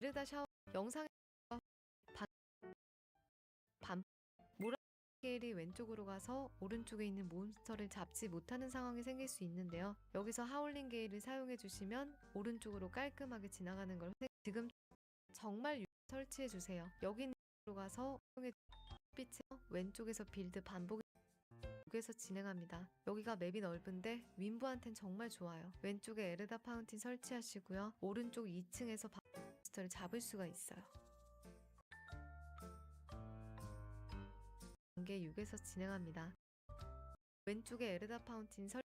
에르다 샤워 영상에서 반, 반 모라겔이 왼쪽으로 가서 오른쪽에 있는 몬스터를 잡지 못하는 상황이 생길 수 있는데요. 여기서 하울링 게일을 사용해 주시면 오른쪽으로 깔끔하게 지나가는 걸 지금 정말 설치해 주세요. 여기 로 가서 빛의 왼쪽에서 빌드 반복 쪽에서 진행합니다. 여기가 맵이 넓은데 윈부한텐 정말 좋아요. 왼쪽에 에르다 파운틴 설치하시고요. 오른쪽 2층에서 몬스터를 잡을 수가 있어요. 단계 6에서 진행합니다. 왼쪽에 에르다 파운틴 설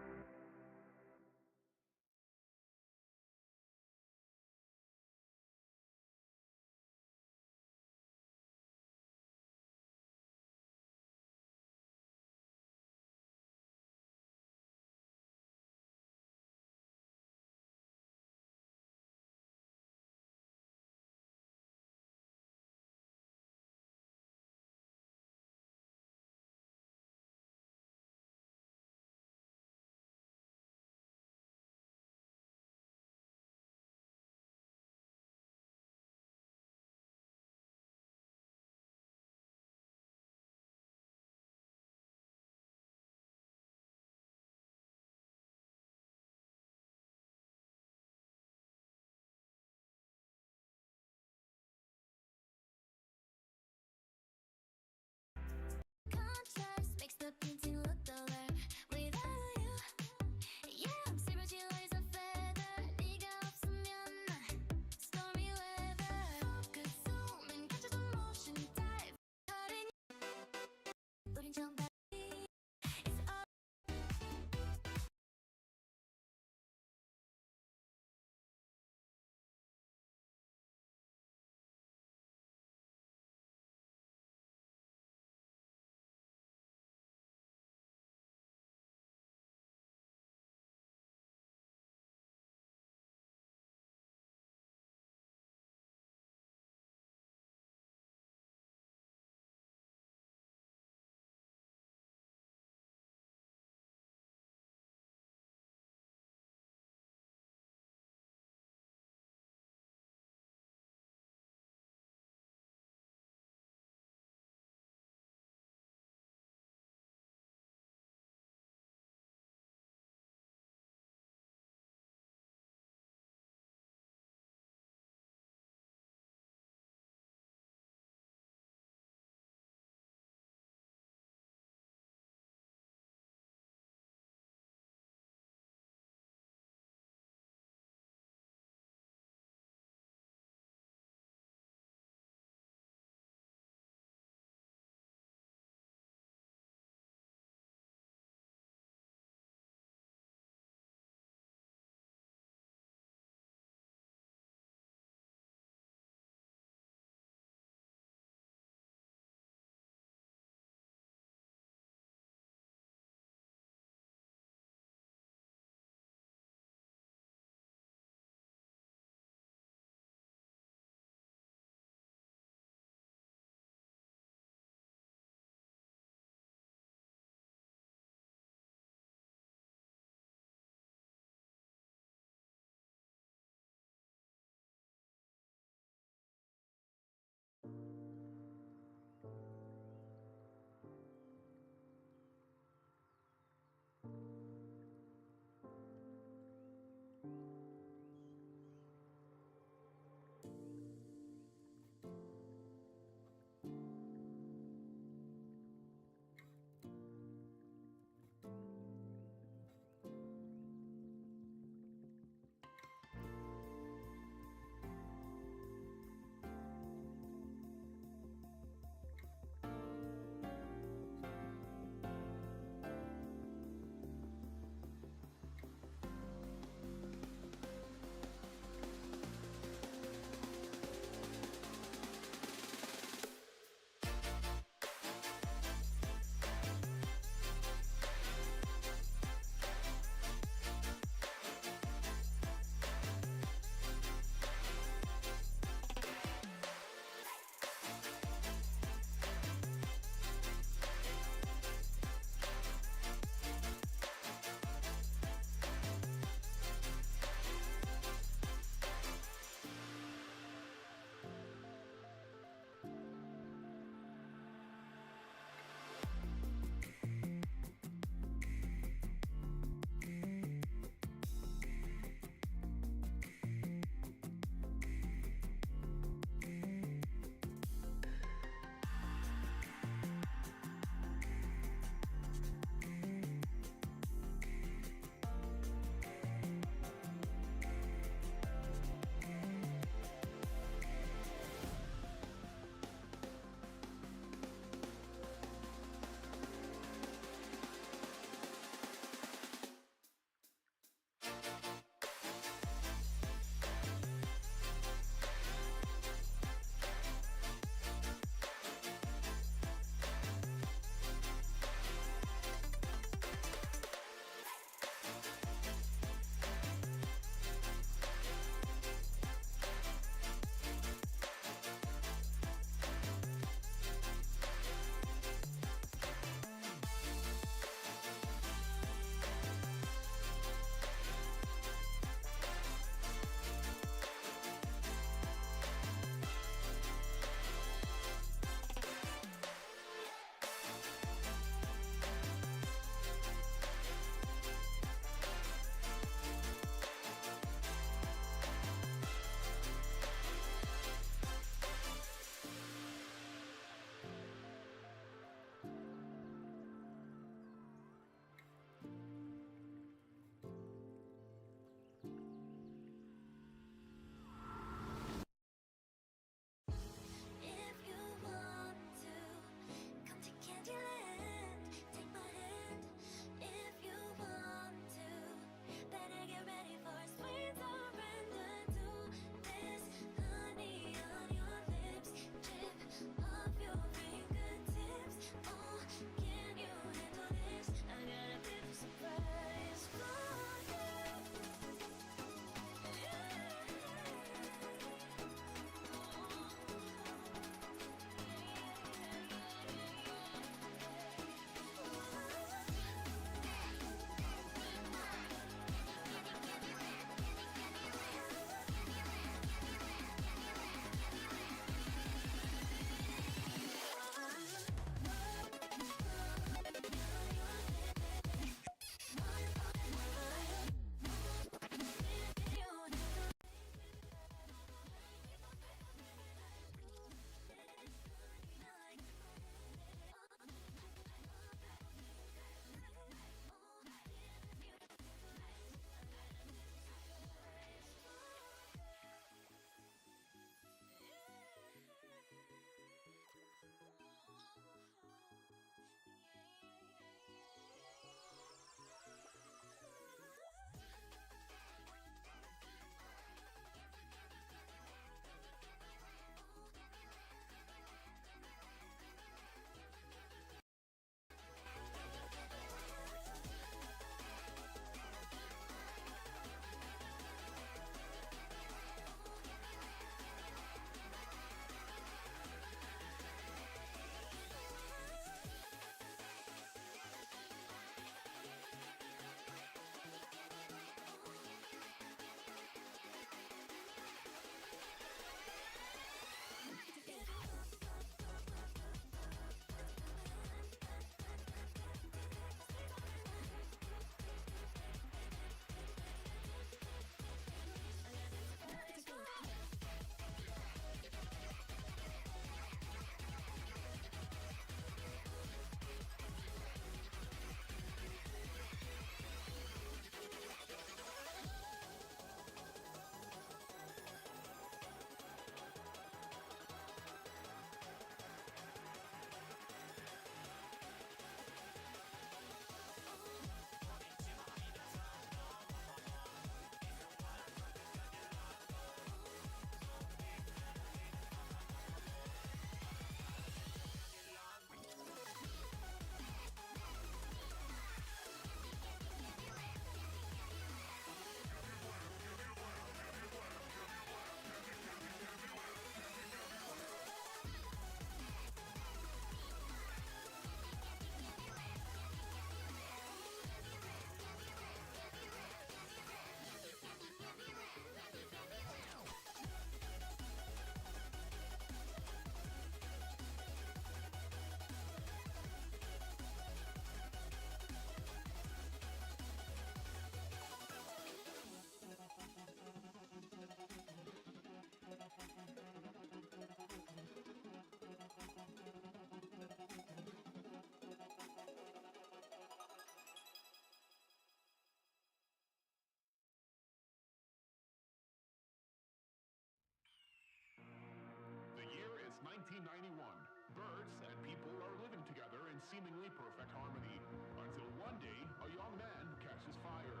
1991. Birds and people are living together in seemingly perfect harmony. Until one day, a young man catches fire.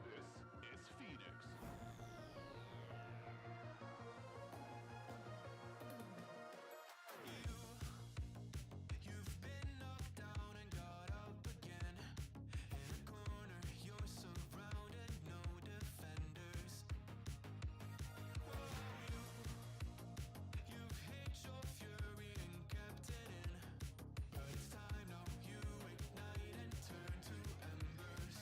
This is Phoenix. You've been knocked down and got up again. In a corner, you're surrounded, no defenders. You've hid your fury and kept it in. But it's time now, you ignite and turn to embers.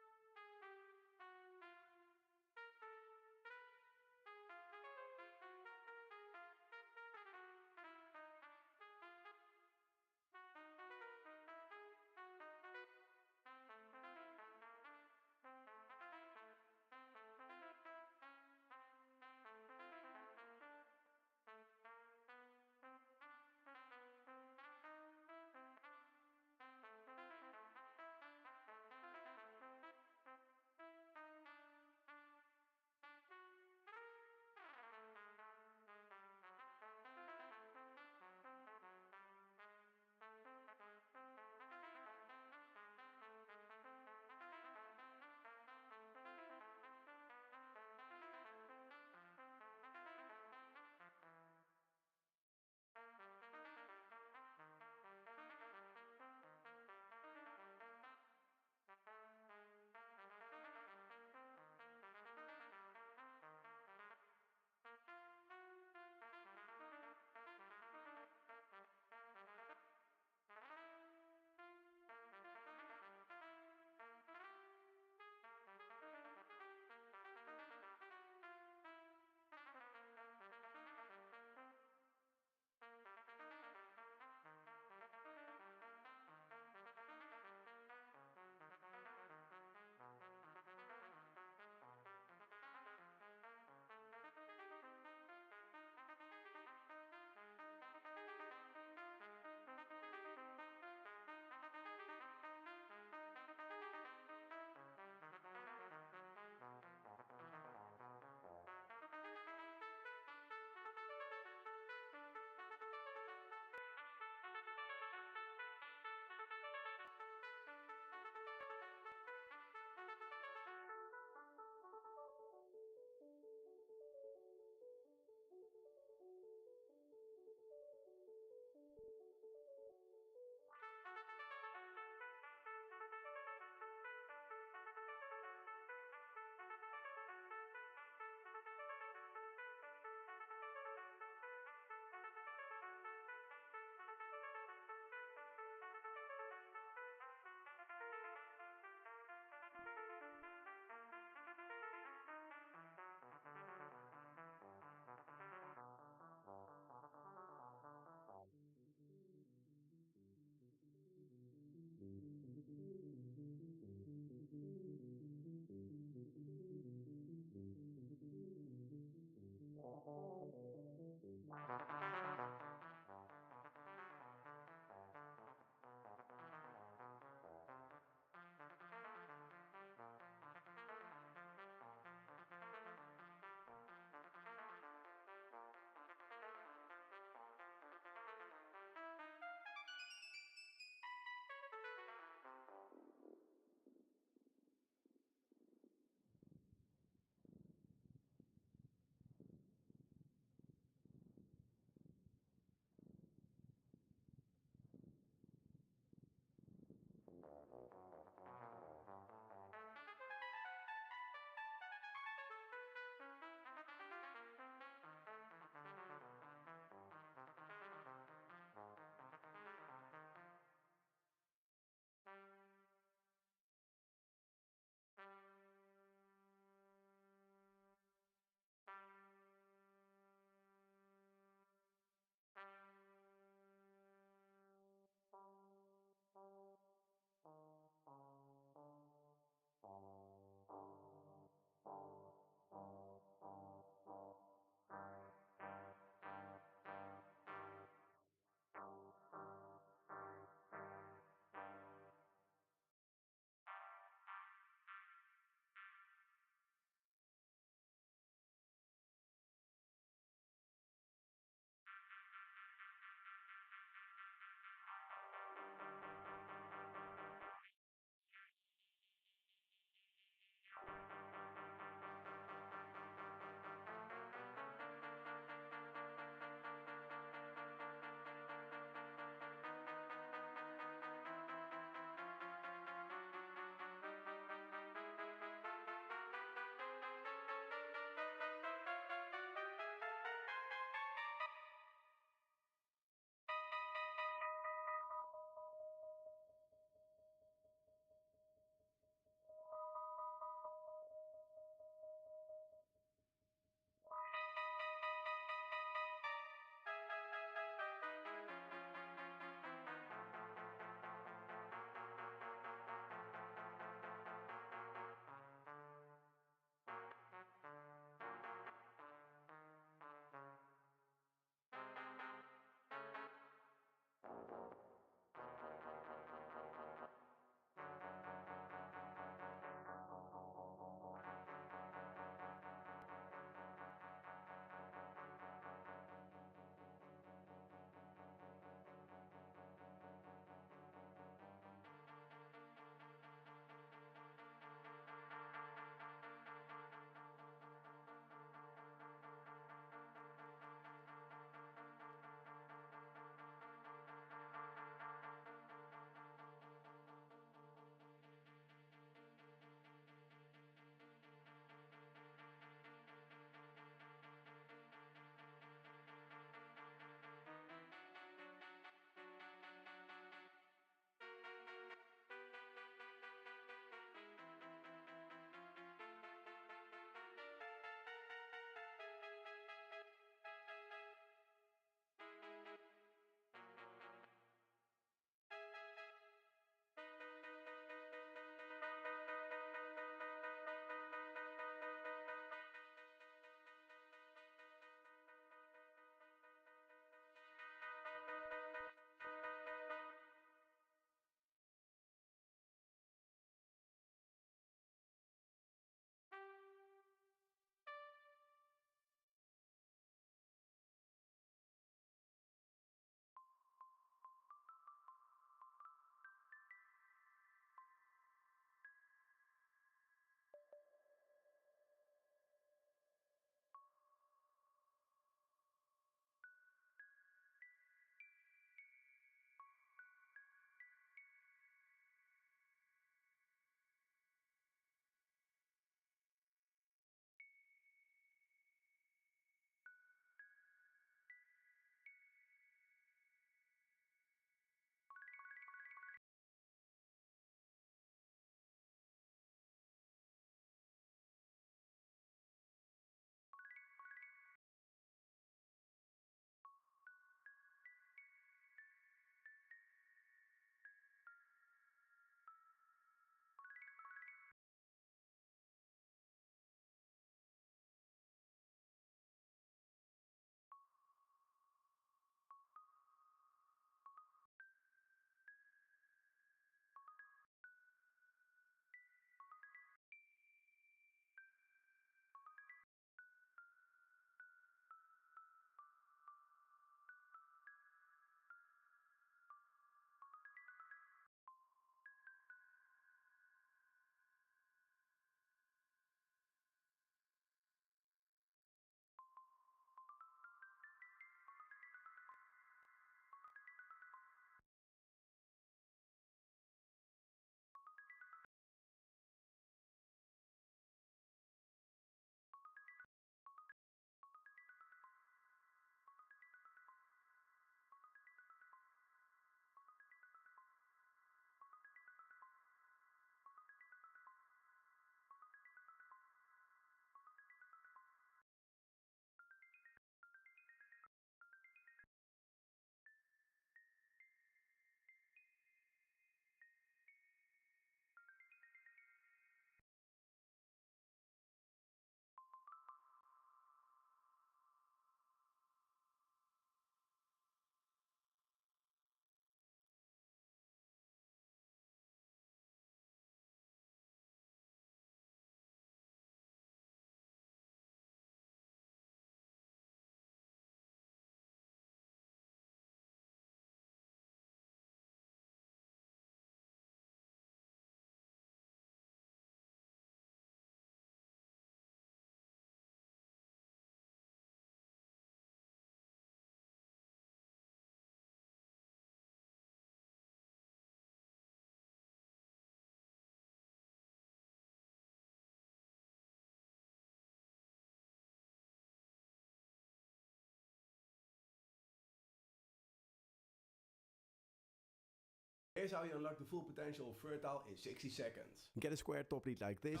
Here's how you unlock the full potential of Fertile in 60 seconds. Get a square top lead like this.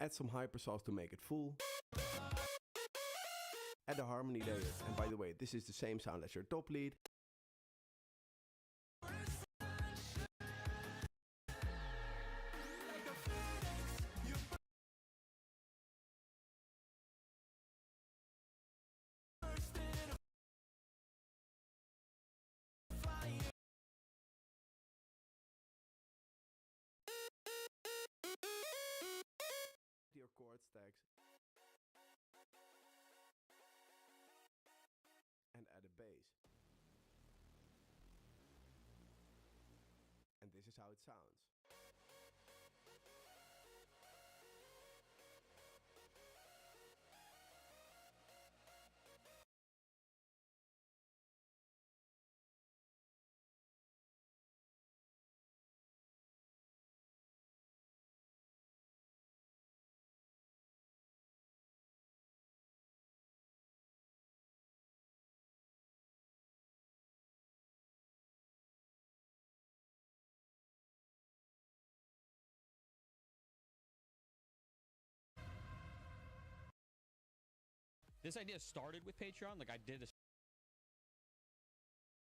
Add some hypersauce to make it full. Add a harmony layer, and by the way, this is the same sound as your top lead. Your chord stacks. And add a bass. And this is how it sounds. This idea started with Patreon. Like, I did a...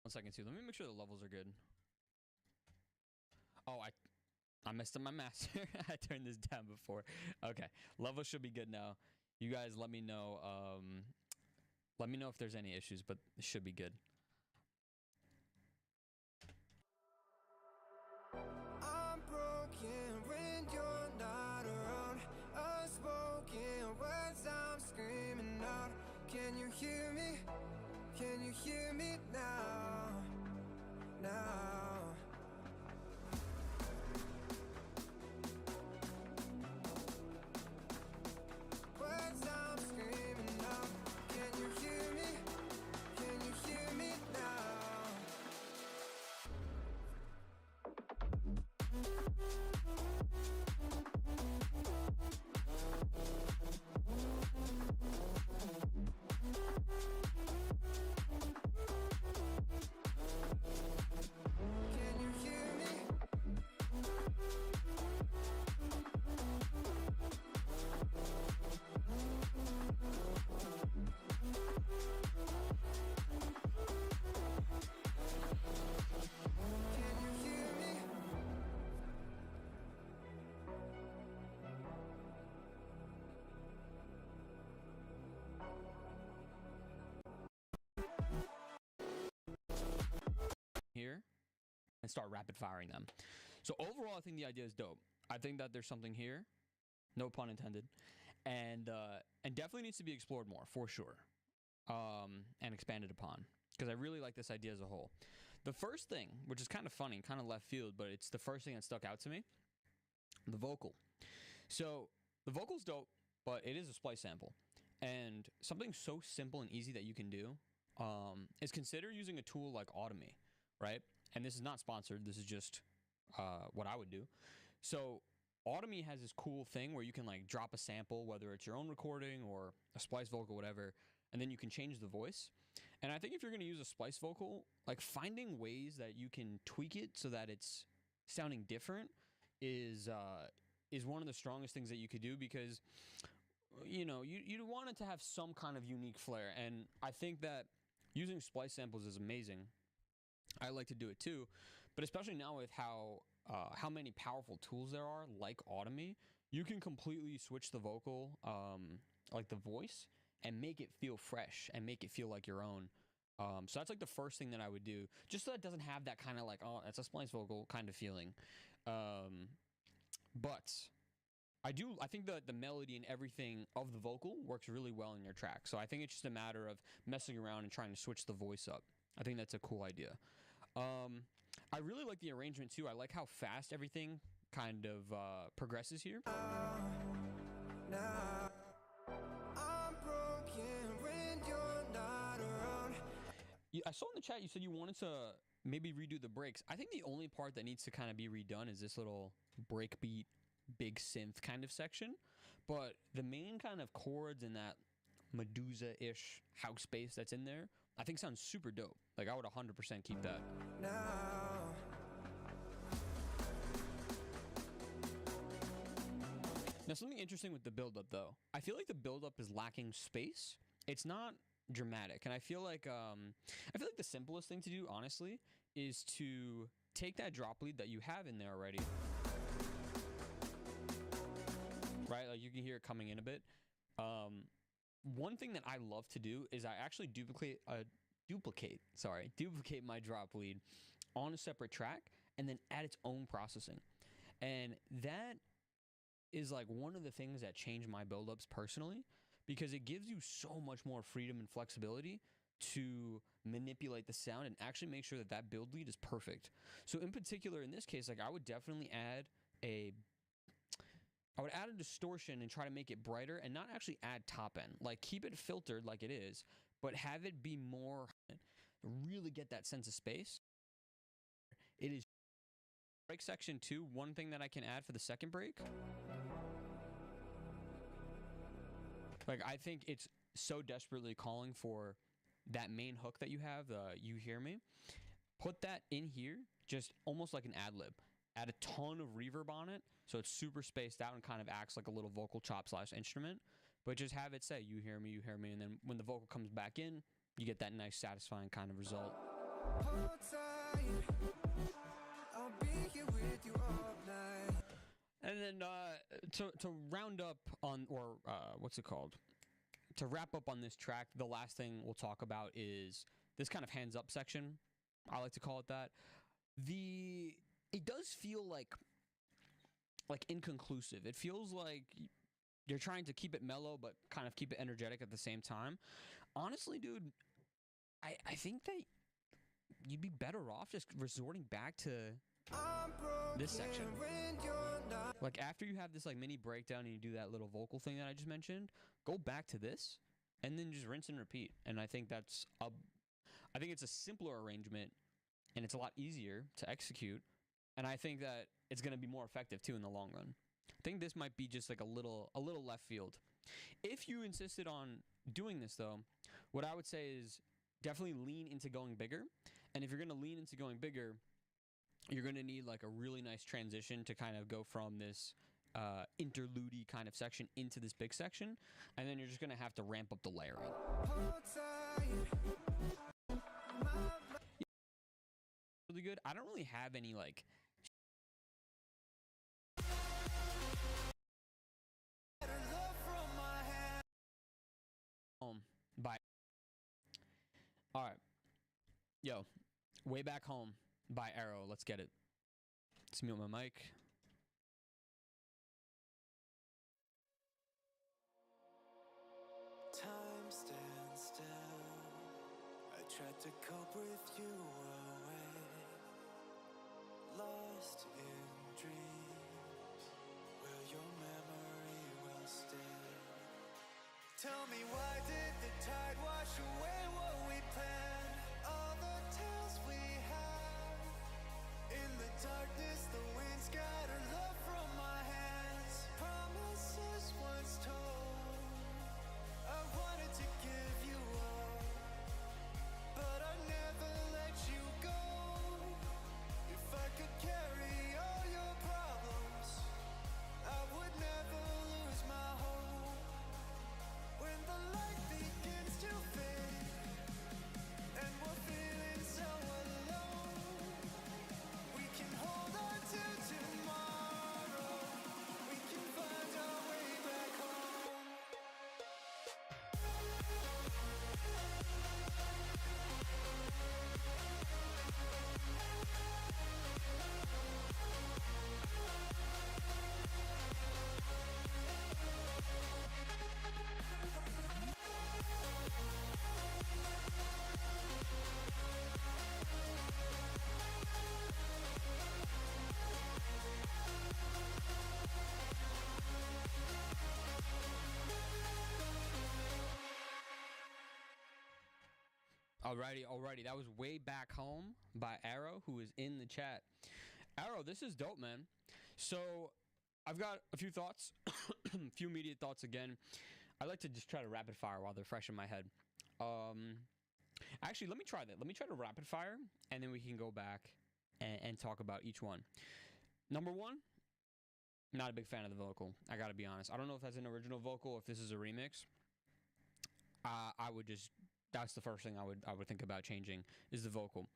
1 second, too. Let me make sure the levels are good. Oh, I messed up my master. I turned this down before. Okay. Levels should be good now. You guys let me know. Let me know if there's any issues, but it should be good. I'm broken when you're not around. Unspoken words I'm screaming out. Can you hear me? Can you hear me now? Now. Words I'm screaming out. Can you hear me? Can you hear me now? Can you hear me? Can you hear me? Here and start rapid firing them. So overall, I think the idea is dope. I think that there's something here, no pun intended, and definitely needs to be explored more for sure, and expanded upon, because I really like this idea as a whole. The first thing, which is kind of funny, kind of left field, but it's the first thing that stuck out to me, the vocal. So the vocal's dope, but it is a splice sample, and something so simple and easy that you can do is consider using a tool like Automate, right? And this is not sponsored. This is just what I would do. So Automate has this cool thing where you can like drop a sample, whether it's your own recording or a splice vocal, whatever, and then you can change the voice. And I think if you're going to use a splice vocal, like finding ways that you can tweak it so that it's sounding different is one of the strongest things that you could do, because you know you want it to have some kind of unique flair. And I think that using splice samples is amazing. I like to do it too, but especially now with how many powerful tools there are, like Automate, you can completely switch the vocal, like the voice, and make it feel fresh and make it feel like your own. So that's like the first thing that I would do, just so it doesn't have that kind of like, oh, it's a splice vocal kind of feeling. But I think the melody and everything of the vocal works really well in your track. So I think it's just a matter of messing around and trying to switch the voice up. I think that's a cool idea. I really like the arrangement too. I like how fast everything kind of progresses here. Now. I'm broken when you're not around. I saw in the chat you said you wanted to maybe redo the breaks. I think the only part that needs to kind of be redone is this little breakbeat, big synth kind of section. But the main kind of chords and that Medusa-ish house bass that's in there I think sounds super dope. Like I would 100% keep that. now. Now, something interesting with the build-up, though. I feel like the build-up is lacking space. It's not dramatic, and I feel like the simplest thing to do, honestly, is to take that drop lead that you have in there already, right? Like you can hear it coming in a bit. One thing that I love to do is I actually duplicate my drop lead on a separate track and then add its own processing, and that is like one of the things that change my buildups personally, because it gives you so much more freedom and flexibility to manipulate the sound and actually make sure that that build lead is perfect. So in particular, in this case, like I would definitely add a distortion and try to make it brighter and not actually add top end. Like keep it filtered like it is, but have it be more, really get that sense of space. It is break section 2. One thing that I can add for the second break, like I think it's so desperately calling for that main hook that you have, You Hear Me. Put that in here, just almost like an ad lib. Add a ton of reverb on it, so it's super spaced out and kind of acts like a little vocal chop / instrument. But just have it say, you hear me, and then when the vocal comes back in, you get that nice, satisfying kind of result. Hold tight, I'll be here with you all night. And then to round up on, or what's it called? To wrap up on this track, the last thing we'll talk about is this kind of hands up section. I like to call it that. It does feel like inconclusive. It feels like you're trying to keep it mellow, but kind of keep it energetic at the same time. Honestly, dude, I think that you'd be better off just resorting back to this section. Like after you have this like mini breakdown and you do that little vocal thing that I just mentioned, go back to this and then just rinse and repeat. And I think I think it's a simpler arrangement and it's a lot easier to execute. And I think that it's going to be more effective too in the long run. I think this might be just like a little left field. If you insisted on doing this though, what I would say is definitely lean into going bigger. And if you're going to lean into going bigger, you're going to need like a really nice transition to kind of go from this interlude kind of section into this big section. And then you're just going to have to ramp up the layering. Really good. I don't really have any like by all right, yo, Way Back Home by Arrow. Let's get it. Let's mute my mic. Time stands still. I tried to cope with you away, lost in dreams. Will your memory will stay? Tell me, why did the tide wash away what we planned? All the tales we had. In the darkness, the wind scattered love from my hands. Promises once told. I wanted to give you all, but I never let you go. If I could carry all your problems, I would never lose my hope. When the light begins to fade and we're feeling so alone, we can hold on to tomorrow. We can find our way back home. Alrighty. That was Way Back Home by Arrow, who is in the chat. Arrow, this is dope, man. So I've got a few thoughts, a few immediate thoughts again. I like to just try to rapid fire while they're fresh in my head. Actually, let me try that. Let me try to rapid fire, and then we can go back and talk about each one. Number one, not a big fan of the vocal. I gotta be honest. I don't know if that's an original vocal, if this is a remix. I would just. That's the first thing I would think about changing is the vocal.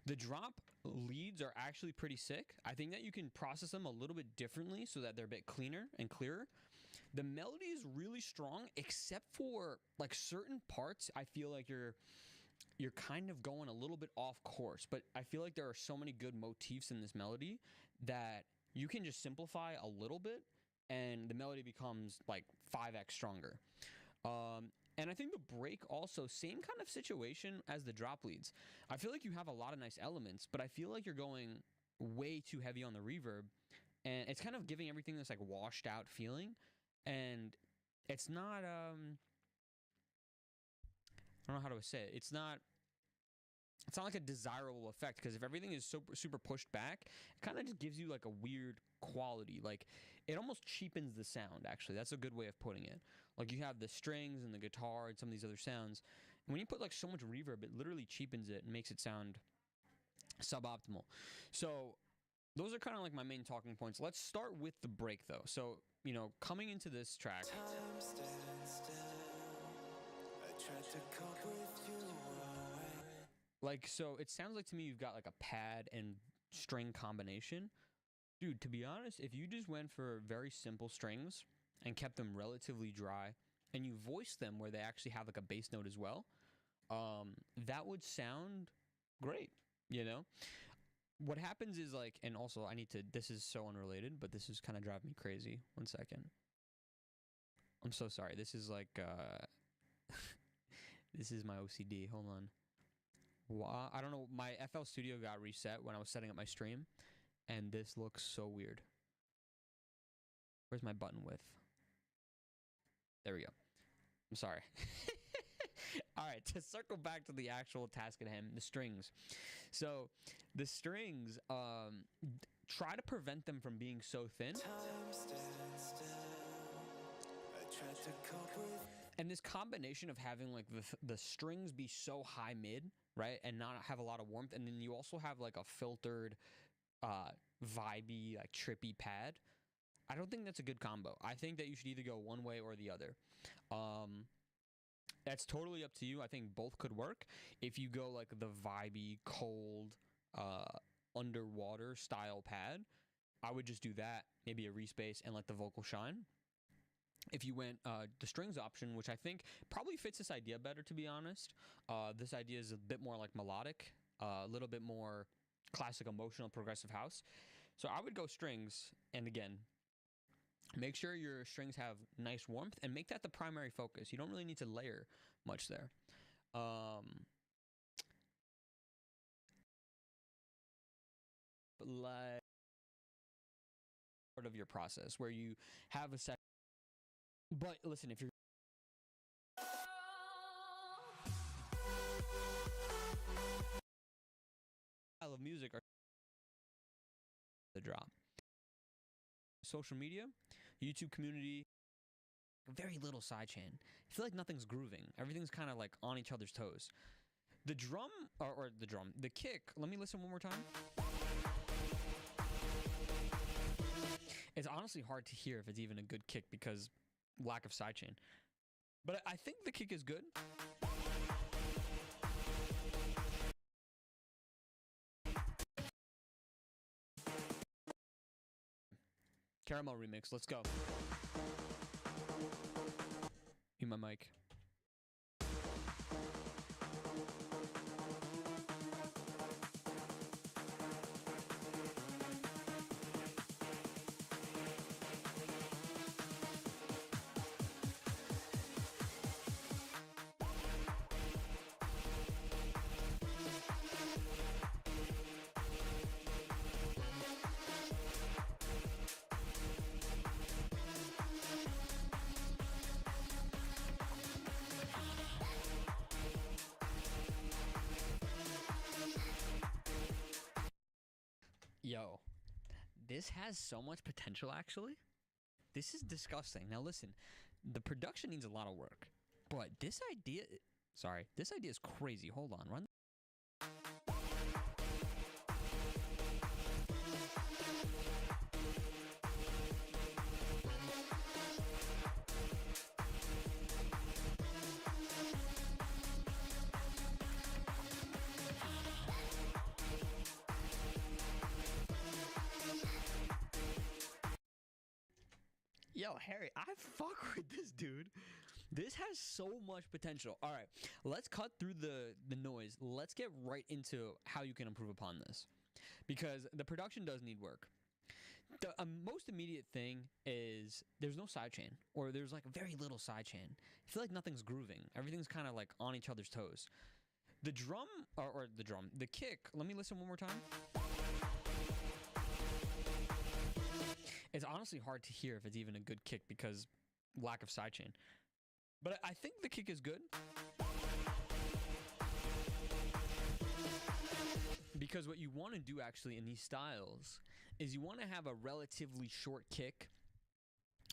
The drop leads are actually pretty sick. I think that you can process them a little bit differently so that they're a bit cleaner and clearer. The melody is really strong, except for like certain parts. I feel like you're kind of going a little bit off course, but I feel like there are so many good motifs in this melody that you can just simplify a little bit and the melody becomes like 5x stronger. And I think the break also, same kind of situation as the drop leads. I feel like you have a lot of nice elements, but I feel like you're going way too heavy on the reverb, and it's kind of giving everything this like washed out feeling, and it's not I don't know how to say it. It's not like a desirable effect, because if everything is super pushed back, it kind of just gives you like a weird quality. Like it almost cheapens the sound, actually. That's a good way of putting it. Like you have the strings and the guitar and some of these other sounds. And when you put like so much reverb, it literally cheapens it and makes it sound suboptimal. So those are kind of like my main talking points. Let's start with the break though. So, you know, coming into this track, Time stands still. I tried to cope with you away. like, so it sounds like to me you've got like a pad and string combination. Dude, to be honest, if you just went for very simple strings and kept them relatively dry and you voiced them where they actually have like a bass note as well, that would sound great, you know? What happens is like, and also I need to, this is so unrelated, but this is kind of driving me crazy. 1 second. I'm so sorry. This is like, this is my OCD. Hold on. I don't know. My FL Studio got reset when I was setting up my stream, and this looks so weird. Where's my button width? There we go. I'm sorry. All right, to circle back to the actual task at hand, the strings. So the strings, try to prevent them from being so thin. Time stands still. I tried to cope with. And this combination of having like the strings be so high mid, right, and not have a lot of warmth, and then you also have like a filtered, vibey, like trippy pad. I don't think that's a good combo. I think that you should either go one way or the other. That's totally up to you. I think both could work. If you go like the vibey, cold, underwater style pad, I would just do that, maybe a respace, and let the vocal shine. If you went the strings option, which I think probably fits this idea better, to be honest. This idea is a bit more like melodic, a little bit more classic emotional progressive house. So I would go strings, and again, make sure your strings have nice warmth and make that the primary focus. You don't really need to layer much there. But like part of your process where you have a set. But listen, if you're style of music are the drop. Social media, YouTube community, very little sidechain. I feel like nothing's grooving. Everything's kind of like on each other's toes. The drum, or the kick, let me listen one more time. It's honestly hard to hear if it's even a good kick because lack of sidechain. But I think the kick is good. Caramel remix, let's go. Mute my mic. Yo, this has so much potential, actually. This is disgusting. Now listen, the production needs a lot of work, but this idea Sorry. This idea is crazy. Hold on. Run. Yo, Harry, I fuck with this dude. This has so much potential. All right, let's cut through the noise. Let's get right into how you can improve upon this, because the production does need work. The most immediate thing is there's no sidechain, or there's like very little sidechain. I feel like nothing's grooving. Everything's kind of like on each other's toes. The drum, or the kick. Let me listen one more time. It's honestly hard to hear if it's even a good kick because lack of sidechain. But I think the kick is good. Because what you want to do actually in these styles is you want to have a relatively short kick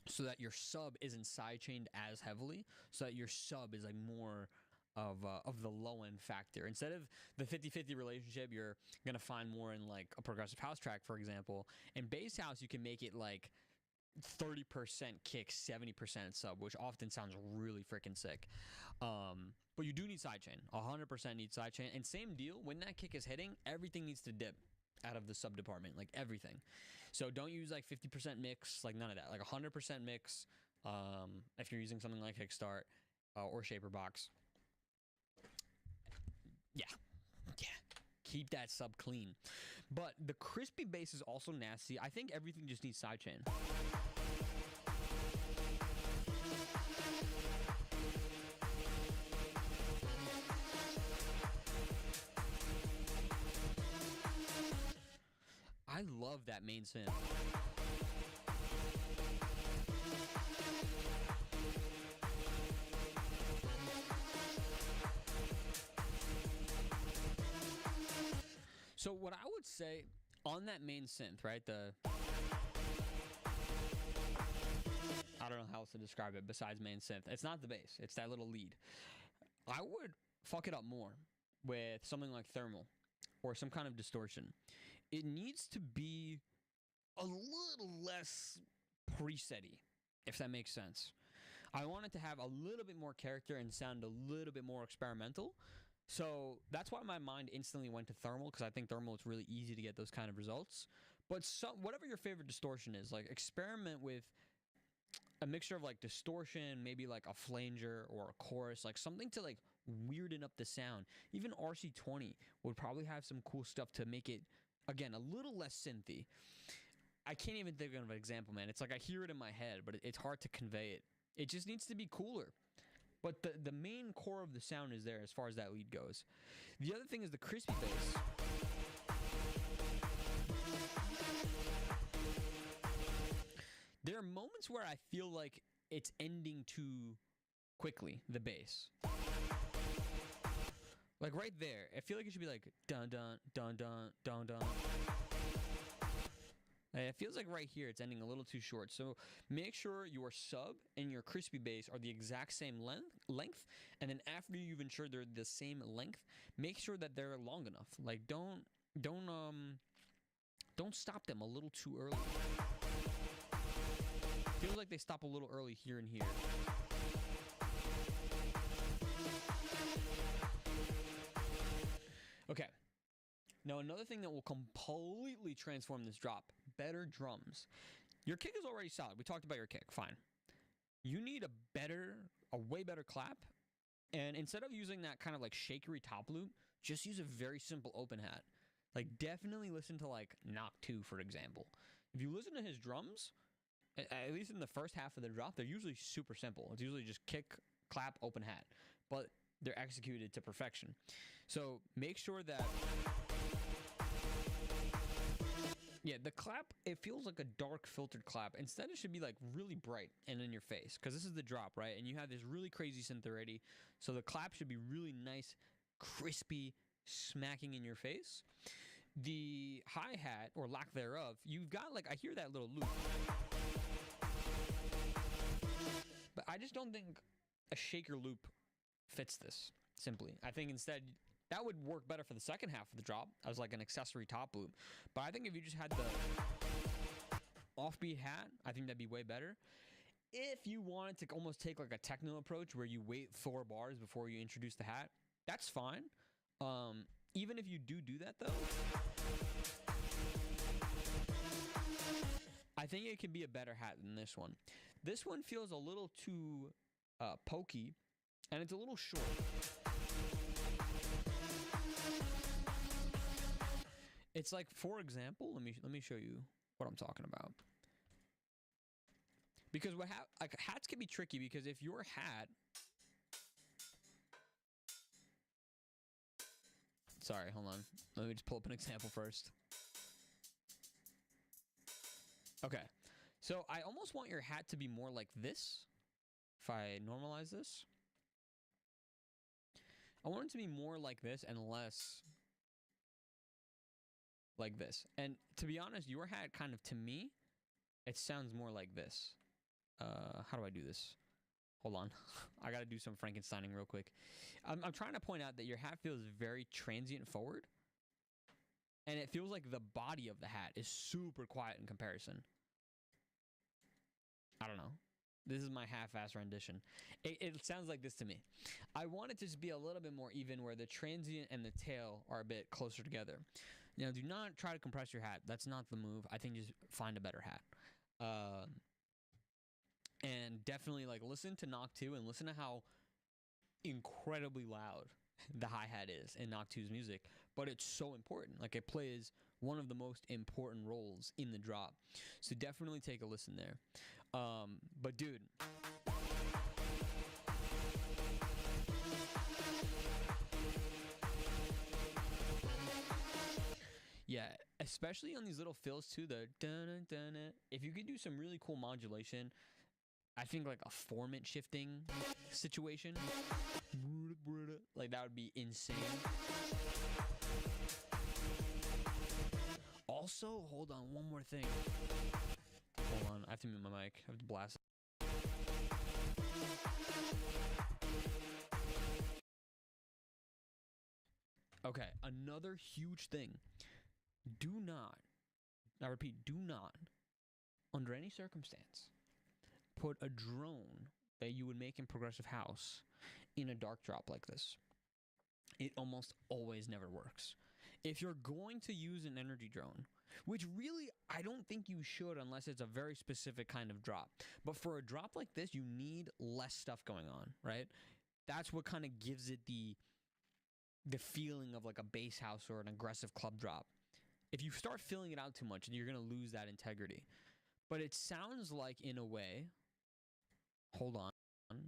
so that your sub isn't sidechained as heavily, so that your sub is like more of the low end factor. Instead of the 50-50 relationship you're gonna find more in like a progressive house track, for example. In bass house, you can make it like 30% kick, 70% sub, which often sounds really freaking sick. But you do need sidechain. 100% need sidechain. And same deal, when that kick is hitting, everything needs to dip out of the sub department, like everything. So don't use like 50% mix, like none of that. Like 100% mix. If you're using something like Kickstart or Shaper Box. Yeah. Keep that sub clean. But the crispy bass is also nasty. I think everything just needs sidechain. I love that main synth. So what I would say on that main synth, right? I don't know how else to describe it besides main synth. It's not the bass. It's that little lead. I would fuck it up more with something like thermal or some kind of distortion. It needs to be a little less preset-y, if that makes sense. I want it to have a little bit more character and sound a little bit more experimental. So that's why my mind instantly went to thermal, because I think thermal is really easy to get those kind of results. But whatever your favorite distortion is, like experiment with a mixture of like distortion, maybe like a flanger or a chorus, like something to like weirden up the sound. Even RC20 would probably have some cool stuff to make it, again, a little less synthy. I can't even think of an example, man. It's like I hear it in my head, but it's hard to convey it. It just needs to be cooler. But the main core of the sound is there as far as that lead goes. The other thing is the crispy bass. There are moments where I feel like it's ending too quickly, the bass. Like right there, I feel like it should be like dun dun dun dun dun dun. It feels like right here it's ending a little too short. So make sure your sub and your crispy bass are the exact same length, and then after you've ensured they're the same length, make sure that they're long enough. Like don't stop them a little too early. Feels like they stop a little early here and here. Okay. Now, another thing that will completely transform this drop, better drums. Your kick is already solid. We talked about your kick. Fine. You need a way better clap. And instead of using that kind of like shakery top loop, just use a very simple open hat. Like definitely listen to like Knock 2, for example. If you listen to his drums, at least in the first half of the drop, they're usually super simple. It's usually just kick, clap, open hat. But they're executed to perfection. So make sure that... Yeah, the clap, it feels like a dark filtered clap. Instead, it should be like really bright and in your face, because this is the drop, right? And you have this really crazy synth already. So the clap should be really nice, crispy, smacking in your face. The hi-hat, or lack thereof, you've got like, I hear that little loop. But I just don't think a shaker loop fits this. simply. I think instead that would work better for the second half of the drop as like an accessory top loop. But I think if you just had the offbeat hat, I think that'd be way better. If you wanted to almost take like a techno approach where you wait 4 bars before you introduce the hat, that's fine. Even if you do that though, I think it can be a better hat than this one. This one feels a little too pokey, and it's a little short. It's like, for example, let me show you what I'm talking about. Because hats can be tricky, because if your hat, sorry, hold on, let me just pull up an example first. Okay, so I almost want your hat to be more like this. If I normalize this, I want it to be more like this and less like this. And to be honest, your hat kind of, to me, it sounds more like this. How do I do this? Hold on. I got to do some Frankensteining real quick. I'm trying to point out that your hat feels very transient forward. And it feels like the body of the hat is super quiet in comparison. I don't know. This is my half-ass rendition. It sounds like this to me. I want it to just be a little bit more even, where the transient and the tail are a bit closer together. Now, do not try to compress your hat. That's not the move. I think just find a better hat. And definitely like listen to Knock 2 and listen to how incredibly loud the hi-hat is in Knock 2's music. But it's so important. Like, it plays one of the most important roles in the drop. So definitely take a listen there. But dude, yeah, especially on these little fills too, the dun dun dun. If you could do some really cool modulation, I think like a formant shifting situation, like that would be insane. Also, hold on, one more thing. Hold on, I have to mute my mic. I have to blast it. Okay, another huge thing. Do not, I repeat, do not, under any circumstance, put a drone that you would make in Progressive House in a dark drop like this. It almost always never works. If you're going to use an energy drone, which really I don't think you should unless it's a very specific kind of drop. But for a drop like this, you need less stuff going on, right? That's what kind of gives it the feeling of like a bass house or an aggressive club drop. If you start filling it out too much, you're going to lose that integrity. But it sounds like, in a way, hold on,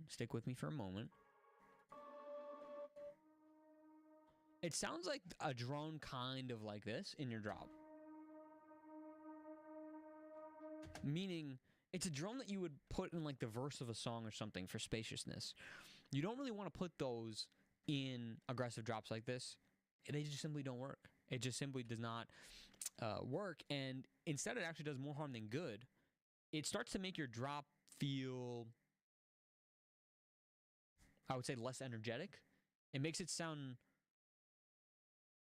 stick with me for a moment. It sounds like a drone kind of like this in your drop. Meaning, it's a drone that you would put in like the verse of a song or something for spaciousness. You don't really want to put those in aggressive drops like this. They just simply don't work. It just simply does not work. And instead, it actually does more harm than good. It starts to make your drop feel, I would say, less energetic. It makes it sound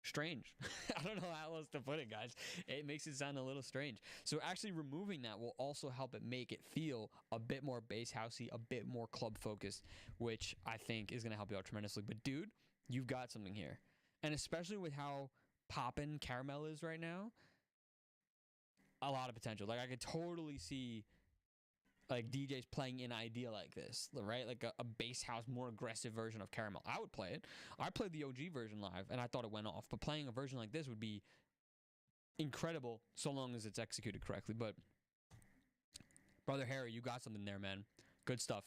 strange. I don't know how else to put it, guys. It makes it sound a little strange. So actually removing that will also help it make it feel a bit more bass housey, a bit more club focused, which I think is going to help you out tremendously. But dude, you've got something here. And especially with how poppin' Caramel is right now, a lot of potential. Like, I could totally see like DJs playing an idea like this, right? Like a bass house, more aggressive version of Caramel. I would play it. I played the OG version live, and I thought it went off. But playing a version like this would be incredible, so long as it's executed correctly. But Brother Harry, you got something there, man. Good stuff.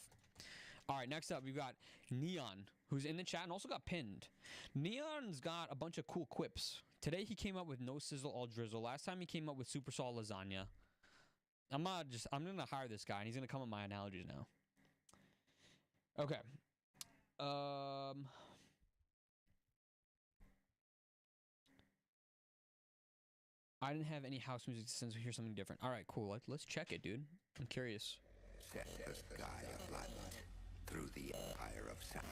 All right, next up, we've got Neon, who's in the chat and also got pinned. Neon's got a bunch of cool quips. Today, he came up with no sizzle, all drizzle. Last time, he came up with super saw lasagna. I'm gonna hire this guy, and he's gonna come with my analogies now. Okay. I didn't have any house music since we hear something different. All right, cool. Let's check it, dude. I'm curious. Set the sky ablaze through the empire of sound.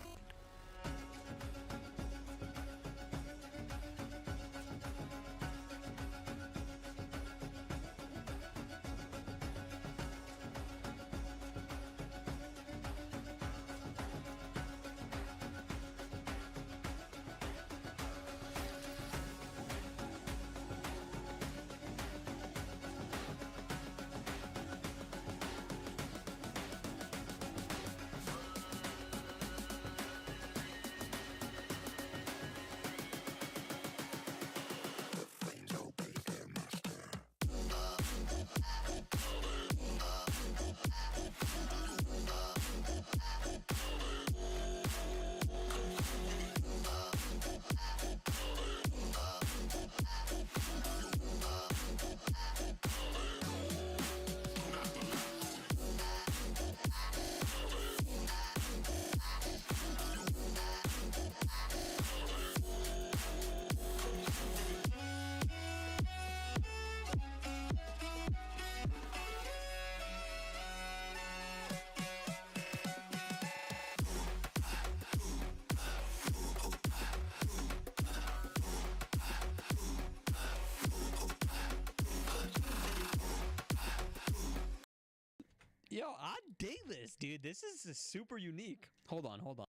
I dig this, dude. This is super unique. Hold on, hold on.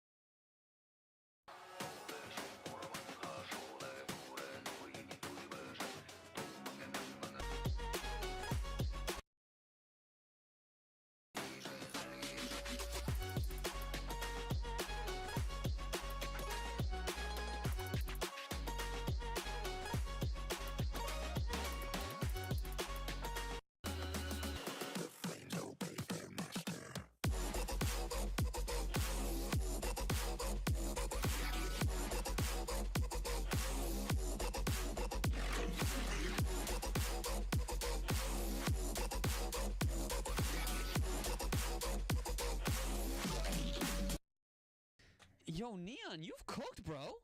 Yo, Neon, you've cooked, bro.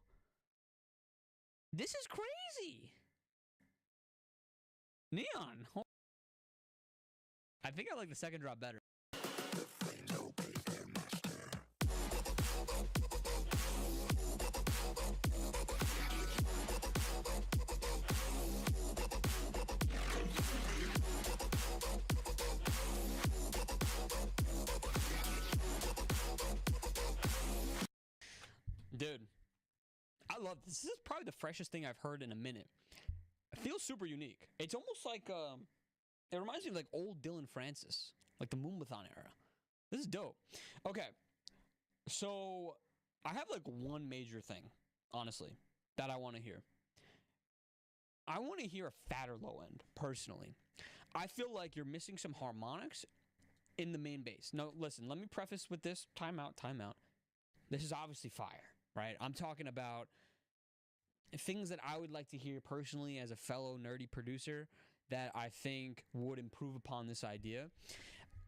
This is crazy. Neon. I think I like the second drop better. Dude, I love this. This is probably the freshest thing I've heard in a minute. It feels super unique. It's almost like, it reminds me of like old Dylan Francis, like the Moombahthon era. This is dope. Okay, so I have like one major thing, honestly, that I want to hear. I want to hear a fatter low end, personally. I feel like you're missing some harmonics in the main bass. No, listen, let me preface with this. Time out, time out. This is obviously fire, right? I'm talking about things that I would like to hear personally as a fellow nerdy producer that I think would improve upon this idea.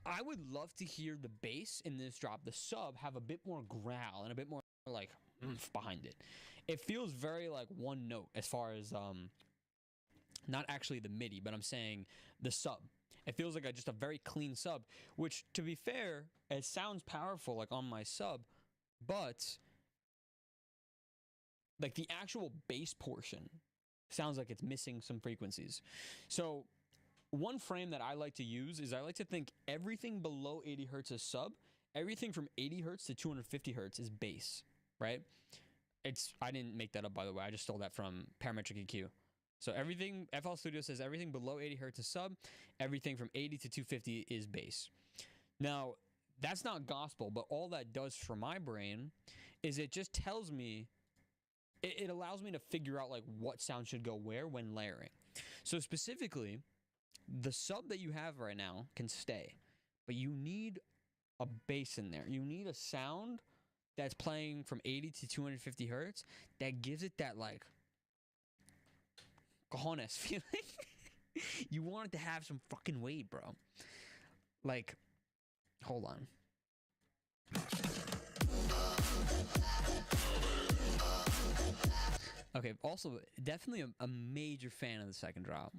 I would love to hear the bass in this drop, the sub, have a bit more growl and a bit more like oomph behind it. It feels very like one note as far as not actually the MIDI, but I'm saying the sub. It feels like just a very clean sub, which, to be fair, it sounds powerful like on my sub, but like the actual bass portion sounds like it's missing some frequencies. So one frame that I like to use is I like to think everything below 80 hertz is sub, everything from 80 hertz to 250 hertz is bass, right? I didn't make that up, by the way. I just stole that from Parametric EQ. So everything, FL Studio says everything below 80 hertz is sub, everything from 80 to 250 is bass. Now, that's not gospel, but all that does for my brain is it just tells me, it allows me to figure out like what sound should go where when layering. So specifically, the sub that you have right now can stay, but you need a bass in there. You need a sound that's playing from 80 to 250 hertz that gives it that like cojones feeling. You want it to have some fucking weight, bro. Like, hold on. Okay, also, definitely a major fan of the second drop.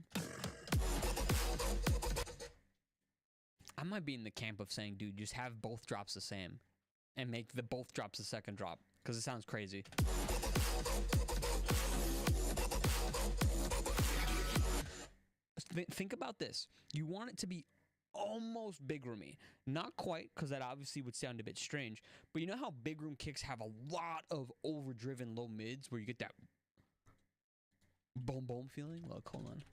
I might be in the camp of saying, dude, just have both drops the same and make the both drops the second drop, because it sounds crazy. Think about this. You want it to be almost big roomy. Not quite, because that obviously would sound a bit strange, but you know how big room kicks have a lot of overdriven low mids where you get that boom boom feeling? Look, hold on.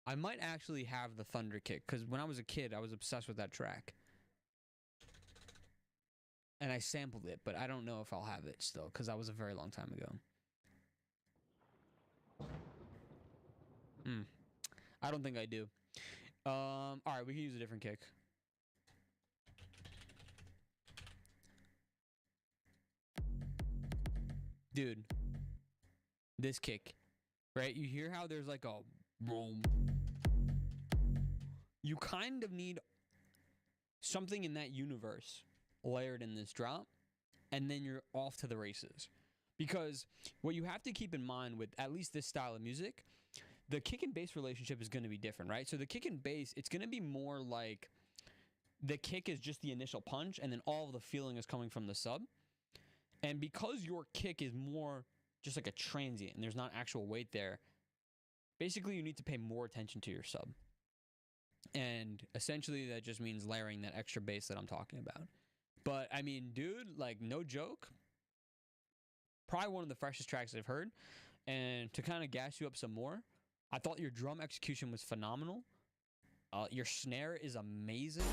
I might actually have the Thunder kick, because when I was a kid, I was obsessed with that track. And I sampled it, but I don't know if I'll have it still, because that was a very long time ago. I don't think I do. Alright, we can use a different kick. Dude. This kick. Right? You hear how there's like a boom. You kind of need something in that universe layered in this drop, and then you're off to the races. Because what you have to keep in mind with at least this style of music, the kick and bass relationship is going to be different, right? So the kick and bass, it's going to be more like the kick is just the initial punch, and then all of the feeling is coming from the sub. And because your kick is more just like a transient and there's not actual weight there, basically you need to pay more attention to your sub. And essentially that just means layering that extra bass that I'm talking about. But I mean, dude, like no joke, probably one of the freshest tracks I've heard. And to kind of gas you up some more, I thought your drum execution was phenomenal. Your snare is amazing.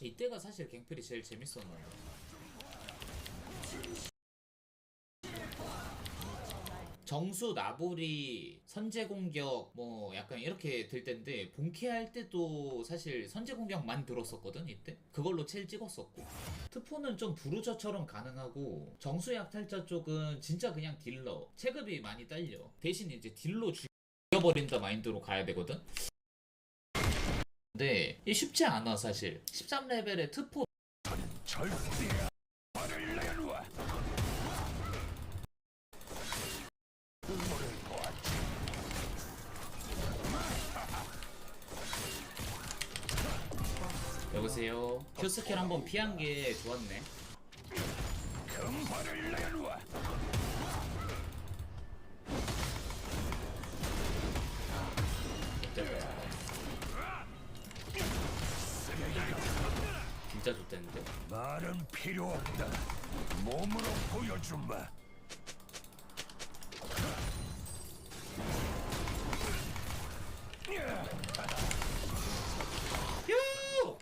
이때가 사실 갱플이 제일 재밌었는데. 정수, 나보리, 선제 공격 뭐 약간 이렇게 들 텐데 본캐할 때도 사실 선제 공격만 들었었거든 이때. 그걸로 첼 찍었었고. 트포는 좀 부르저처럼 가능하고 정수 약탈자 쪽은 진짜 그냥 딜러. 체급이 많이 딸려. 대신 이제 딜로 죽여버린다 마인드로 가야 되거든. 근데 이게 쉽지 않아 사실. 13레벨의 트포 여보세요. Q 스킬 한번 피한 게 좋았네. 진짜 좋댔는데. 말은 필요 없다. 몸으로 보여주마. 휴!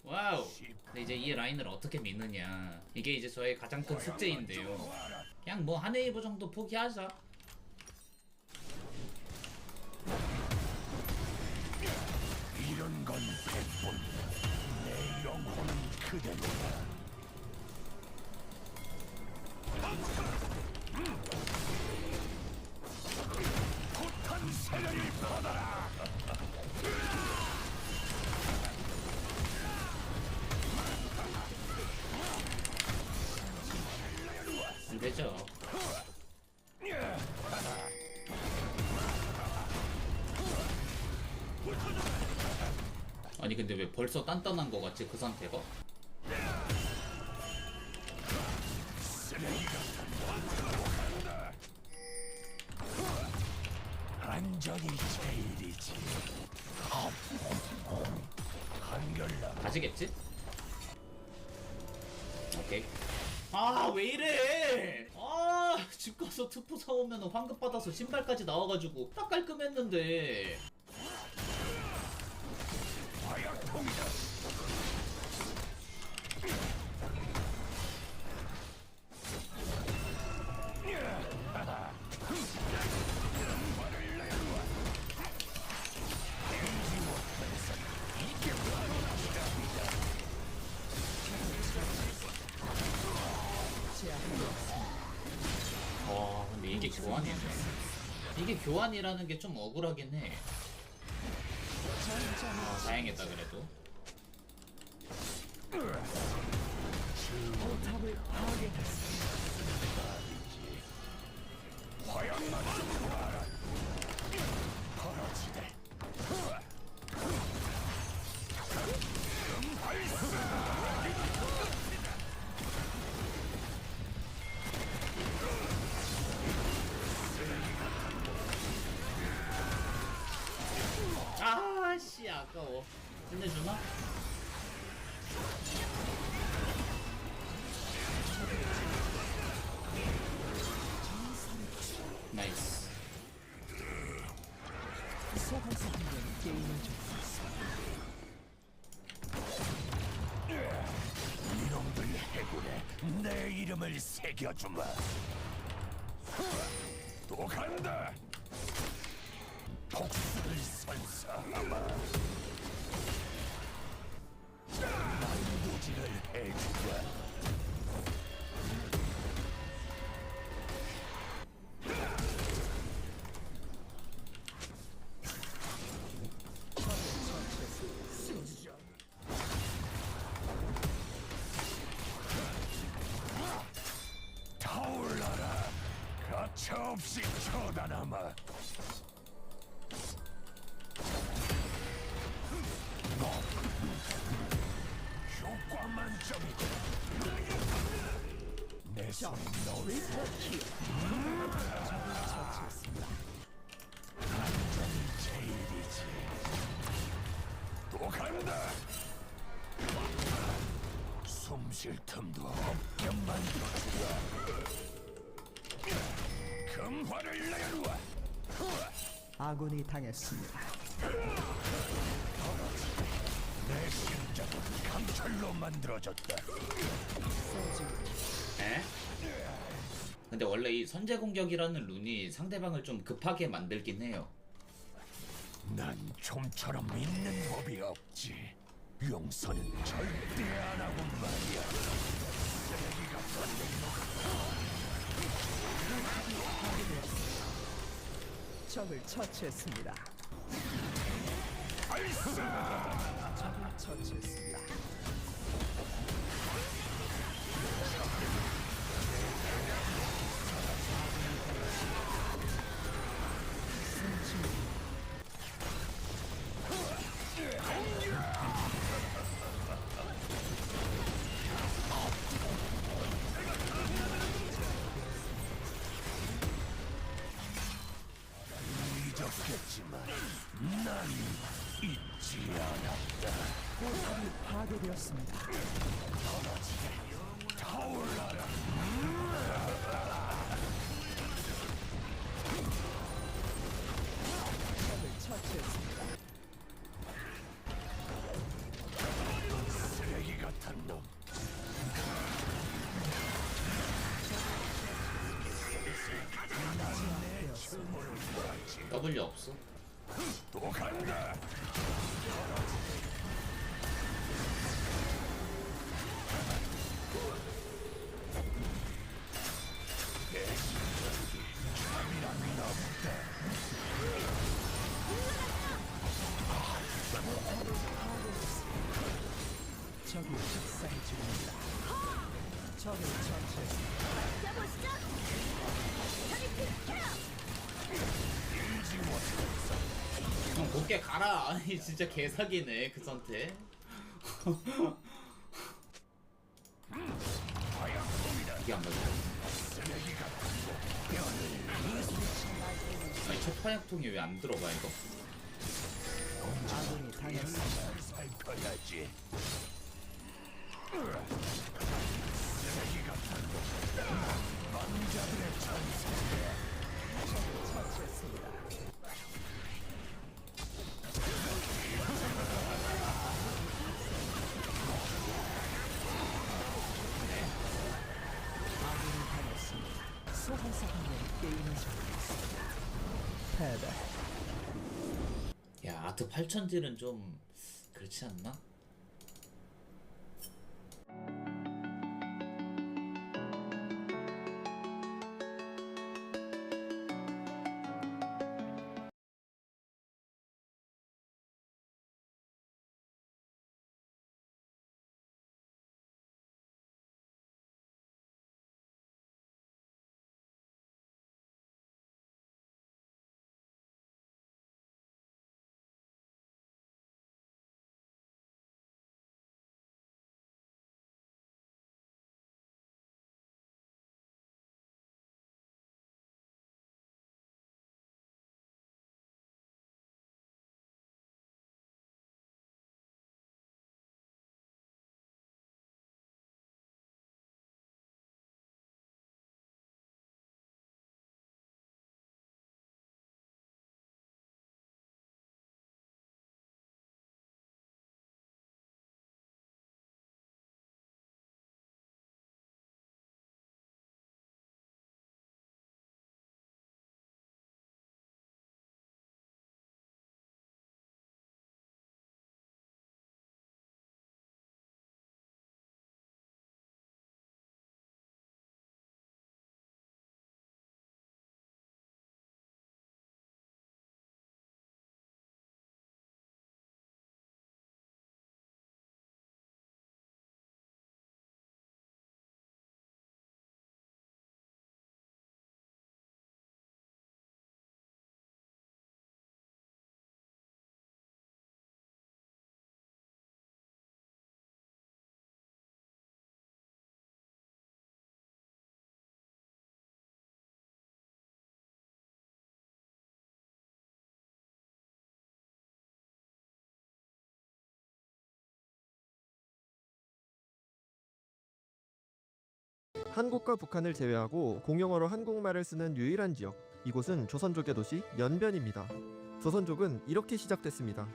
와우. 근데 이제 이 라인을 어떻게 미느냐. 이게 이제 저의 가장 큰 숙제인데요. 그냥 뭐 한 웨이브 정도 포기하자. 이런 건 백분. 내 영혼은 그대로다. 폭탄 세례를 받아라. 안 되죠. 아니 근데 왜 벌써 단단한 거 같지 그 상태가? 안전이 제일이지. 한결나. 가지겠지? 오케이. 아 왜 이래? 집 가서 특포 사오면 환급 받아서 신발까지 나와가지고 딱 깔끔했는데. 화약통이다. 근데 이게 교환이네. 이게 교환이라는 게 좀 억울하긴 해. 다행이다 그래도. 아씨 아까워. 끝내주나? 나이스. 이놈들 해골에 내 이름을 새겨주마. 또 간다. 복수를 선사하마. 만두질을 해주마. 타올라라. 가차없이 쳐다남아. 효과 만점이다. 내 손이 너를 완전히 제일이지. 또 간다. 숨 쉴 틈도 없게 만들어주라. 금화를 내놓아. 아군이 당했습니다. 내 심장은 강철로 만들어졌다. 에? 근데 원래 이 선제 공격이라는 룬이 상대방을 좀 급하게 만들긴 해요. 난 좀처럼 있는 법이 없지. 용서는 절대 안 하고 말이야. 쓰레기가 적을 처치했습니다. 적을 처치했습니다. 잊었겠지만 난 잊지 않았다. 포탑이 파괴되었습니다. 타올라라. 적을 처치했습니다. 쓰레기 같은 놈. W 없어? 또 간다. 내 심장이 잠이란 없다. 적이 식사해 중입니다. 적을 처치했습니다. 형 곱게 가라. 아니 진짜 개사기네 그 선택. 이게 안 맞아. 아니 첫 화약통이 왜 안 들어가 이거? 아군이 당했습니다. 살펴야지. 처치했습니다. 아군이 당했습니다. 소환사관련 게임을 정리했습니다. 패배. 야 아트 8000딜은 좀 그렇지 않나? 한국과 북한을 제외하고 공용어로 한국말을 쓰는 유일한 지역, 이곳은 조선족의 도시 연변입니다. 조선족은 이렇게 시작됐습니다.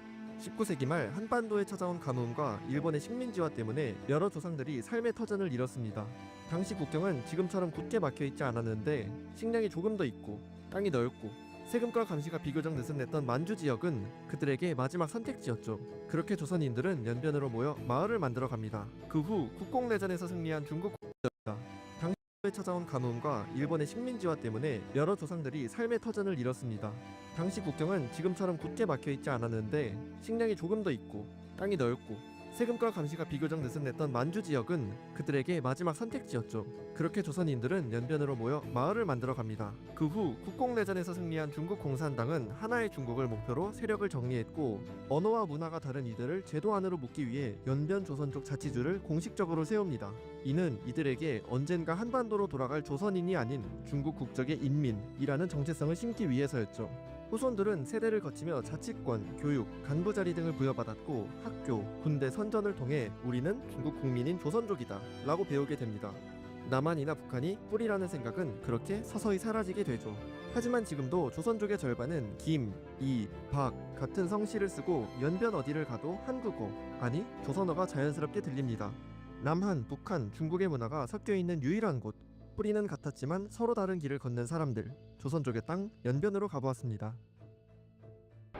19세기 말 한반도에 찾아온 가뭄과 일본의 식민지화 때문에 여러 조상들이 삶의 터전을 잃었습니다. 당시 국경은 지금처럼 굳게 막혀있지 않았는데 식량이 조금 더 있고 땅이 넓고 세금과 감시가 비교적 느슨했던 만주 지역은 그들에게 마지막 선택지였죠. 그렇게 조선인들은 연변으로 모여 마을을 만들어 갑니다. 그 후 국공내전에서 승리한 중국 국적입니다. 당시에 찾아온 가뭄과 일본의 식민지화 때문에 여러 조상들이 삶의 터전을 잃었습니다. 당시 국경은 지금처럼 굳게 막혀있지 않았는데 식량이 조금 더 있고 땅이 넓고 세금과 감시가 비교적 느슨했던 만주 지역은 그들에게 마지막 선택지였죠. 그렇게 조선인들은 연변으로 모여 마을을 만들어 갑니다. 그 후 국공내전에서 승리한 중국 공산당은 하나의 중국을 목표로 세력을 정리했고 언어와 문화가 다른 이들을 제도 안으로 묶기 위해 연변 조선족 자치주를 공식적으로 세웁니다. 이는 이들에게 언젠가 한반도로 돌아갈 조선인이 아닌 중국 국적의 인민이라는 정체성을 심기 위해서였죠. 후손들은 세대를 거치며 자치권, 교육, 간부 자리 등을 부여받았고 학교, 군대 선전을 통해 우리는 중국 국민인 조선족이다 라고 배우게 됩니다. 남한이나 북한이 뿌리라는 생각은 그렇게 서서히 사라지게 되죠. 하지만 지금도 조선족의 절반은 김, 이, 박 같은 성씨를 쓰고 연변 어디를 가도 한국어, 아니 조선어가 자연스럽게 들립니다. 남한, 북한, 중국의 문화가 섞여있는 유일한 곳, 뿌리는 같았지만 서로 다른 길을 걷는 사람들, 조선족의 땅 연변으로 가보았습니다.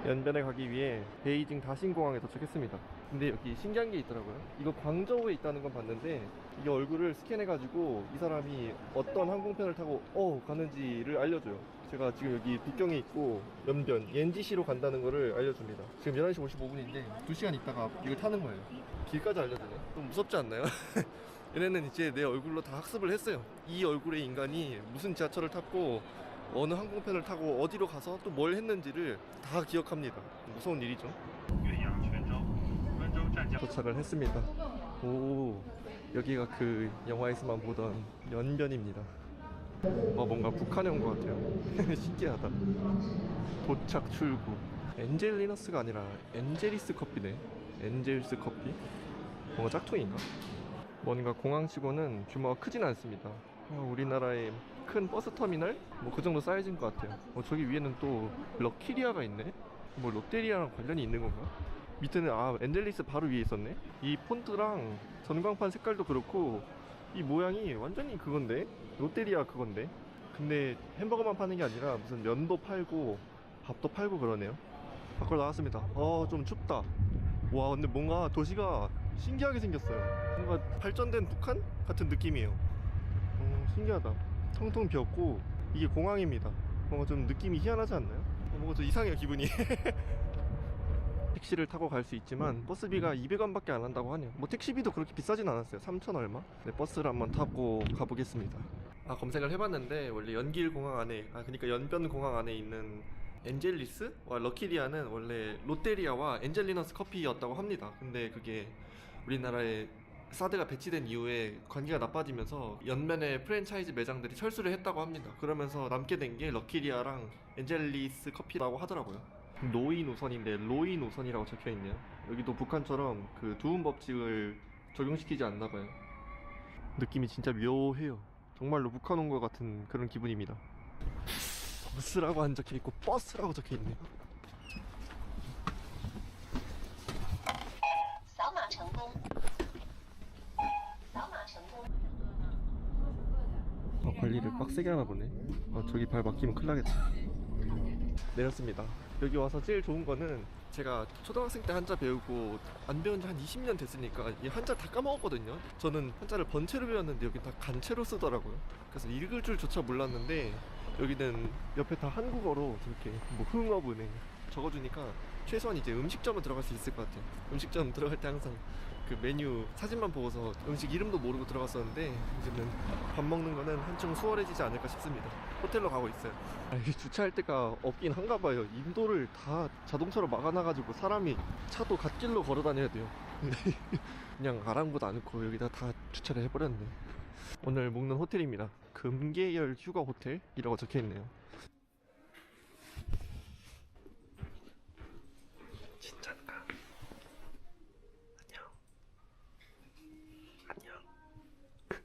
연변에 가기 위해 베이징 다신공항에 도착했습니다. 근데 여기 신기한 게 있더라고요. 이거 광저우에 있다는 건 봤는데 이게 얼굴을 스캔해가지고 이 사람이 어떤 항공편을 타고 가는지를 알려줘요. 제가 지금 여기 북경에 있고 연변 옌지시로 간다는 거를 알려줍니다. 지금 11시 55분인데 2시간 있다가 이걸 타는 거예요. 길까지 알려주네. 좀 무섭지 않나요? 얘네는 이제 내 얼굴로 다 학습을 했어요. 이 얼굴의 인간이 무슨 지하철을 탔고 어느 항공편을 타고 어디로 가서 또 뭘 했는지를 다 기억합니다. 무서운 일이죠. 도착을 했습니다. 오, 여기가 그 영화에서만 보던 연변입니다. 뭔가 북한에 온 것 같아요. 신기하다. 도착 출구. 엔젤리너스가 아니라 엔젤리스 커피네. 엔젤스 커피? 뭔가 짝퉁인가? 뭔가 공항치고는 규모가 크진 않습니다. 우리나라의 큰 버스터미널? 뭐 그 정도 사이즈인 것 같아요. 저기 위에는 또 럭키리아가 있네? 뭐 롯데리아랑 관련이 있는 건가? 밑에는 엔젤리스 바로 위에 있었네? 이 폰트랑 전광판 색깔도 그렇고 이 모양이 완전히 그건데? 롯데리아 그건데? 근데 햄버거만 파는 게 아니라 무슨 면도 팔고 밥도 팔고 그러네요. 밖으로 나왔습니다. 좀 춥다. 와, 근데 뭔가 도시가 신기하게 생겼어요. 뭔가 발전된 북한 같은 느낌이에요. 신기하다. 텅텅 비었고 이게 공항입니다. 뭔가 좀 느낌이 희한하지 않나요? 뭔가 좀 이상해요, 기분이. 택시를 타고 갈 수 있지만 버스비가 200원밖에 안 한다고 하네요. 뭐 택시비도 그렇게 비싸진 않았어요. 3,000 얼마? 네, 버스를 한번 타고 가보겠습니다. 검색을 해봤는데 원래 연길 공항 안에 그러니까 연변 공항 안에 있는 엔젤리스와 럭키리아는 원래 롯데리아와 엔젤리너스 커피였다고 합니다. 근데 그게 우리나라에 사드가 배치된 이후에 관계가 나빠지면서 연변의 프랜차이즈 매장들이 철수를 했다고 합니다. 그러면서 남게 된 게 럭키리아랑 엔젤리스 커피라고 하더라고요. 노인 우선인데 로인 우선이라고 적혀있네요. 여기도 북한처럼 그 두음 법칙을 적용시키지 않나봐요. 느낌이 진짜 묘해요. 정말로 북한 온 것 같은 그런 기분입니다. 버스라고 안 적혀있고 버스라고 적혀있네요. 관리를 빡세게 하나 보네. 저기 발 막히면 큰일 나겠다. 내렸습니다. 여기 와서 제일 좋은 거는 제가 초등학생 때 한자 배우고 안 배운 지 한 20년 됐으니까 이 한자 다 까먹었거든요. 저는 한자를 번체로 배웠는데 여기 다 간체로 쓰더라고요. 그래서 읽을 줄조차 몰랐는데 여기는 옆에 다 한국어로 이렇게 뭐 흥어분해 적어주니까 최소한 이제 음식점은 들어갈 수 있을 것 같아요. 음식점 들어갈 때 항상 그 메뉴 사진만 보고서 음식 이름도 모르고 들어갔었는데 이제는 밥 먹는 거는 한층 수월해지지 않을까 싶습니다. 호텔로 가고 있어요. 이게 주차할 데가 없긴 한가 봐요. 인도를 다 자동차로 막아놔가지고 사람이 차도 갓길로 걸어 다녀야 돼요. 근데 그냥 아랑곳 않고 여기다 다 주차를 해버렸네. 오늘 묵는 호텔입니다. 금계열 휴가 호텔이라고 적혀있네요. 진짠가? 안녕. 안녕.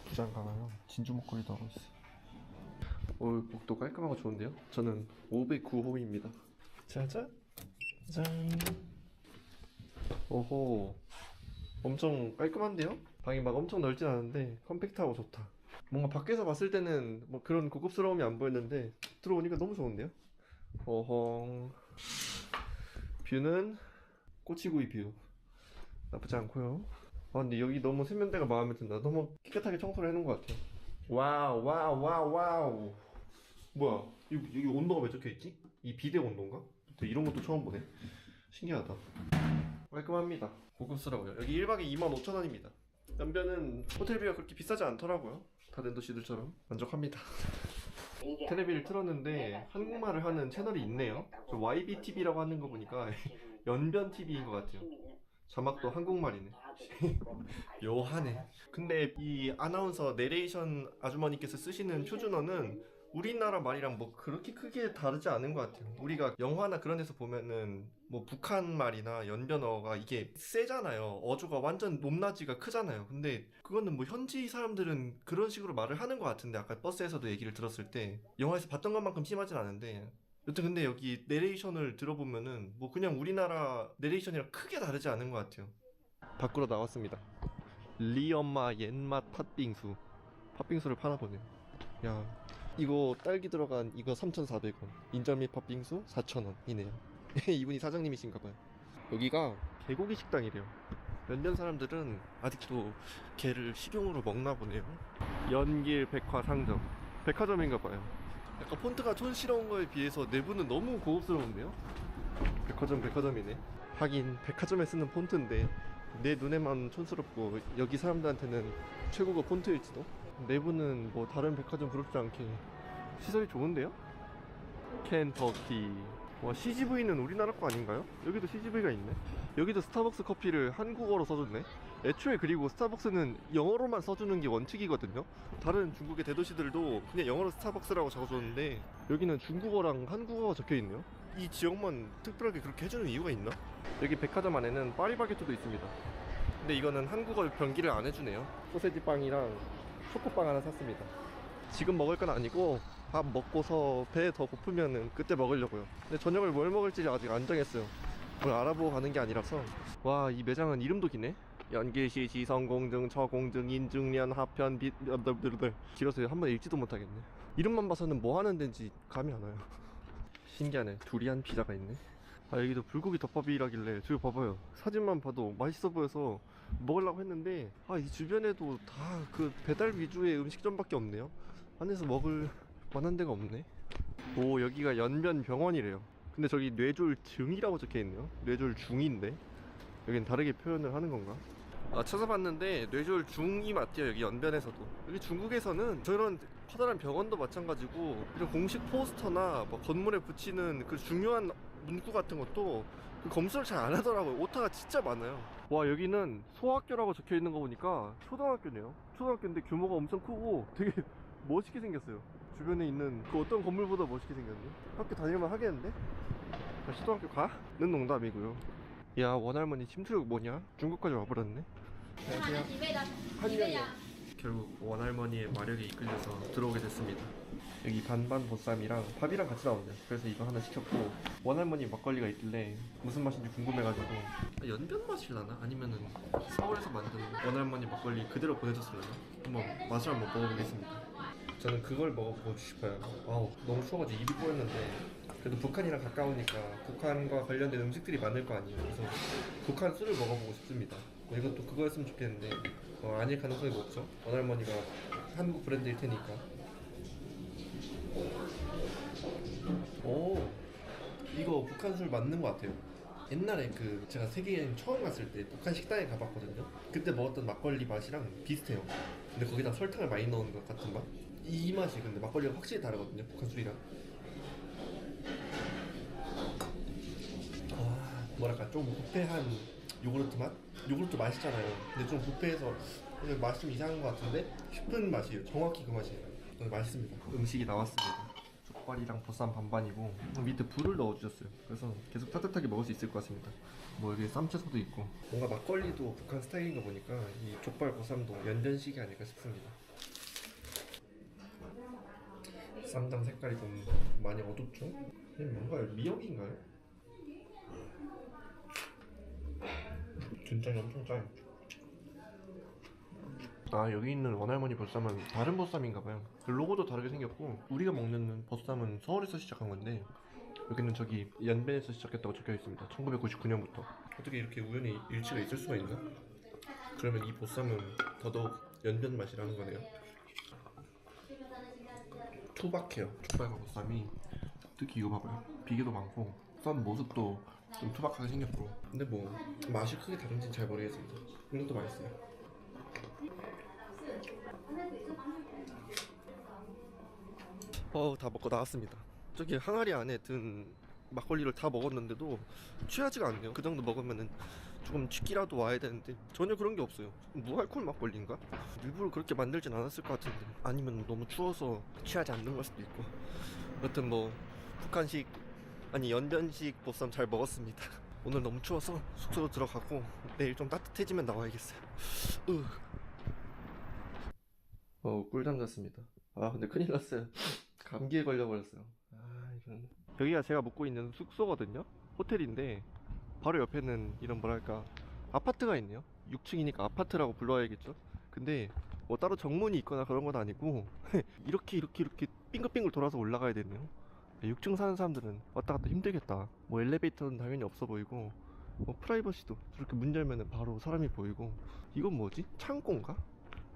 부장 가나요? 진주 목걸이도 하고 있어. 목도 깔끔하고 좋은데요? 저는 509호입니다. 짜잔. 짠. 오호. 엄청 깔끔한데요? 방이 막 엄청 넓진 않은데 컴팩트하고 좋다. 뭔가 밖에서 봤을 때는 뭐 그런 고급스러움이 안 보였는데 들어오니까 너무 좋은데요? 어헝. 뷰는 꼬치구이 뷰. 나쁘지 않고요. 아 근데 여기 너무 세면대가 마음에 든다. 너무 깨끗하게 청소를 해놓은 것 같아요. 와우 와우 와우 와우. 뭐야 여기 온도가 왜 적혀있지? 이 비대 온도인가? 이런 것도 처음 보네. 신기하다. 깔끔합니다. 고급스러워요. 여기 1박에 25,000원입니다. 연변은 호텔비가 그렇게 비싸지 않더라고요. 다른 도시들처럼 만족합니다. 테레비를 틀었는데 한국말을 하는 채널이 있네요. 저 YBTV라고 하는 거 보니까 연변TV인 것 같아요. 자막도 한국말이네. 묘하네. 근데 이 아나운서 내레이션 아주머니께서 쓰시는 표준어는 우리나라 말이랑 뭐 그렇게 크게 다르지 않은 것 같아요. 우리가 영화나 그런 데서 보면은 뭐 북한 말이나 연변어가 이게 세잖아요. 어조가 완전 높낮이가 크잖아요. 근데 그거는 뭐 현지 사람들은 그런 식으로 말을 하는 것 같은데 아까 버스에서도 얘기를 들었을 때 영화에서 봤던 것만큼 심하진 않은데 여튼 근데 여기 내레이션을 들어보면은 뭐 그냥 우리나라 내레이션이랑 크게 다르지 않은 것 같아요. 밖으로 나왔습니다. 리엄마 옛맛 팥빙수. 팥빙수를 파나 보네요. 야 이거 딸기 들어간 이거 3,400원. 인절미 팥빙수 4,000원이네요. 이분이 사장님이신가봐요. 여기가 개고기 식당이래요. 연변 사람들은 아직도 게를 식용으로 먹나 보네요. 연길 백화상점. 백화점인가봐요. 약간 폰트가 촌스러운 거에 비해서 내부는 너무 고급스러운데요? 백화점이네. 하긴 백화점에 쓰는 폰트인데 내 눈에만 촌스럽고 여기 사람들한테는 최고급 폰트일지도? 내부는 뭐 다른 백화점 부럽지 않게 시설이 좋은데요? 켄터키. 와 CGV는 우리나라 거 아닌가요? 여기도 CGV가 있네. 여기도 스타벅스 커피를 한국어로 써줬네. 애초에 그리고 스타벅스는 영어로만 써주는 게 원칙이거든요. 다른 중국의 대도시들도 그냥 영어로 스타벅스라고 적어줬는데 여기는 중국어랑 한국어가 적혀있네요. 이 지역만 특별하게 그렇게 해주는 이유가 있나? 여기 백화점 안에는 파리바게트도 있습니다. 근데 이거는 한국어 변기를 안 해주네요. 소세지 빵이랑 초코빵 하나 샀습니다. 지금 먹을 건 아니고 밥 먹고서 배 더 고프면은 그때 먹으려고요. 근데 저녁을 뭘 먹을지 아직 안 정했어요. 뭘 알아보고 가는 게 아니라서. 와 이 매장은 이름도 기네. 연길시 지성공증 처공증 인증년 하편 빛 길어서 한번 읽지도 못하겠네. 이름만 봐서는 뭐 하는 데인지 감이 안 와요. 신기하네. 두리안 피자가 있네. 아 여기도 불고기 덮밥이라길래 저기 봐봐요. 사진만 봐도 맛있어 보여서 먹으려고 했는데 아 이 주변에도 다 그 배달 위주의 음식점밖에 없네요. 안에서 먹을 만한 데가 없네. 오 여기가 연변병원이래요. 근데 저기 뇌졸중이라고 적혀있네요. 뇌졸중인데 여긴 다르게 표현을 하는 건가? 아 찾아봤는데 뇌졸중이 맞대요. 여기 연변에서도. 여기 중국에서는 저런 커다란 병원도 마찬가지고 이런 공식 포스터나 뭐 건물에 붙이는 그 중요한 문구 같은 것도 그 검수를 잘 안 하더라고요. 오타가 진짜 많아요. 와 여기는 소학교라고 적혀있는 거 보니까 초등학교네요. 초등학교인데 규모가 엄청 크고 되게 멋있게 생겼어요. 주변에 있는 그 어떤 건물보다 멋있게 생겼네. 학교 다닐만 하겠는데? 나 초등학교 가? 는 농담이고요. 야 원할머니 침투력 뭐냐? 중국까지 와버렸네. 한명이요. 결국 원할머니의 마력에 이끌려서 들어오게 됐습니다. 여기 반반 보쌈이랑 밥이랑 같이 나온대요. 그래서 이거 하나 시켰고 원할머니 막걸리가 있길래 무슨 맛인지 궁금해가지고 연변 맛이려나? 아니면은 서울에서 만든 원할머니 막걸리 그대로 보내줬을려나? 한번 맛을 한번 먹어보겠습니다. 저는 그걸 먹어보고 싶어요. 아우 너무 추워가지고 입이 꼬였는데 그래도 북한이랑 가까우니까 북한과 관련된 음식들이 많을 거 아니에요. 그래서 북한 술을 먹어보고 싶습니다. 이것도 그거였으면 좋겠는데 아닐 가능성이 높죠. 원할머니가 한국 브랜드일 테니까. 오 이거 북한 술 맞는 것 같아요. 옛날에 그 제가 세계여행 처음 갔을 때 북한 식당에 가봤거든요. 그때 먹었던 막걸리 맛이랑 비슷해요. 근데 거기다 설탕을 많이 넣은 것 같은 맛? 이 맛이 근데 막걸리가 확실히 다르거든요. 북한 술이랑. 아 뭐랄까 좀 부패한 요구르트 맛? 요구르트 맛있잖아요. 근데 좀 부패해서 맛이 좀 이상한 것 같은데 싶은 맛이에요. 정확히 그 맛이에요. 맛있습니다. 음식이 나왔습니다. 족발이랑 보쌈 반반이고 밑에 불을 넣어주셨어요. 그래서 계속 따뜻하게 먹을 수 있을 것 같습니다. 뭐 여기 쌈채소도 있고 뭔가 막걸리도 북한 스타일인 거 보니까 이 족발 보쌈도 연변식이 아닐까 싶습니다. 쌈장 색깔이 좀 많이 어둡죠? 이게 뭔가요? 미역인가요? 진짜 엄청 짜요. 아, 여기 있는 원할머니 보쌈은 다른 보쌈인가봐요. 로고도 다르게 생겼고, 우리가 먹는 보쌈은 서울에서 시작한 건데 여기는 저기 연변에서 시작했다고 적혀있습니다. 1999년부터. 어떻게 이렇게 우연히 일치가 있을 수가 있나? 그러면 이 보쌈은 더더욱 연변 맛이라는 거네요. 투박해요. 족발과 보쌈이. 특히 이거 봐봐요. 비계도 많고 썬 모습도 좀 투박하게 생겼고, 근데 뭐 맛이 크게 다른지는 잘 모르겠습니다. 이것도 맛있어요. 다 먹고 나왔습니다. 저기 항아리 안에 든 막걸리를 다 먹었는데도 취하지가 않네요. 그 정도 먹으면은 조금 취기라도 와야 되는데 전혀 그런 게 없어요. 무알콜 막걸리인가? 일부러 그렇게 만들진 않았을 것 같은데, 아니면 너무 추워서 취하지 않는 걸 수도 있고. 여튼 뭐 북한식 아니 연변식 보쌈 잘 먹었습니다. 오늘 너무 추워서 숙소로 들어가고 내일 좀 따뜻해지면 나와야겠어요. 꿀잠 잤습니다. 아, 근데 큰일 났어요. 감기에 걸려버렸어요. 이런. 여기가 제가 묵고 있는 숙소거든요. 호텔인데 바로 옆에는 이런 뭐랄까 아파트가 있네요. 6층이니까 아파트라고 불러야겠죠. 근데 뭐 따로 정문이 있거나 그런 건 아니고 이렇게 빙글빙글 돌아서 올라가야 되네요. 6층 사는 사람들은 왔다 갔다 힘들겠다. 뭐 엘리베이터는 당연히 없어 보이고, 뭐 프라이버시도 저렇게 문 열면은 바로 사람이 보이고. 이건 뭐지? 창고인가?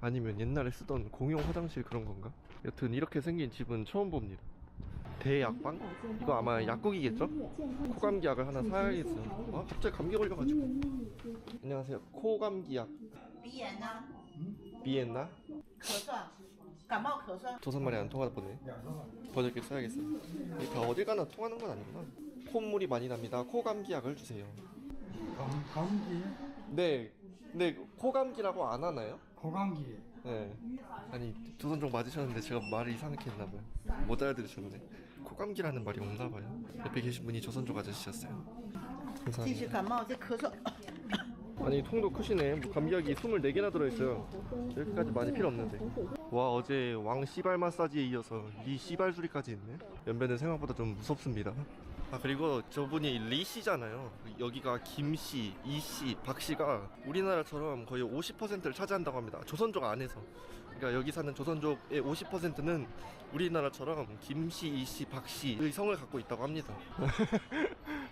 아니면 옛날에 쓰던 공용 화장실 그런 건가? 여튼 이렇게 생긴 집은 처음 봅니다. 대약방? 이거 아마 약국이겠죠? 코감기 약을 하나 사야겠어요. 아, 갑자기 감기 걸려가지고. 안녕하세요. 코감기 약. 비엔나? 咳嗽，感冒咳嗽。 조선말이 안 통하다 보네. 번역기 써야겠어요. 이게 다 어딜 가나 통하는 건 아니구나. 콧물이 많이 납니다. 코감기 약을 주세요. 감기? 네. 네, 코감기라고 안 하나요? 고감기. 네. 아니, 조선족 맞으셨는데 제가 말을 이상하게 했나봐요. 못 알아들으셨네. 코감기라는 말이 없나봐요. 옆에 계신 분이 조선족 아저씨였어요. 继续 감사합니다. 感冒，这咳嗽。 아니, 통도 크시네. 뭐 감기약이 24개나 들어있어요. 이렇게까지 많이 필요 없는데. 와, 어제 왕 씨발 마사지에 이어서 리 씨발 수리까지 있네. 연배는 생각보다 좀 무섭습니다. 아, 그리고 저분이 리 씨잖아요. 여기가 김 씨, 이 씨, 박 씨가 우리나라처럼 거의 50%를 차지한다고 합니다. 조선족 안에서. 그러니까 여기 사는 조선족의 50%는 우리나라처럼 김 씨, 이 씨, 박 씨의 성을 갖고 있다고 합니다.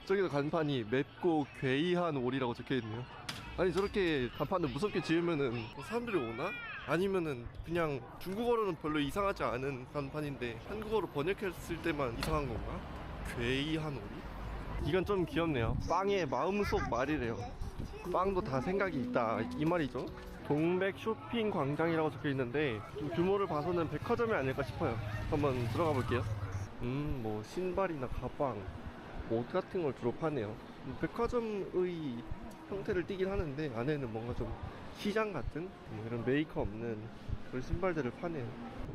저기도 간판이 맵고 괴이한 오리라고 적혀있네요. 아니, 저렇게 간판을 무섭게 지으면은 사람들이 오나? 아니면은 그냥 중국어로는 별로 이상하지 않은 간판인데 한국어로 번역했을 때만 이상한 건가? 괴이한 오리? 이건 좀 귀엽네요. 빵의 마음속 말이래요. 빵도 다 생각이 있다, 이 말이죠. 동백 쇼핑 광장이라고 적혀 있는데 규모를 봐서는 백화점이 아닐까 싶어요. 한번 들어가 볼게요. 뭐 신발이나 가방, 옷 같은 걸 주로 파네요. 백화점의 형태를 띠긴 하는데 안에는 뭔가 좀 시장 같은 뭐 이런 메이커 없는 그런 신발들을 파네요.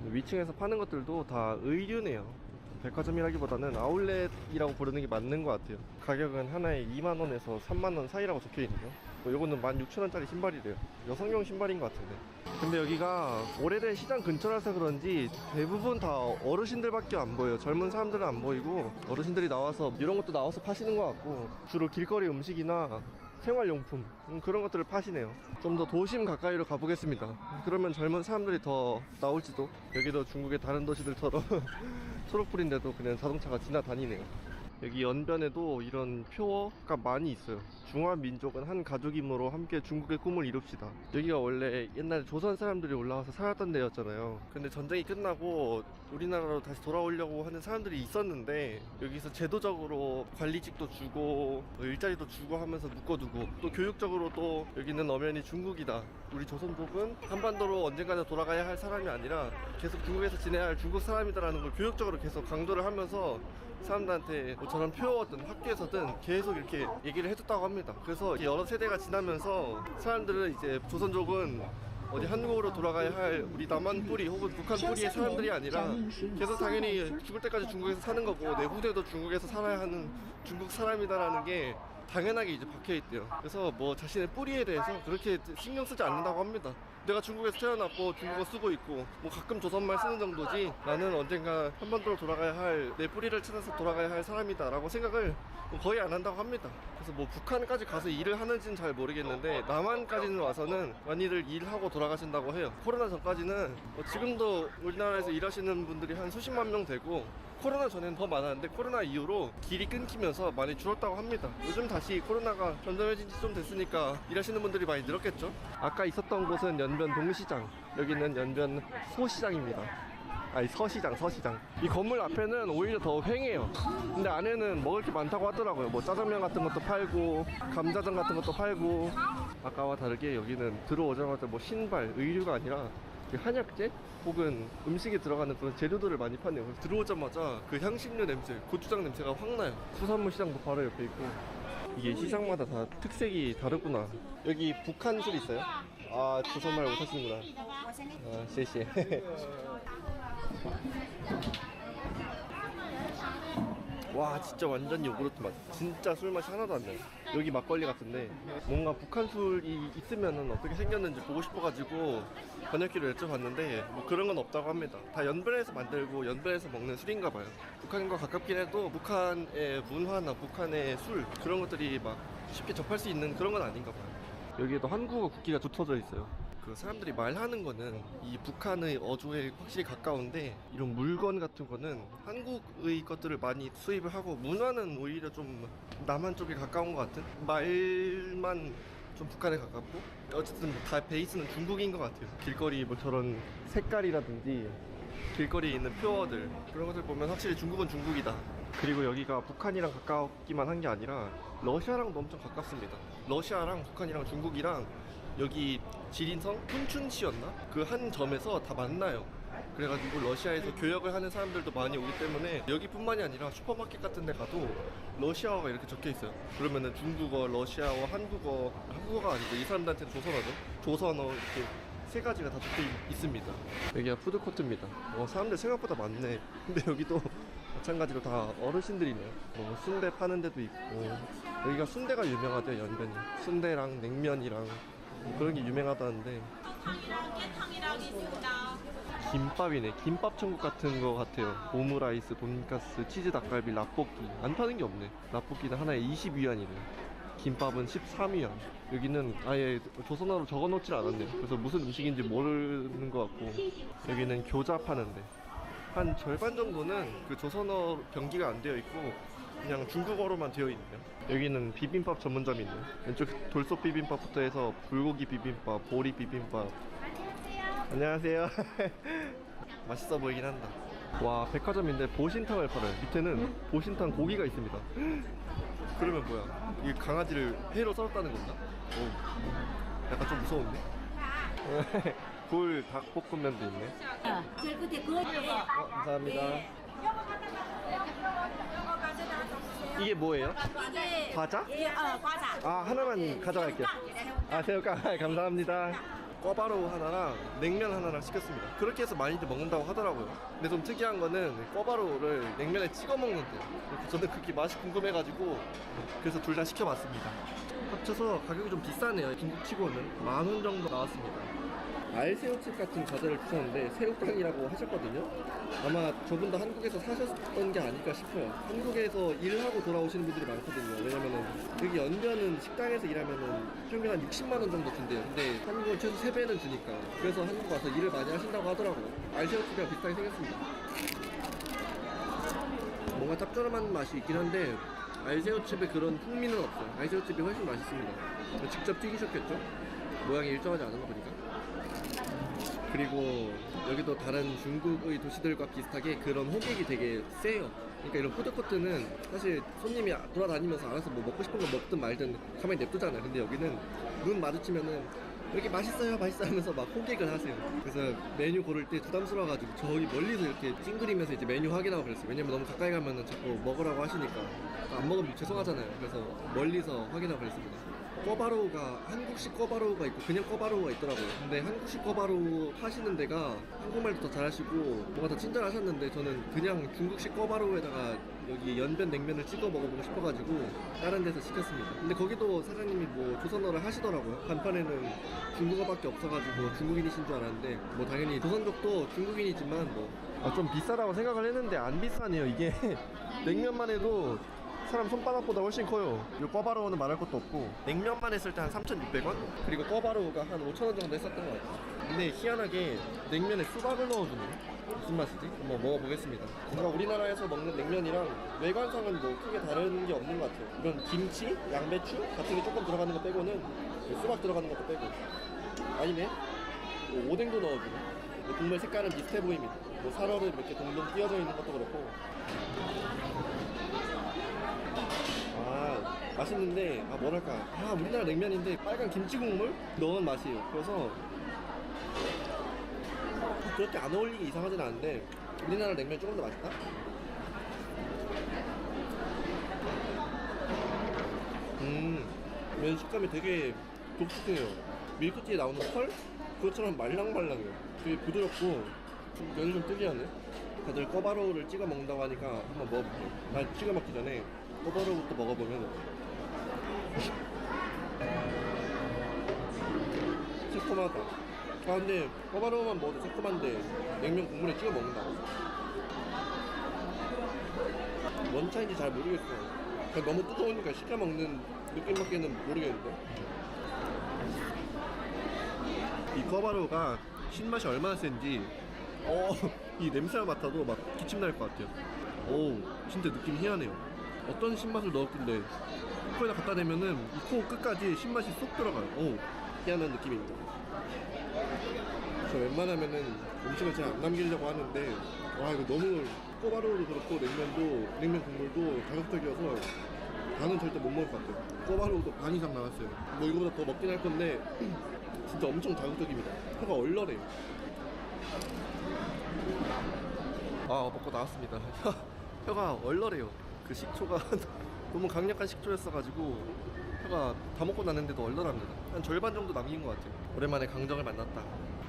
위층에서 파는 것들도 다 의류네요. 백화점이라기보다는 아울렛이라고 부르는 게 맞는 것 같아요. 가격은 하나에 2만원에서 3만원 사이라고 적혀있네요. 요거는 16,000원짜리 신발이래요. 여성용 신발인 것 같은데. 근데 여기가 오래된 시장 근처라서 그런지 대부분 다 어르신들밖에 안 보여요. 젊은 사람들은 안 보이고 어르신들이 나와서 이런 것도 나와서 파시는 것 같고, 주로 길거리 음식이나 생활용품 그런 것들을 파시네요. 좀 더 도심 가까이로 가보겠습니다. 그러면 젊은 사람들이 더 나올지도. 여기도 중국의 다른 도시들처럼 초록불인데도 그냥 자동차가 지나다니네요. 여기 연변에도 이런 표어가 많이 있어요. 중화민족은 한 가족이므로 함께 중국의 꿈을 이룹시다. 여기가 원래 옛날에 조선 사람들이 올라와서 살았던 데였잖아요. 근데 전쟁이 끝나고 우리나라로 다시 돌아오려고 하는 사람들이 있었는데 여기서 제도적으로 관리직도 주고 일자리도 주고 하면서 묶어두고, 또 교육적으로 또 여기는 엄연히 중국이다, 우리 조선족은 한반도로 언젠가는 돌아가야 할 사람이 아니라 계속 중국에서 지내야 할 중국 사람이다라는 걸 교육적으로 계속 강조를 하면서 사람들한테 뭐 저런 표어든 학교에서든 계속 이렇게 얘기를 해줬다고 합니다. 그래서 여러 세대가 지나면서 사람들은 이제 조선족은 어디 한국으로 돌아가야 할 우리 남한 뿌리 혹은 북한 뿌리의 사람들이 아니라 계속 당연히 죽을 때까지 중국에서 사는 거고 내 후대도 중국에서 살아야 하는 중국 사람이다라는 게 당연하게 이제 박혀있대요. 그래서 뭐 자신의 뿌리에 대해서 그렇게 신경 쓰지 않는다고 합니다. 내가 중국에서 태어났고 중국어 쓰고 있고 뭐 가끔 조선말 쓰는 정도지 나는 언젠가 한반도로 돌아가야 할 내 뿌리를 찾아서 돌아가야 할 사람이다 라고 생각을 거의 안 한다고 합니다. 그래서 뭐 북한까지 가서 일을 하는지는 잘 모르겠는데 남한까지는 와서는 많이들 일하고 돌아가신다고 해요. 코로나 전까지는 지금도 우리나라에서 일하시는 분들이 한 수십만 명 되고 코로나 전에는 더 많았는데 코로나 이후로 길이 끊기면서 많이 줄었다고 합니다. 요즘 다시 코로나가 잠잠해진 지 좀 됐으니까 일하시는 분들이 많이 늘었겠죠. 아까 있었던 곳은 연변 동시장, 여기는 연변 소시장입니다. 아니 서시장. 이 건물 앞에는 오히려 더 휑해요. 근데 안에는 먹을 게 많다고 하더라고요. 뭐 짜장면 같은 것도 팔고 감자전 같은 것도 팔고. 아까와 다르게 여기는 들어오자마자 뭐 신발, 의류가 아니라 그 한약재 혹은 음식에 들어가는 그런 재료들을 많이 파네요. 그래서 들어오자마자 그 향신료 냄새, 고추장 냄새가 확 나요. 수산물 시장도 바로 옆에 있고. 이게 시장마다 다 특색이 다르구나. 여기 북한 술 있어요? 아, 조선말 못하시는구나. 아,谢谢. 와, 진짜 완전 요구르트 맛. 진짜 술 맛이 하나도 안 나요. 여기 막걸리 같은데 뭔가 북한 술이 있으면은 어떻게 생겼는지 보고 싶어가지고 번역기로 여쭤봤는데 뭐 그런 건 없다고 합니다. 다 연변에서 만들고 연변에서 먹는 술인가 봐요. 북한과 가깝긴 해도 북한의 문화나 북한의 술 그런 것들이 막 쉽게 접할 수 있는 그런 건 아닌가 봐요. 여기에도 한국어 국기가 붙어져 있어요. 그 사람들이 말하는 거는 이 북한의 어조에 확실히 가까운데 이런 물건 같은 거는 한국의 것들을 많이 수입을 하고 문화는 오히려 좀 남한 쪽에 가까운 것 같은, 말만 좀 북한에 가깝고 어쨌든 다 베이스는 중국인 것 같아요. 길거리 뭐 저런 색깔이라든지 길거리에 있는 표어들 그런 것들 보면 확실히 중국은 중국이다. 그리고 여기가 북한이랑 가깝기만 한 게 아니라 러시아랑도 엄청 가깝습니다. 러시아랑 북한이랑 중국이랑 여기 지린성 훈춘시였나? 그 한 점에서 다 만나요. 그래가지고 러시아에서 교역을 하는 사람들도 많이 오기 때문에 여기뿐만이 아니라 슈퍼마켓 같은 데 가도 러시아어가 이렇게 적혀 있어요. 그러면은 중국어, 러시아어, 한국어가 아니고 이 사람들한테는 조선어죠. 조선어 이렇게 세 가지가 다 적혀 있습니다. 여기가 푸드코트입니다. 사람들 생각보다 많네. 근데 여기도 마찬가지로 다 어르신들이네요. 순대 파는 데도 있고 여기가 순대가 유명하죠. 연변이 순대랑 냉면이랑 그런 게 유명하다는데 김밥이네. 김밥 천국 같은 거 같아요. 오므라이스, 돈가스, 치즈 닭갈비, 라볶이 안 파는 게 없네. 라볶이는 하나에 20위안이네. 김밥은 13위안. 여기는 아예 조선어로 적어놓질 않았네요. 그래서 무슨 음식인지 모르는 것 같고 여기는 교자 파는데 한 절반 정도는 그 조선어 병기가 안 되어 있고 그냥 중국어로만 되어 있네요. 여기는 비빔밥 전문점이 있네요. 왼쪽 돌솥 비빔밥부터 해서 불고기 비빔밥, 보리 비빔밥. 안녕하세요. 맛있어 보이긴 한다. 와, 백화점인데 보신탕을 팔아요. 밑에는 보신탕 고기가 있습니다. 그러면 뭐야? 이 강아지를 회로 썰었다는 건가? 오, 약간 좀 무서운데? 굴 닭볶음면도 있네. 감사합니다. 이게 뭐예요? 과자? 아, 하나만 가져갈게요. 아, 새우깡 감사합니다. 꿔바로우 하나랑 냉면 하나랑 시켰습니다. 그렇게 해서 많이들 먹는다고 하더라고요. 근데 좀 특이한 거는 꿔바로우를 냉면에 찍어 먹는데요. 저는 그게 맛이 궁금해가지고 그래서 둘 다 시켜봤습니다. 합쳐서 가격이 좀 비싸네요. 중국치고는 10,000원 정도 나왔습니다. 알새우칩 같은 과자를 주셨는데 새우깡이라고 하셨거든요. 아마 저분도 한국에서 사셨던 게 아닐까 싶어요. 한국에서 일하고 돌아오시는 분들이 많거든요. 왜냐면은 여기 연변은 식당에서 일하면은 평균 한 60만원 정도 준대요. 근데 한국은 최소 3배는 주니까. 그래서 한국 와서 일을 많이 하신다고 하더라고요. 알새우칩이랑 비슷하게 생겼습니다. 뭔가 짭조름한 맛이 있긴 한데 알새우칩에 그런 풍미는 없어요. 알새우칩이 훨씬 맛있습니다. 직접 튀기셨겠죠? 모양이 일정하지 않은 거 보니까. 그리고 여기도 다른 중국의 도시들과 비슷하게 그런 호객이 되게 세요. 그러니까 이런 푸드코트는 사실 손님이 돌아다니면서 알아서 뭐 먹고 싶은 거 먹든 말든 가만히 냅두잖아요. 근데 여기는 눈 마주치면은 이렇게 맛있어요 하면서 막 호객을 하세요. 그래서 메뉴 고를 때 부담스러워가지고 저기 멀리서 이렇게 찡그리면서 이제 메뉴 확인하고 그랬어요. 왜냐면 너무 가까이 가면은 자꾸 먹으라고 하시니까 안 먹으면 죄송하잖아요. 그래서 멀리서 확인하고 그랬습니다. 꿔바로우가 한국식 꿔바로우가 있고 그냥 꿔바로우가 있더라고요. 근데 한국식 꿔바로우 하시는 데가 한국말도 더 잘하시고 뭔가 더 친절하셨는데 저는 그냥 중국식 꿔바로우에다가 여기 연변 냉면을 찍어 먹어보고 싶어가지고 다른 데서 시켰습니다. 근데 거기도 사장님이 뭐 조선어를 하시더라고요. 간판에는 중국어밖에 없어가지고 중국인이신 줄 알았는데 뭐 당연히 조선족도 중국인이지만 뭐 좀 비싸다고 생각을 했는데 안 비싸네요. 이게 냉면만 해도 사람 손바닥보다 훨씬 커요. 이 꿔바로우는 말할 것도 없고 냉면만 했을 때 한 3,600원? 그리고 꿔바로우가 한 5,000원 정도 했었던 것 같아요. 근데 희한하게 냉면에 수박을 넣어주네. 무슨 맛이지? 한번 먹어보겠습니다. 뭔가 우리나라에서 먹는 냉면이랑 외관상은 뭐 크게 다른 게 없는 것 같아요. 이런 김치, 양배추 같은 게 조금 들어가는 거 빼고는 수박 들어가는 것도 빼고 아니네? 뭐 오뎅도 넣어주네. 뭐 국물 색깔은 비슷해 보입니다. 뭐 살얼음 이렇게 동동 띄어져 있는 것도 그렇고 맛있는데 뭐랄까 우리나라 냉면인데 빨간 김치 국물 넣은 맛이에요. 그래서 그렇게 안 어울리기 이상하진 않은데 우리나라 냉면 조금 더 맛있다? 면 식감이 되게 독특해요. 밀크티에 나오는 펄? 그것처럼 말랑말랑해요. 되게 부드럽고 면이 좀 특이하네. 다들 꿔바로우를 찍어 먹는다고 하니까 한번 먹어볼게요. 난 찍어 먹기 전에 꿔바로우부터 먹어보면 새콤하다. 근데 꿔바로우만 먹어도 새콤한데 냉면 국물에 찍어 먹는다고? 뭔 차인지 잘 모르겠어요. 그냥 너무 뜨거우니까 시켜 먹는 느낌밖에는 모르겠는데. 이 꿔바로우가 신맛이 얼마나 센지 이 냄새를 맡아도 막 기침 날 것 같아요. 진짜 느낌 희한해요. 어떤 신맛을 넣었길래 코에다 갖다 대면은 이 코 끝까지 신맛이 쏙 들어가요. 희한한 느낌입니다. 저 웬만하면은 음식을 잘 안 남기려고 하는데 이거 너무 꿔바로우도 그렇고 냉면 국물도 자극적이어서 반은 절대 못 먹을 것 같아요. 꿔바로우도 반 이상 나왔어요. 뭐 이거보다 더 먹긴 할 건데 진짜 엄청 자극적입니다. 혀가 얼얼해요. 먹고 나왔습니다. 혀가 얼얼해요. 그 식초가 너무 강력한 식초였어가지고 혀가 다 먹고 났는데도 얼얼합니다. 한 절반 정도 남긴 것 같아요. 오랜만에 강정을 만났다.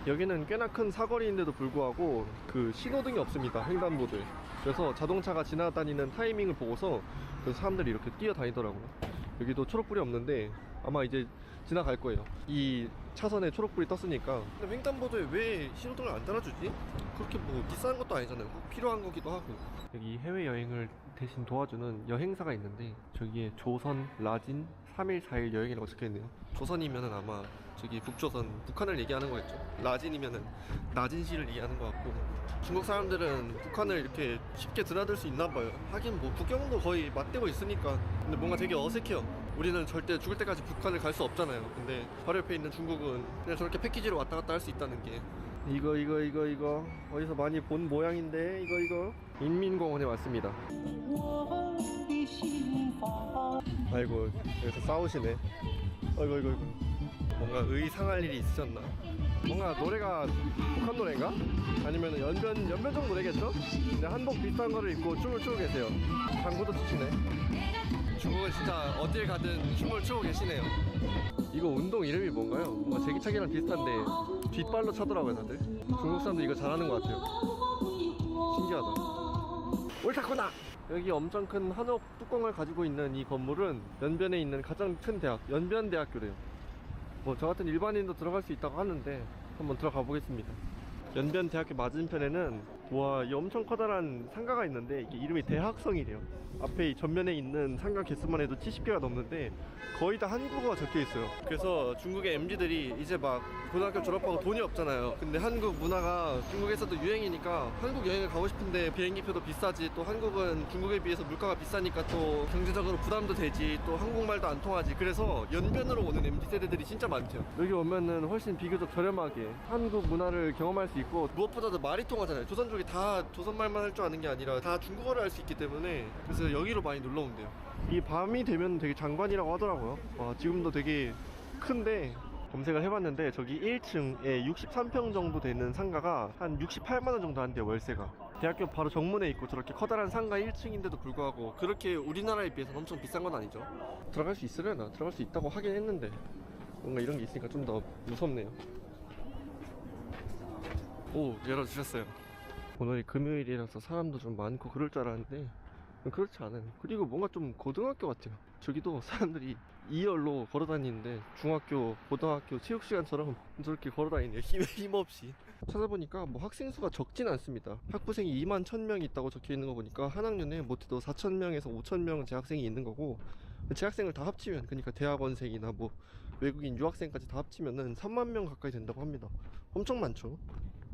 여기는 꽤나 큰 사거리인데도 불구하고 그 신호등이 없습니다. 횡단보도에. 그래서 자동차가 지나다니는 타이밍을 보고서 그래서 사람들이 이렇게 뛰어다니더라고요. 여기도 초록불이 없는데 아마 이제 지나갈 거예요. 이 차선에 초록불이 떴으니까. 근데 횡단보도에 왜 신호등을 안 달아주지? 그렇게 뭐 비싼 것도 아니잖아요. 꼭 필요한 거기도 하고. 여기 해외여행을 대신 도와주는 여행사가 있는데 저기에 조선, 라진, 3일, 4일 여행이라고 적혀있네요. 조선이면은 아마 저기 북조선, 북한을 얘기하는 거겠죠. 라진이면은 나진시를 얘기하는 것 같고 중국 사람들은 북한을 이렇게 쉽게 드나들 수 있나 봐요. 하긴 뭐 국경도 거의 맞대고 있으니까. 근데 뭔가 되게 어색해요. 우리는 절대 죽을 때까지 북한을 갈 수 없잖아요. 근데 바로 옆에 있는 중국은 그냥 저렇게 패키지로 왔다 갔다 할 수 있다는 게 이거 어디서 많이 본 모양인데 이거 인민공원에 왔습니다. 아이고 여기서 싸우시네. 아이고 뭔가 의상할 일이 있으셨나? 뭔가 노래가 북한 노래인가? 아니면 연변종 노래겠죠? 근데 한복 비슷한 거를 입고 춤을 추고 계세요. 당구도 치시네. 중국은 진짜 어딜 가든 춤을 추고 계시네요. 이거 운동 이름이 뭔가요? 뭔가 제기차기랑 비슷한데 뒷발로 차더라고요 다들. 중국 사람들 이거 잘하는 것 같아요. 신기하다. 옳다구나! 여기 엄청 큰 한옥 뚜껑을 가지고 있는 이 건물은 연변에 있는 가장 큰 대학, 연변대학교래요. 뭐 저 같은 일반인도 들어갈 수 있다고 하는데 한번 들어가 보겠습니다. 연변대학교 맞은편에는 이 엄청 커다란 상가가 있는데 이게 이름이 대학성이래요. 앞에 이 전면에 있는 상가 개수만 해도 70개가 넘는데 거의 다 한국어가 적혀 있어요. 그래서 중국의 MZ들이 이제 막 고등학교 졸업하고 돈이 없잖아요. 근데 한국 문화가 중국에서도 유행이니까 한국 여행을 가고 싶은데 비행기표도 비싸지, 또 한국은 중국에 비해서 물가가 비싸니까 또 경제적으로 부담도 되지, 또 한국말도 안 통하지. 그래서 연변으로 오는 MZ세대들이 진짜 많죠. 여기 오면은 훨씬 비교적 저렴하게 한국 문화를 경험할 수 있고 무엇보다도 말이 통하잖아요. 조선족이 다 조선말만 할 줄 아는 게 아니라 다 중국어를 할 수 있기 때문에 그래서 여기로 많이 놀러 온대요. 이 밤이 되면 되게 장관이라고 하더라고요. 지금도 되게 큰데 검색을 해봤는데 저기 1층에 63평 정도 되는 상가가 한 68만원 정도 한대요, 월세가. 대학교 바로 정문에 있고 저렇게 커다란 상가 1층인데도 불구하고 그렇게 우리나라에 비해서는 엄청 비싼 건 아니죠. 들어갈 수 있으려나? 들어갈 수 있다고 하긴 했는데 뭔가 이런 게 있으니까 좀 더 무섭네요. 오, 열어주셨어요. 오늘이 금요일이라서 사람도 좀 많고 그럴 줄 알았는데 그렇지 않아요. 그리고 뭔가 좀 고등학교 같아요. 저기도 사람들이 2열로 걸어 다니는데 중학교, 고등학교 체육시간처럼 저렇게 걸어 다니네요. 힘없이. 찾아보니까 뭐 학생 수가 적진 않습니다. 학부생이 2만 1000명 있다고 적혀 있는 거 보니까 한 학년에 못해도 4000명에서 5000명 재학생이 있는 거고, 재학생을 다 합치면, 그러니까 대학원생이나 뭐 외국인 유학생까지 다 합치면은 3만 명 가까이 된다고 합니다. 엄청 많죠.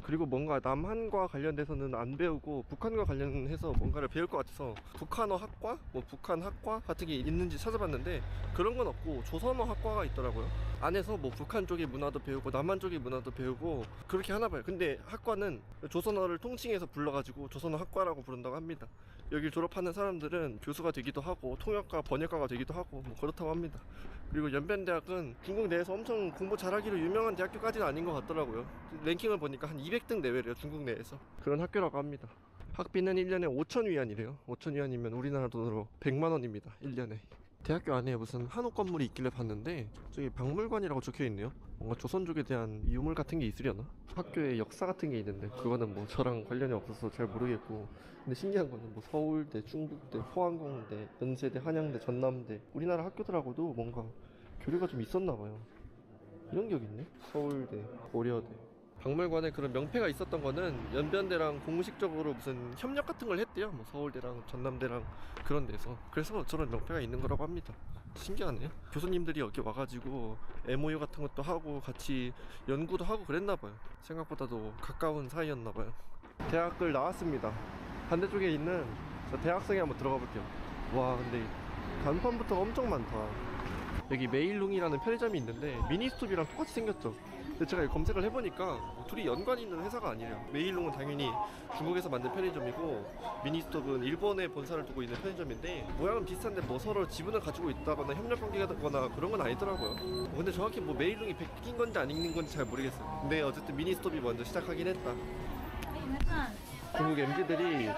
그리고 뭔가 남한과 관련돼서는 안 배우고 북한과 관련해서 뭔가를 배울 것 같아서 북한어 학과, 뭐 북한 학과 같은 게 있는지 찾아봤는데 그런 건 없고 조선어 학과가 있더라고요. 안에서 뭐 북한 쪽의 문화도 배우고 남한 쪽의 문화도 배우고 그렇게 하나 봐요. 근데 학과는 조선어를 통칭해서 불러가지고 조선어 학과라고 부른다고 합니다. 여기 졸업하는 사람들은 교수가 되기도 하고 통역가, 번역가가 되기도 하고 뭐 그렇다고 합니다. 그리고 연변대학은 중국 내에서 엄청 공부 잘하기로 유명한 대학교까지는 아닌 것 같더라고요. 랭킹을 보니까 한 200등 내외래요, 중국 내에서. 그런 학교라고 합니다. 학비는 1년에 5,000위안이래요. 5,000위안이면 우리나라 돈으로 100만원입니다. 1년에. 대학교 안에 무슨 한옥 건물이 있길래 봤는데 저기 박물관이라고 적혀있네요. 뭔가 조선족에 대한 유물 같은 게 있으려나? 학교에 역사 같은 게 있는데 그거는 뭐 저랑 관련이 없어서 잘 모르겠고, 근데 신기한 거는 뭐 서울대, 충북대, 포항공대, 연세대, 한양대, 전남대, 우리나라 학교들하고도 뭔가 교류가 좀 있었나 봐요. 이런 게 여기 있네? 서울대, 고려대. 박물관에 그런 명패가 있었던 거는 연변대랑 공식적으로 무슨 협력 같은 걸 했대요. 뭐 서울대랑 전남대랑 그런 데서. 그래서 저런 명패가 있는 거라고 합니다. 신기하네요. 교수님들이 여기 와가지고 MOU 같은 것도 하고 같이 연구도 하고 그랬나 봐요. 생각보다도 가까운 사이였나 봐요. 대학을 나왔습니다. 반대쪽에 있는 저 대학생에 한번 들어가 볼게요. 와, 근데 간판부터 엄청 많다. 여기 메일룽이라는 편의점이 있는데 미니스톱이랑 똑같이 생겼죠. 근데 제가 검색을 해보니까 뭐 둘이 연관이 있는 회사가 아니래요. 메일룽은 당연히 중국에서 만든 편의점이고 미니스톱은 일본에 본사를 두고 있는 편의점인데 모양은 비슷한데 뭐 서로 지분을 가지고 있다거나 협력관계가 있거나 그런 건 아니더라고요. 근데 정확히 뭐 메일룽이 베낀 건지 아닌 건지 잘 모르겠어요. 근데 어쨌든 미니스톱이 먼저 시작하긴 했다. 중국 MZ들이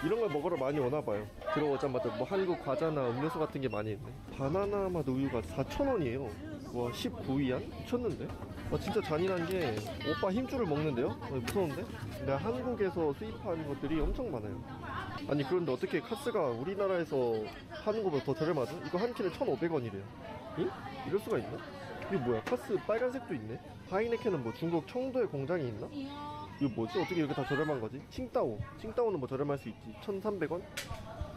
이런 걸 먹으러 많이 오나 봐요. 들어오자마자 뭐 한국 과자나 음료수 같은 게 많이 있네. 바나나 맛 우유가 4,000원이에요. 와, 19위안? 미쳤는데? 진짜 잔인한 게 오빠 힘줄을 먹는데요? 무서운데? 근데 한국에서 수입하는 것들이 엄청 많아요. 아니 그런데 어떻게 카스가 우리나라에서 하는 것보다 더 저렴하죠? 이거 한 캔에 1,500원이래요. 응? 이럴 수가 있나? 이게 뭐야? 카스 빨간색도 있네? 하이네켄은 뭐 중국 청도에 공장이 있나? 이거 뭐지? 어떻게 이렇게 다 저렴한 거지? 칭따오는 뭐 저렴할 수 있지? 1,300원?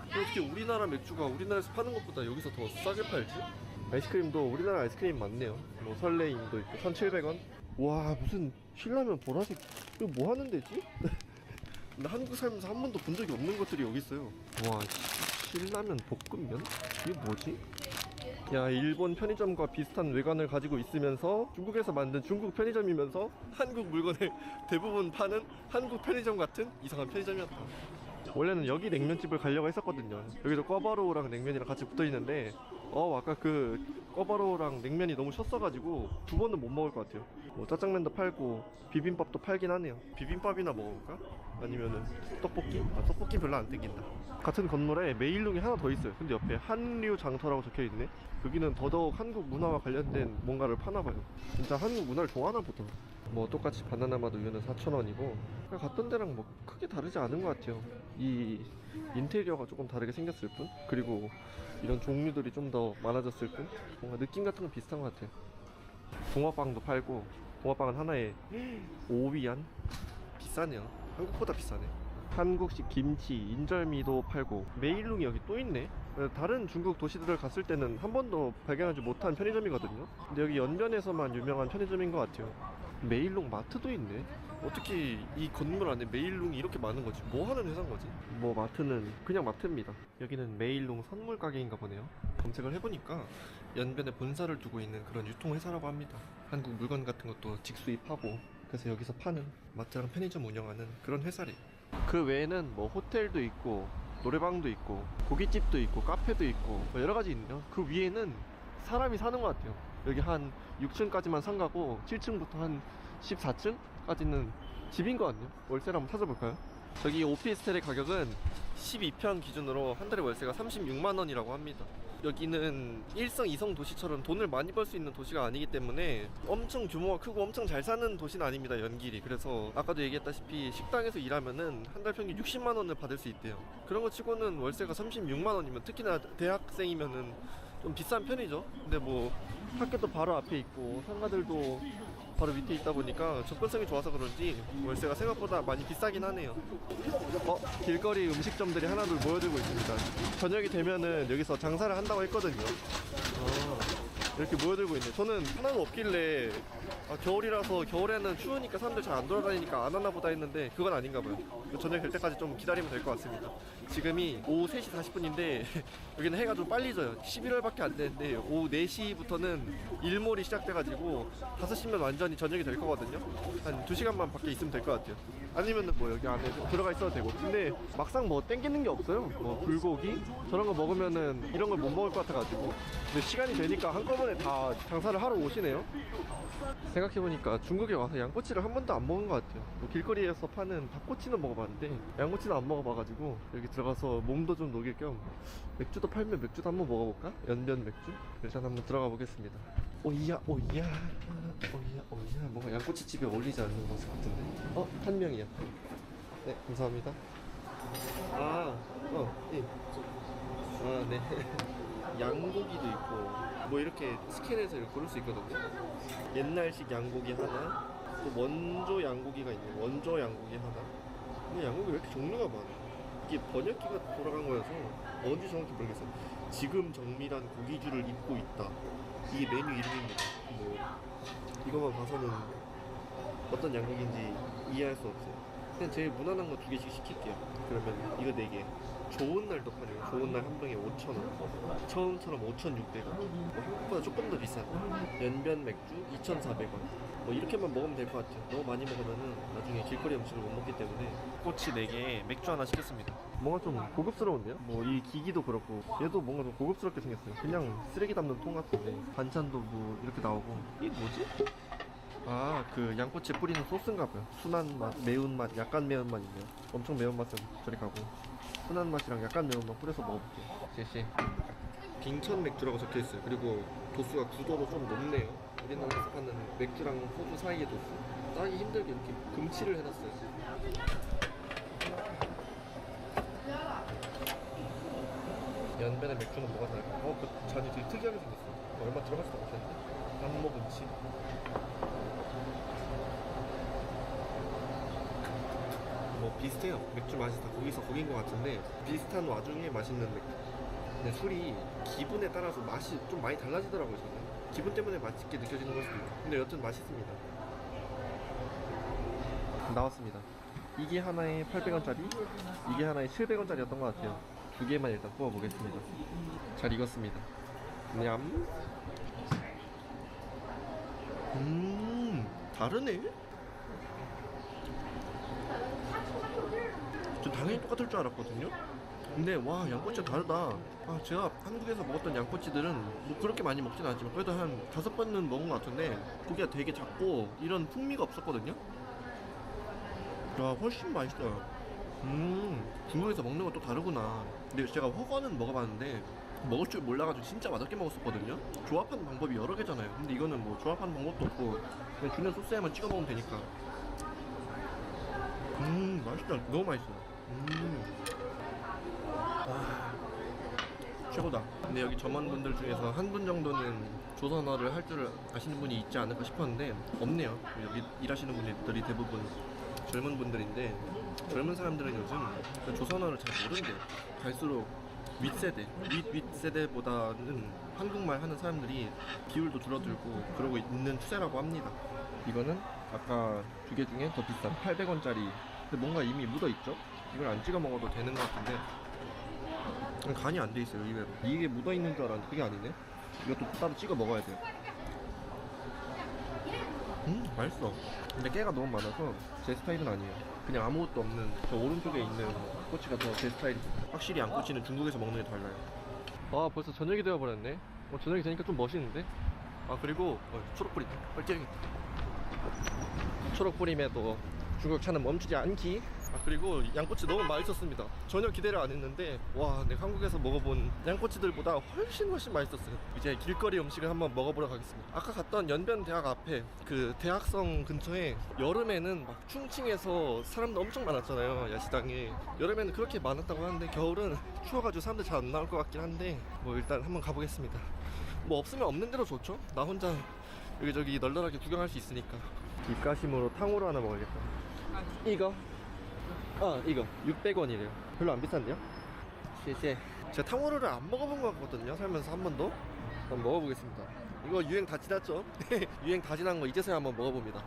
어떻게 우리나라 맥주가 우리나라에서 파는 것보다 여기서 더 싸게 팔지? 아이스크림도 우리나라 아이스크림 많네요. 뭐 설레임도 있고 1,700원? 와, 무슨 신라면 보라색. 이거 뭐 하는 데지? 나 한국 살면서 한 번도 본 적이 없는 것들이 여기 있어요. 와, 신라면 볶음면? 이게 뭐지? 야, 일본 편의점과 비슷한 외관을 가지고 있으면서 중국에서 만든 중국 편의점이면서 한국 물건을 대부분 파는 한국 편의점 같은 이상한 편의점이었다. 원래는 여기 냉면집을 가려고 했었거든요. 여기도 꿔바로우랑 냉면이랑 같이 붙어있는데 아까 그 꿔바로우랑 냉면이 너무 셨어가지고 두 번은 못 먹을 것 같아요. 뭐 짜장면도 팔고 비빔밥도 팔긴 하네요. 비빔밥이나 먹어볼까? 아니면은 떡볶이? 떡볶이 별로 안 땡긴다. 같은 건물에 메일룽이 하나 더 있어요. 근데 옆에 한류장터라고 적혀있네. 여기는 더더욱 한국 문화와 관련된 뭔가를 파나봐요. 진짜 한국 문화를 좋아하나 보다. 뭐 똑같이 바나나 맛 우유는 4,000원이고 갔던 데랑 뭐 크게 다르지 않은 것 같아요. 이 인테리어가 조금 다르게 생겼을 뿐, 그리고 이런 종류들이 좀 더 많아졌을 뿐, 뭔가 느낌 같은 건 비슷한 것 같아요. 붕어빵도 팔고, 붕어빵은 하나에 5위안? 비싸네요. 한국보다 비싸네. 한국식 김치, 인절미도 팔고, 메일룽이 여기 또 있네. 다른 중국 도시들을 갔을 때는 한 번도 발견하지 못한 편의점이거든요. 근데 여기 연변에서만 유명한 편의점인 것 같아요. 메일룽 마트도 있네. 어떻게 이 건물 안에 메일룽이 이렇게 많은 거지? 뭐 하는 회사인 거지? 뭐 마트는 그냥 마트입니다. 여기는 메일룽 선물 가게인가 보네요. 검색을 해보니까 연변에 본사를 두고 있는 그런 유통회사라고 합니다. 한국 물건 같은 것도 직수입하고, 그래서 여기서 파는 마트랑 편의점 운영하는 그런 회사래. 그 외에는 뭐 호텔도 있고 노래방도 있고 고깃집도 있고 카페도 있고 뭐 여러 가지 있네요. 그 위에는 사람이 사는 것 같아요. 여기 한 6층까지만 상가고 7층부터 한 14층까지는 집인 것 같네요. 월세를 한번 찾아볼까요? 저기 오피스텔의 가격은 12평 기준으로 한 달에 월세가 36만 원이라고 합니다. 여기는 1성, 2성 도시처럼 돈을 많이 벌 수 있는 도시가 아니기 때문에 엄청 규모가 크고 엄청 잘 사는 도시는 아닙니다, 연길이. 그래서 아까도 얘기했다시피 식당에서 일하면은 한 달 평균 60만 원을 받을 수 있대요. 그런 거 치고는 월세가 36만 원이면, 특히나 대학생이면은 좀 비싼 편이죠. 근데 뭐 학교도 바로 앞에 있고 상가들도 바로 밑에 있다 보니까 접근성이 좋아서 그런지 월세가 생각보다 많이 비싸긴 하네요. 길거리 음식점들이 하나둘 모여들고 있습니다. 저녁이 되면은 여기서 장사를 한다고 했거든요. 이렇게 모여들고 있네. 저는 하나도 없길래 겨울이라서 겨울에는 추우니까 사람들 잘 안 돌아다니니까 안 하나 보다 했는데 그건 아닌가 봐요. 저녁 될 때까지 좀 기다리면 될 것 같습니다. 지금이 오후 3시 40분인데 여기는 해가 좀 빨리 져요. 11월밖에 안 되는데 오후 4시부터는 일몰이 시작돼가지고 5시면 완전히 저녁이 될 거거든요. 한 2시간만 밖에 있으면 될 것 같아요. 아니면은 뭐 여기 안에 들어가 있어도 되고. 근데 막상 뭐 땡기는 게 없어요. 뭐 불고기 저런 거 먹으면은 이런 걸 못 먹을 것 같아가지고. 근데 시간이 되니까 한꺼번에 다 장사를 하러 오시네요. 생각해보니까 중국에 와서 양꼬치를 한 번도 안 먹은 것 같아요. 뭐 길거리에서 파는 닭꼬치는 먹어봤는데 양꼬치는 안 먹어봐가지고 여기 들어가서 몸도 좀 녹일 겸 맥주도 팔면 맥주도 한번 먹어볼까? 연변 맥주? 일단 한번 들어가 보겠습니다. 오이야 오이야 오이야 오이야. 뭔가 양꼬치 집에 어울리지 않는 모습 같은데. 한 명이야. 네, 감사합니다. 네. 양고기도 있고 뭐 이렇게 스캔해서 이렇게 고를 수 있거든요. 옛날식 양고기 하나, 또 원조 양고기가 있네. 원조 양고기 하나. 근데 양고기 왜 이렇게 종류가 많아? 이게 번역기가 돌아간 거여서 뭔지 정확히 모르겠어요. 지금 정밀한 고기줄을 입고 있다. 이게 메뉴 이름입니다. 뭐 이거만 봐서는 어떤 양고기인지 이해할 수 없어요. 그냥 제일 무난한 거 2개씩 시킬게요. 그러면 이거 4개. 좋은 날도 파네요. 좋은 날 한 병에 5,000원. 처음처럼 5,600원. 뭐 한국보다 조금 더 비싼 연변 맥주 2,400원. 뭐 이렇게만 먹으면 될 것 같아요. 너무 많이 먹으면은 나중에 길거리 음식을 못 먹기 때문에 꼬치 4개에 맥주 하나 시켰습니다. 뭔가 좀 고급스러운데요? 뭐 이 기기도 그렇고 얘도 뭔가 좀 고급스럽게 생겼어요. 그냥 쓰레기 담는 통 같은데 반찬도 뭐 이렇게 나오고. 이게 뭐지? 그 양꼬치에 뿌리는 소스인가 봐요. 순한 맛, 매운맛, 약간 매운맛 있네요. 엄청 매운맛은 저리 가고 순한 맛이랑 약간 매운맛 뿌려서 먹어볼게요. 제시 빙천 맥주라고 적혀있어요. 그리고 도수가 9도로 좀 높네요. 우리나라에서 파는 맥주랑 소주 사이의 도수. 따기 힘들게 이렇게 금치를 해놨어요. 연변의 맥주는 뭐가 다를까? 그 잔이 되게 특이하게 생겼어. 얼마 들어가지도 못했는데. 안모금치. 뭐 비슷해요. 맥주 맛이 다 거기서 거긴 것 같은데 비슷한 와중에 맛있는 맥주. 근데 술이 기분에 따라서 맛이 좀 많이 달라지더라고요. 저는 기분 때문에 맛있게 느껴지는 걸 수도 있고. 근데 여튼 맛있습니다. 나왔습니다. 이게 하나에 800원짜리, 이게 하나에 700원짜리였던 것 같아요. 2개만 일단 구워보겠습니다. 잘 익었습니다. 냠. 다르네? 저 당연히 똑같을 줄 알았거든요. 근데 와, 양꼬치가 다르다. 제가 한국에서 먹었던 양꼬치들은 뭐 그렇게 많이 먹진 않지만 그래도 한 5번은 먹은 것 같은데 고기가 되게 작고 이런 풍미가 없었거든요. 야, 훨씬 맛있어요. 중국에서 먹는 건 또 다르구나. 근데 제가 허거는 먹어봤는데 먹을 줄 몰라가지고 진짜 맛없게 먹었었거든요. 조합하는 방법이 여러 개잖아요. 근데 이거는 뭐 조합하는 방법도 없고 그냥 주는 소스에만 찍어 먹으면 되니까. 맛있다. 너무 맛있어요. 최고다. 근데 여기 점원분들 중에서 한 분 정도는 조선어를 할 줄 아시는 분이 있지 않을까 싶었는데 없네요. 여기 일하시는 분들이 대부분 젊은 분들인데 젊은 사람들은 요즘 조선어를 잘 모른대요. 갈수록 윗세대, 윗세대보다는 한국말 하는 사람들이 비율도 줄어들고 그러고 있는 추세라고 합니다. 이거는 아까 2개 중에 더 비싼 800원짜리. 근데 뭔가 이미 묻어있죠? 이걸 안 찍어 먹어도 되는 것 같은데 간이 안 돼 있어요. 의외로 이게 묻어있는 줄 알았는데 그게 아니네. 이것도 따로 찍어 먹어야 돼요. 맛있어. 근데 깨가 너무 많아서 제 스타일은 아니에요. 그냥 아무것도 없는 저 오른쪽에 있는 꼬치가 더 제 스타일입니다. 확실히 양꼬치는 중국에서 먹는 게 달라요. 벌써 저녁이 되어버렸네. 저녁이 되니까 좀 멋있는데? 아 그리고 초록뿌리 빨리 초록뿌림에도 중국 차는 멈추지 않기. 아 그리고 양꼬치 너무 맛있었습니다. 전혀 기대를 안 했는데 와 내가 한국에서 먹어본 양꼬치들보다 훨씬 맛있었어요. 이제 길거리 음식을 한번 먹어보러 가겠습니다. 아까 갔던 연변대학 앞에 그 대학성 근처에 여름에는 막 충칭에서 사람도 엄청 많았잖아요. 야시장에 여름에는 그렇게 많았다고 하는데 겨울은 추워가지고 사람들 잘 안 나올 것 같긴 한데 뭐 일단 한번 가보겠습니다. 뭐 없으면 없는 대로 좋죠. 나 혼자 여기저기 널널하게 구경할 수 있으니까. 입가심으로 탕후루 하나 먹어야겠다. 이거 이거 600원이래요. 별로 안 비싼데요?谢谢. 제가 탕후루를 안 먹어본 것 같거든요. 살면서 한 번도. 한번 먹어보겠습니다. 이거 유행 다 지났죠? 유행 다 지난 거 이제서야 한번 먹어봅니다.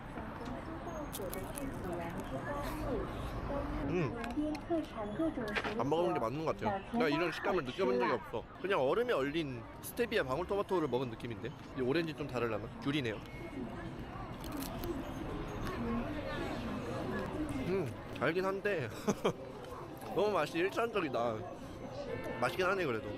안 먹어본 게 맞는 것 같아요. 내가 이런 식감을 느껴본 적이 없어. 그냥 얼음에 얼린 스테비아 방울토마토를 먹은 느낌인데 이 오렌지 좀 다르려나? 귤이네요. 달긴 한데 너무 맛이 일차원적이다. 맛있긴 하네 그래도.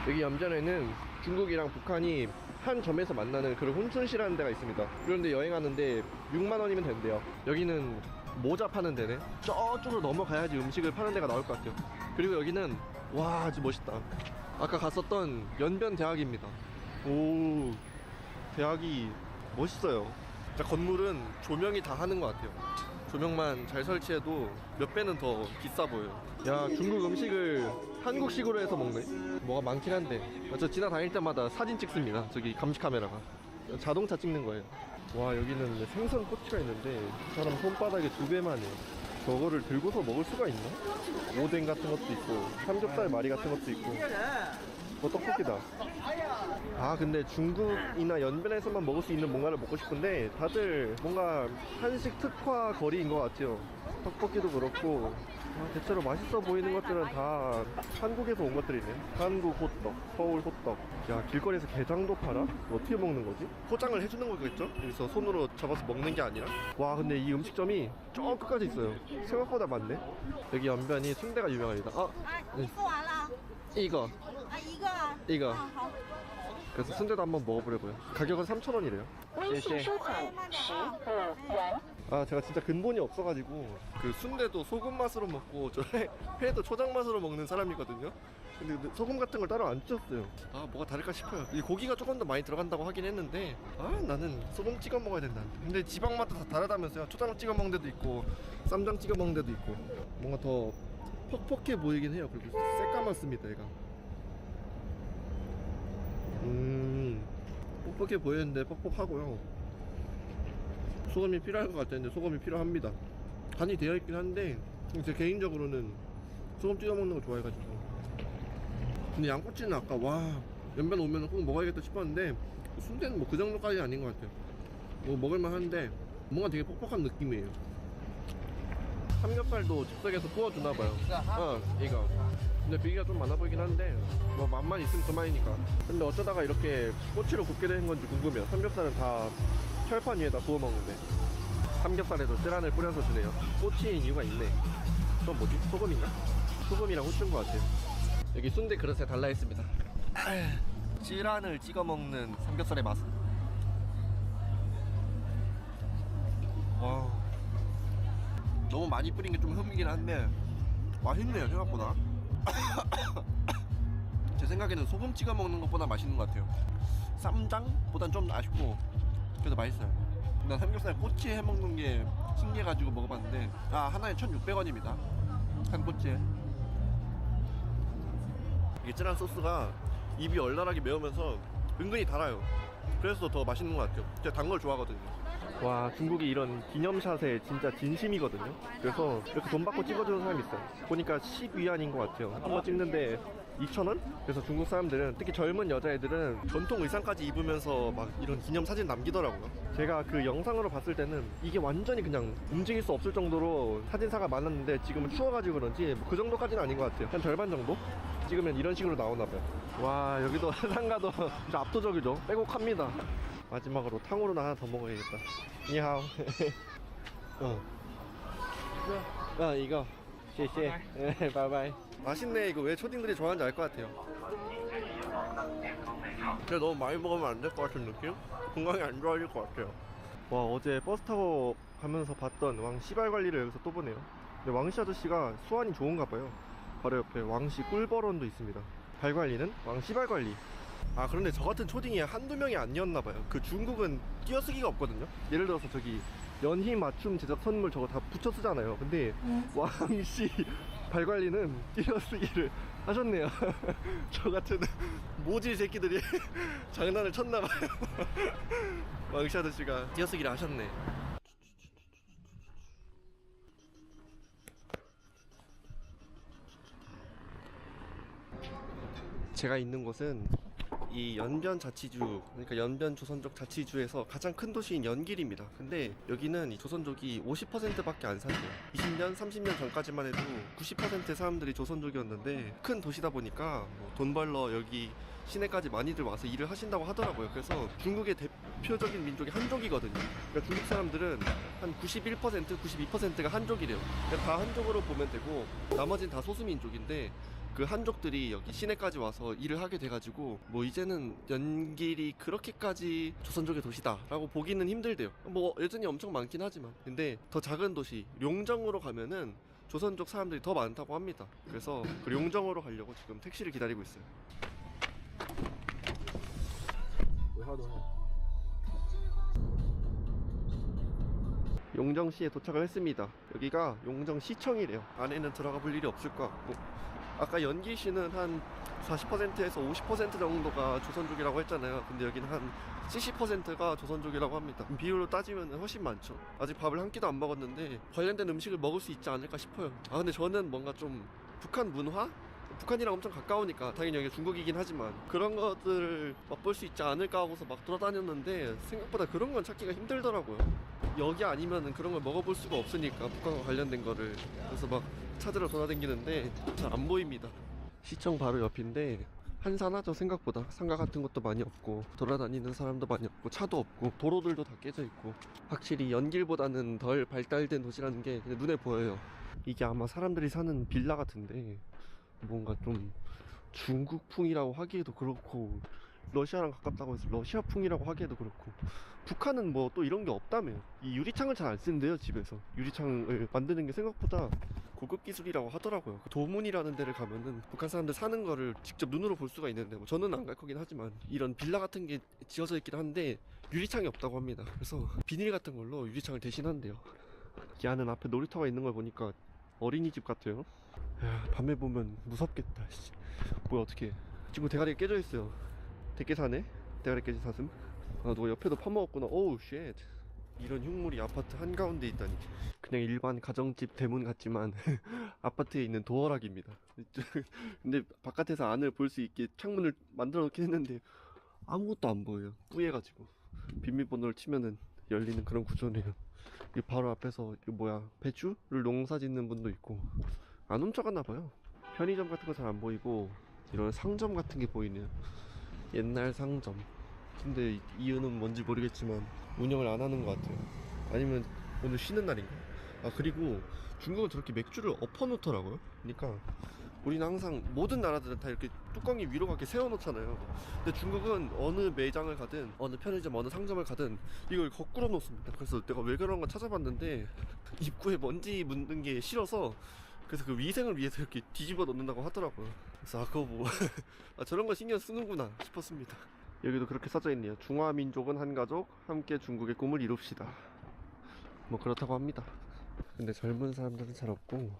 여기 염전에는 중국이랑 북한이 한 점에서 만나는 그런 훈춘시라는 데가 있습니다. 그런데 여행하는데 6만원이면 된대요. 여기는 모자 파는 데네. 저쪽으로 넘어가야지 음식을 파는 데가 나올 것 같아요. 그리고 여기는 와 아주 멋있다. 아까 갔었던 연변대학입니다. 오 대학이 멋있어요. 진짜 건물은 조명이 다 하는 것 같아요. 조명만 잘 설치해도 몇 배는 더 비싸 보여요. 야 중국 음식을 한국식으로 해서 먹네. 뭐가 많긴 한데 저 지나다닐 때마다 사진 찍습니다. 저기 감시 카메라가 자동차 찍는 거예요. 와 여기는 생선 꼬치가 있는데 사람 손바닥에 2배만 해요. 저거를 들고서 먹을 수가 있나? 오뎅 같은 것도 있고 삼겹살 마리 같은 것도 있고 떡볶이다. 아 근데 중국이나 연변에서만 먹을 수 있는 뭔가를 먹고 싶은데 다들 뭔가 한식 특화 거리인 것 같아요. 떡볶이도 그렇고 대체로 맛있어 보이는 것들은 다 한국에서 온 것들이네. 한국 호떡, 서울 호떡. 야 길거리에서 게장도 팔아? 어떻게 먹는 거지? 포장을 해주는 거겠죠? 여기서 손으로 잡아서 먹는 게 아니라. 와 근데 이 음식점이 저 끝까지 있어요. 생각보다 많네. 여기 연변이 순대가 유명합니다. 이거 그래서 순대도 한번 먹어보려고요. 가격은 3,000원이래요. 아 제가 진짜 근본이 없어가지고 그 순대도 소금 맛으로 먹고 저 회도 초장 맛으로 먹는 사람이거든요. 근데 소금 같은 걸 따로 안 쪘어요. 아 뭐가 다를까 싶어요. 이 고기가 조금 더 많이 들어간다고 하긴 했는데 나는 소금 찍어 먹어야 된다. 근데 지방마다 다 다르다면서요. 초장 찍어 먹는 데도 있고 쌈장 찍어 먹는 데도 있고 뭔가 더 퍽퍽해 보이긴 해요. 그리고 새까맣습니다 얘가. 뻑뻑해 보이는데 뻑뻑하고요. 소금이 필요할 것 같았는데 소금이 필요합니다. 간이 되어 있긴 한데 제 개인적으로는 소금 찍어 먹는 거 좋아해가지고. 근데 양꼬치는 아까 와 연변 오면 꼭 먹어야겠다 싶었는데 순대는 뭐 그 정도까지는 아닌 것 같아요. 뭐 먹을만 한데 뭔가 되게 뻑뻑한 느낌이에요. 삼겹살도 즉석에서 구워주나봐요. 이거 근데 비계가 좀 많아 보이긴 한데 뭐 맛만 있으면 그만이니까. 근데 어쩌다가 이렇게 꼬치로 굽게 된 건지 궁금해요. 삼겹살은 다 철판 위에다 구워 먹는데 삼겹살에도 쓰란을 뿌려서 주네요. 꼬치인 이유가 있네. 그건 뭐지? 소금인가? 소금이랑 후추인 것 같아요. 여기 순대 그릇에 달라 있습니다. 찌란을 찍어 먹는 삼겹살의 맛은. 와 너무 많이 뿌린 게 좀 흠이긴 한데 맛있네요 생각보다. 제 생각에는 소금 찍어 먹는 것보다 맛있는 것 같아요. 쌈장보단 좀 아쉽고 그래도 맛있어요. 난 삼겹살 꼬치에 해먹는 게 신기해가지고 먹어봤는데 하나에 1,600원입니다 한 꼬치에. 이게 찌란 소스가 입이 얼얼하게 매우면서 은근히 달아요. 그래서 더 맛있는 것 같아요. 제가 단 걸 좋아하거든요. 와 중국이 이런 기념샷에 진짜 진심이거든요. 그래서 이렇게 돈 받고 찍어주는 사람이 있어요. 보니까 10위안인 것 같아요. 한번 찍는데 2,000원? 그래서 중국 사람들은 특히 젊은 여자애들은 전통 의상까지 입으면서 막 이런 기념사진 남기더라고요. 제가 그 영상으로 봤을 때는 이게 완전히 그냥 움직일 수 없을 정도로 사진사가 많았는데 지금은 추워가지고 그런지 뭐그 정도까지는 아닌 것 같아요. 한 절반 정도? 찍으면 이런 식으로 나오나봐요. 와 여기도 상가도 진짜 압도적이죠. 빼곡합니다. 마지막으로 탕후루나 하나 더 먹어야겠다. 니하오. 이거.谢谢. 바이바이. 맛있네. 이거 왜 초딩들이 좋아하는지 알 것 같아요. 근데 너무 많이 먹으면 안 될 것 같은 느낌? 건강이 안 좋아질 것 같아요. 와, 어제 버스 타고 가면서 봤던 왕씨 발 관리를 여기서 또 보네요. 근데 왕씨 아저씨가 수완이 좋은가 봐요. 바로 옆에 왕씨 꿀벌원도 있습니다. 발 관리는 왕씨 발 관리. 아, 그런데 저 같은 초딩이 한두 명이 아니었나 봐요. 그 중국은 띄어쓰기가 없거든요. 예를 들어서 저기 연희 맞춤 제작 선물 저거 다 붙여 쓰잖아요. 근데 왕씨 발 관리는 띄어쓰기를 하셨네요. 저 같은 모질 새끼들이 장난을 쳤나 봐요. 왕씨 아저씨가 띄어쓰기를 하셨네. 제가 있는 곳은 이 연변 자치주, 그러니까 연변 조선족 자치주에서 가장 큰 도시인 연길입니다. 근데 여기는 이 조선족이 50%밖에 안 산대요. 20년, 30년 전까지만 해도 90%의 사람들이 조선족이었는데 큰 도시다 보니까 뭐돈 벌러 여기 시내까지 많이들 와서 일을 하신다고 하더라고요. 그래서 중국의 대표적인 민족이 한족이거든요. 그러니까 중국 사람들은 한 91%, 92%가 한족이래요. 그러니까 다 한족으로 보면 되고 나머지는 다 소수민족인데 그 한족들이 여기 시내까지 와서 일을 하게 돼가지고 뭐 이제는 연길이 그렇게까지 조선족의 도시다 라고 보기는 힘들대요. 뭐 여전히 엄청 많긴 하지만, 근데 더 작은 도시 용정으로 가면은 조선족 사람들이 더 많다고 합니다. 그래서 그 용정으로 가려고 지금 택시를 기다리고 있어요. 용정시에 도착을 했습니다. 여기가 용정시청이래요. 안에는 들어가 볼 일이 없을 것 같고, 아까 연기시는 한 40%에서 50% 정도가 조선족이라고 했잖아요. 근데 여기는 한 70%가 조선족이라고 합니다. 비율로 따지면 훨씬 많죠. 아직 밥을 한 끼도 안 먹었는데 관련된 음식을 먹을 수 있지 않을까 싶어요. 아, 근데 저는 뭔가 좀 북한 문화? 북한이랑 엄청 가까우니까 당연히 여기 중국이긴 하지만 그런 것들을 맛볼 수 있지 않을까 하고서 막 돌아다녔는데 생각보다 그런 건 찾기가 힘들더라고요. 여기 아니면은 그런 걸 먹어볼 수가 없으니까, 북한과 관련된 거를. 그래서 막 찾으러 돌아다니는데 잘 안 보입니다. 시청 바로 옆인데 한산하죠. 생각보다 상가 같은 것도 많이 없고 돌아다니는 사람도 많이 없고 차도 없고 도로들도 다 깨져 있고, 확실히 연길보다는 덜 발달된 도시라는 게 그냥 눈에 보여요. 이게 아마 사람들이 사는 빌라 같은데 뭔가 좀 중국풍이라고 하기에도 그렇고 러시아랑 가깝다고 해서 러시아풍이라고 하기에도 그렇고, 북한은 뭐 또 이런 게 없다며요. 이 유리창을 잘 안 쓰는데요. 집에서 유리창을 만드는 게 생각보다 고급 기술이라고 하더라고요. 그 도문이라는 데를 가면은 북한 사람들 사는 거를 직접 눈으로 볼 수가 있는데, 뭐 저는 안 갈 거긴 하지만 이런 빌라 같은 게 지어져 있긴 한데 유리창이 없다고 합니다. 그래서 비닐 같은 걸로 유리창을 대신한대요. 이 안은 앞에 놀이터가 있는 걸 보니까 어린이집 같아요. 야, 밤에 보면 무섭겠다. 씨. 뭐야, 어떡해. 친구 대가리가 깨져 있어요. 대게사네? 대가리 깨진 사슴? 아, 누가 옆에도 파먹었구나. 오우 쉣. 이런 흉물이 아파트 한가운데 있다니. 그냥 일반 가정집 대문 같지만 아파트에 있는 도어락입니다. 근데 바깥에서 안을 볼 수 있게 창문을 만들어 놓긴 했는데 아무것도 안 보여요. 뿌예가지고. 비밀번호를 치면은 열리는 그런 구조네요. 이 바로 앞에서 이거 뭐야, 배추를 농사 짓는 분도 있고. 안 훔쳐갔나봐요. 편의점 같은 거 잘 안 보이고 이런 상점 같은 게 보이네요. 옛날 상점. 근데 이유는 뭔지 모르겠지만 운영을 안 하는 것 같아요. 아니면 오늘 쉬는 날인가? 아, 그리고 중국은 저렇게 맥주를 엎어놓더라고요. 그러니까 우리는 항상 모든 나라들은 다 이렇게 뚜껑이 위로 가게 세워놓잖아요. 근데 중국은 어느 매장을 가든 어느 편의점 어느 상점을 가든 이걸 거꾸로 놓습니다. 그래서 내가 왜 그런 건 찾아봤는데 입구에 먼지 묻는 게 싫어서, 그래서 그 위생을 위해서 이렇게 뒤집어 놓는다고 하더라고요. 그래서 그거 뭐 아, 저런 거 신경 쓰는구나 싶었습니다. 여기도 그렇게 써져 있네요. 중화민족은 한 가족, 함께 중국의 꿈을 이룹시다. 뭐 그렇다고 합니다. 근데 젊은 사람들은 잘 없고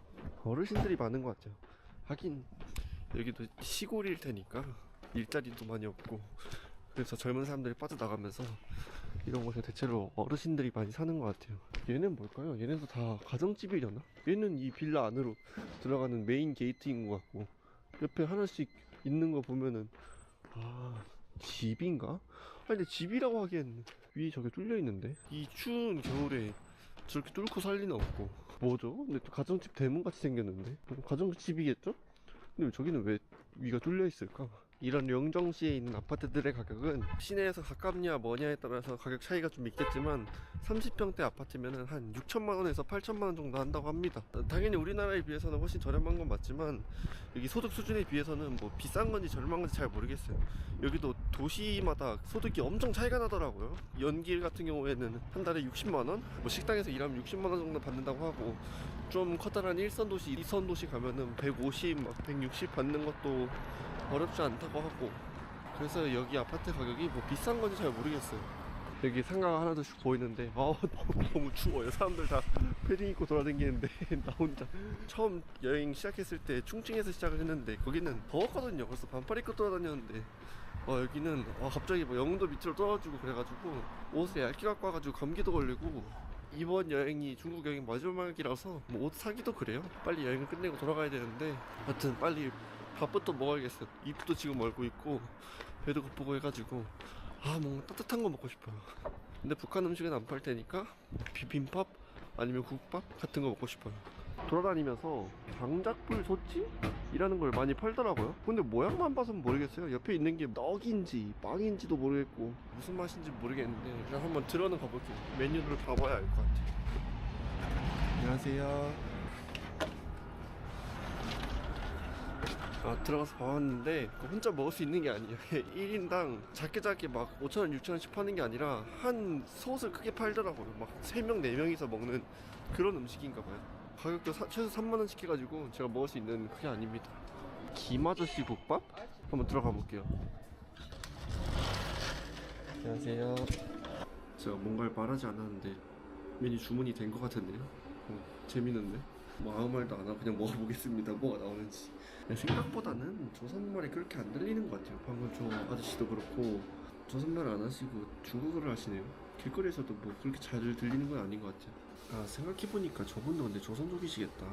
어르신들이 많은 것 같아요. 하긴 여기도 시골일 테니까 일자리도 많이 없고, 그래서 젊은 사람들이 빠져나가면서 이런 곳에 대체로 어르신들이 많이 사는 것 같아요. 얘는 뭘까요? 얘네도 다 가정집이려나? 얘는 이 빌라 안으로 들어가는 메인 게이트인 것 같고, 옆에 하나씩 있는 거 보면은 아, 집인가? 아니 근데 집이라고 하기엔 위에 저게 뚫려 있는데, 이 추운 겨울에 저렇게 뚫고 살 리는 없고. 뭐죠? 근데 또 가정집 대문 같이 생겼는데 가정집이겠죠? 근데 저기는 왜 위가 뚫려 있을까? 이런 영정시에 있는 아파트들의 가격은 시내에서 가깝냐 뭐냐에 따라서 가격 차이가 좀 있겠지만 30평대 아파트면은 한 6천만 원에서 8천만 원 정도 한다고 합니다. 당연히 우리나라에 비해서는 훨씬 저렴한 건 맞지만 여기 소득 수준에 비해서는 뭐 비싼 건지 저렴한 건지 잘 모르겠어요. 여기도 도시마다 소득이 엄청 차이가 나더라고요. 연길 같은 경우에는 한 달에 60만 원? 뭐 식당에서 일하면 60만 원 정도 받는다고 하고, 좀 커다란 1선 도시, 2선 도시 가면은 150, 막 160 받는 것도 어렵지 않다고 하고, 그래서 여기 아파트 가격이 뭐 비싼 건지 잘 모르겠어요. 여기 상가가 하나둘씩 보이는데 너무 추워요. 사람들 다 패딩 입고 돌아다니는데 나 혼자. 처음 여행 시작했을 때 충칭에서 시작을 했는데 거기는 더웠거든요. 그래서 반팔 입고 돌아다녔는데 여기는 갑자기 뭐 영도 밑으로 떨어지고 그래가지고 옷에 얇게 갖고 와가지고 감기도 걸리고, 이번 여행이 중국 여행 마지막이라서 뭐 옷 사기도 그래요. 빨리 여행을 끝내고 돌아가야 되는데, 하여튼 빨리 밥부터 먹어야겠어요. 입도 지금 멀고 있고 배도 고프고 해가지고 뭔가 따뜻한 거 먹고 싶어요. 근데 북한 음식은 안 팔 테니까 비빔밥 아니면 국밥 같은 거 먹고 싶어요. 돌아다니면서 장작불 소찌이라는 걸 많이 팔더라고요. 근데 모양만 봐서는 모르겠어요. 옆에 있는 게 떡인지 빵인지도 모르겠고 무슨 맛인지 모르겠는데 그냥 한번 들어는 가볼게요. 메뉴를 봐봐야 알 것 같아요. 안녕하세요. 들어가서 봐봤는데 혼자 먹을 수 있는 게 아니에요. 1인당 작게 막 5,000원, 6,000원씩 파는 게 아니라 한 솥을 크게 팔더라고요. 막 3명, 4명이서 먹는 그런 음식인가 봐요. 가격도 최소 3만원씩 해가지고 제가 먹을 수 있는 그게 아닙니다. 김아저씨 국밥? 한번 들어가 볼게요. 안녕하세요. 제가 뭔가를 말하지 않았는데 메뉴 주문이 된 것 같은데요. 재밌는데? 뭐 아무 말도 안 하고 그냥 먹어보겠습니다. 뭐가 나오는지. 생각보다는 조선말이 그렇게 안 들리는 것 같아요. 방금 저 아저씨도 그렇고 조선말 안 하시고 중국어를 하시네요. 길거리에서도 뭐 그렇게 잘 들리는 건 아닌 것 같아요. 생각해보니까 저분도 근데 조선족이시겠다.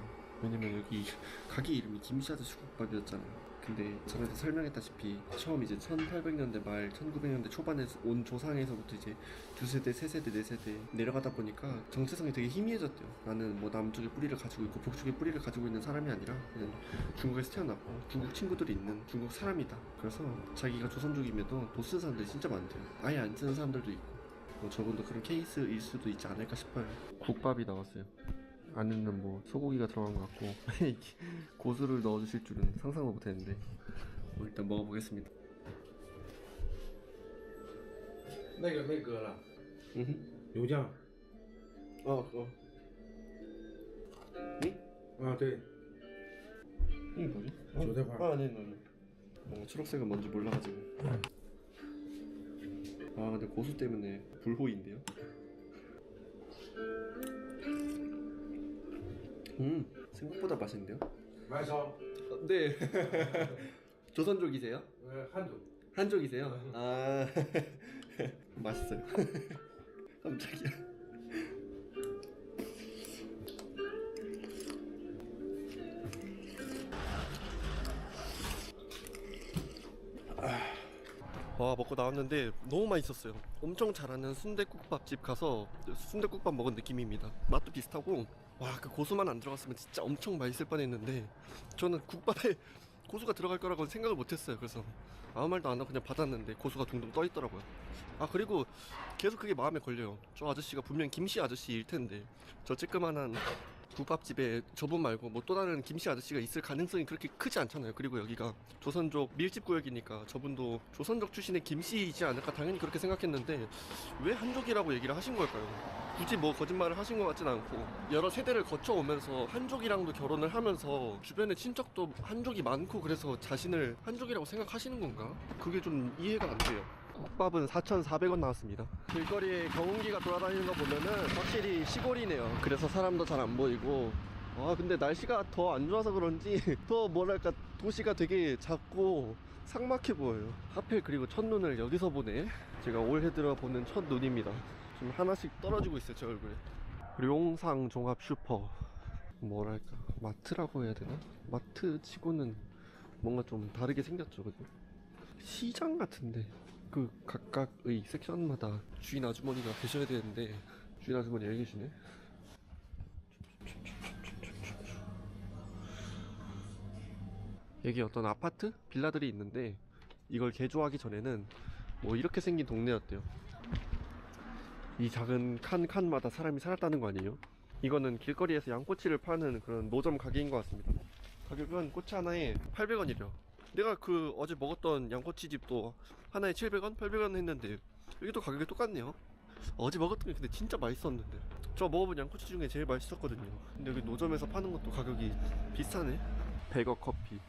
왜냐면 여기 가게 이름이 김씨아저씨 국밥이었잖아요. 근데 전에도 설명했다시피 처음 이제 1800년대 말 1900년대 초반에 온 조상에서부터 이제 두세대, 세세대, 네세대 내려가다 보니까 정체성이 되게 희미해졌대요. 나는 뭐 남쪽의 뿌리를 가지고 있고 북쪽의 뿌리를 가지고 있는 사람이 아니라 그냥 중국에서 태어났고 중국 친구들이 있는 중국 사람이다. 그래서 자기가 조선족임에도 도 쓰는 사람들이 진짜 많대요. 아예 안 쓰는 사람들도 있고. 뭐 저분도 그런 케이스일 수도 있지 않을까 싶어요. 국밥이 나왔어요. 안에는 뭐 소고기가 들어간 것 같고 고수를 넣어주실 줄은 상상도 못했는데 일단 먹어보겠습니다. 那个没搁了，油酱。 그거. 응? 啊，对， 이게 뭐지? 韭菜花。 아니. 뭔가 초록색은 뭔지 몰라가지고. 근데 고수 때문에 불호인데요. 생각보다 맛있는데요? 맛있어. 네. 조선족이세요? 한족. 한족이세요? 맛있어요. 깜짝이야. 먹고 나왔는데 너무 맛있었어요. 엄청 잘하는 순댓국밥집 가서 순댓국밥 먹은 느낌입니다. 맛도 비슷하고 그 고수만 안 들어갔으면 진짜 엄청 맛있을 뻔했는데 저는 국밥에 고수가 들어갈 거라고 생각을 못했어요. 그래서 아무 말도 안 하고 그냥 받았는데 고수가 둥둥 떠 있더라고요. 그리고 계속 그게 마음에 걸려요. 저 아저씨가 분명 김씨 아저씨일 텐데 저 쬐끄만한 국밥집에 저분 말고 뭐 또 다른 김씨 아저씨가 있을 가능성이 그렇게 크지 않잖아요. 그리고 여기가 조선족 밀집 구역이니까 저분도 조선족 출신의 김씨이지 않을까 당연히 그렇게 생각했는데 왜 한족이라고 얘기를 하신 걸까요? 굳이 뭐 거짓말을 하신 것 같진 않고 여러 세대를 거쳐오면서 한족이랑도 결혼을 하면서 주변에 친척도 한족이 많고 그래서 자신을 한족이라고 생각하시는 건가? 그게 좀 이해가 안 돼요. 국밥은 4,400원 나왔습니다. 길거리에 경운기가 돌아다니는 거 보면은 확실히 시골이네요. 그래서 사람도 잘 안 보이고 근데 날씨가 더 안 좋아서 그런지 더 뭐랄까 도시가 되게 작고 삭막해 보여요. 하필 그리고 첫눈을 여기서 보네. 제가 올해 들어 보는 첫눈입니다. 좀 하나씩 떨어지고 있어요 제 얼굴에. 룡상 종합 슈퍼, 뭐랄까 마트라고 해야 되나? 마트 치고는 뭔가 좀 다르게 생겼죠. 그죠? 시장 같은데 그 각각의 섹션마다 주인 아주머니가 계셔야 되는데 주인 아주머니 여기 계시네. 여기 어떤 아파트? 빌라들이 있는데 이걸 개조하기 전에는 뭐 이렇게 생긴 동네였대요. 이 작은 칸마다 사람이 살았다는 거 아니에요? 이거는 길거리에서 양꼬치를 파는 그런 노점 가게인 것 같습니다. 가격은 꼬치 하나에 800원이래요. 내가 그 어제 먹었던 양꼬치 집도 하나에 700원? 800원 했는데 여기도 가격이 똑같네요. 어제 먹었던 게 근데 진짜 맛있었는데, 저 먹어본 양꼬치 중에 제일 맛있었거든요. 근데 여기 노점에서 파는 것도 가격이 비싸네. 백어 커피.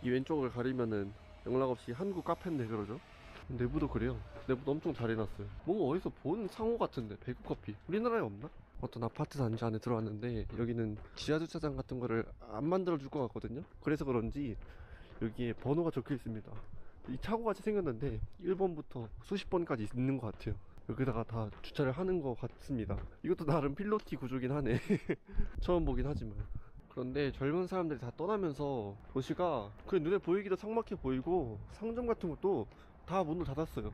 이 왼쪽을 가리면은 영락없이 한국 카페인데 그러죠. 내부도 그래요. 내부도 엄청 잘 해놨어요. 뭔가 어디서 본 상호 같은데. 백어 커피 우리나라에 없나? 어떤 아파트 단지 안에 들어왔는데 여기는 지하주차장 같은 거를 안 만들어줄 것 같거든요. 그래서 그런지 여기에 번호가 적혀 있습니다. 이 차고같이 생겼는데 1번부터 수십 번까지 있는 것 같아요. 여기다가 다 주차를 하는 것 같습니다. 이것도 나름 필로티 구조긴 하네. 처음 보긴 하지만. 그런데 젊은 사람들이 다 떠나면서 도시가 그 눈에 보이기도 삭막해 보이고, 상점 같은 것도 다 문을 닫았어요.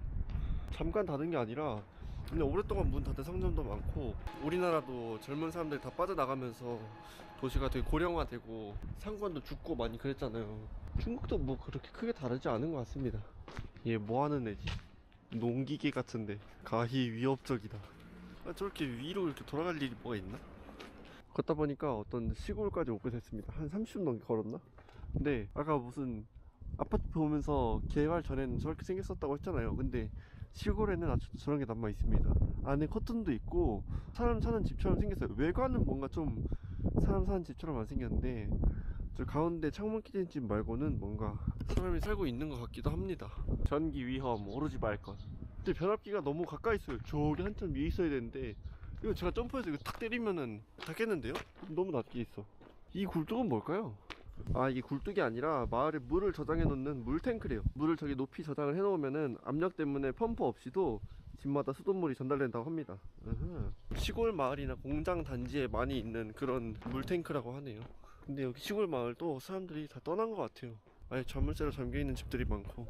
잠깐 닫은 게 아니라 그냥 오랫동안 문 닫은 상점도 많고, 우리나라도 젊은 사람들이 다 빠져나가면서 도시가 되게 고령화되고 상권도 죽고 많이 그랬잖아요. 중국도 뭐 그렇게 크게 다르지 않은 것 같습니다. 얘 뭐하는 애지? 농기계 같은데 가히 위협적이다. 저렇게 위로 이렇게 돌아갈 일이 뭐가 있나? 걷다 보니까 어떤 시골까지 오게 됐습니다. 한 30분 넘게 걸었나? 근데 아까 무슨 아파트 보면서 개발 전에는 저렇게 생겼었다고 했잖아요. 근데 시골에는 아직도 저런 게 남아 있습니다. 안에 커튼도 있고 사람 사는 집처럼 생겼어요. 외관은 뭔가 좀 사람 사는 집처럼 안 생겼는데, 저 가운데 창문 끼진 집 말고는 뭔가 사람이 살고 있는 것 같기도 합니다. 전기 위험 오로지 말 것. 근데 변압기가 너무 가까이 있어요. 저기 한참 위에 있어야 되는데 이거 제가 점프해서 이거 탁 때리면은 닿겠는데요? 너무 낮게 있어. 이 굴뚝은 뭘까요? 아, 이게 굴뚝이 아니라 마을에 물을 저장해 놓는 물탱크래요. 물을 저기 높이 저장을 해 놓으면은 압력 때문에 펌프 없이도 집마다 수돗물이 전달된다고 합니다. 시골 마을이나 공장 단지에 많이 있는 그런 물탱크라고 하네요. 근데 여기 시골 마을도 사람들이 다 떠난 것 같아요. 아예 자물쇠로 잠겨있는 집들이 많고.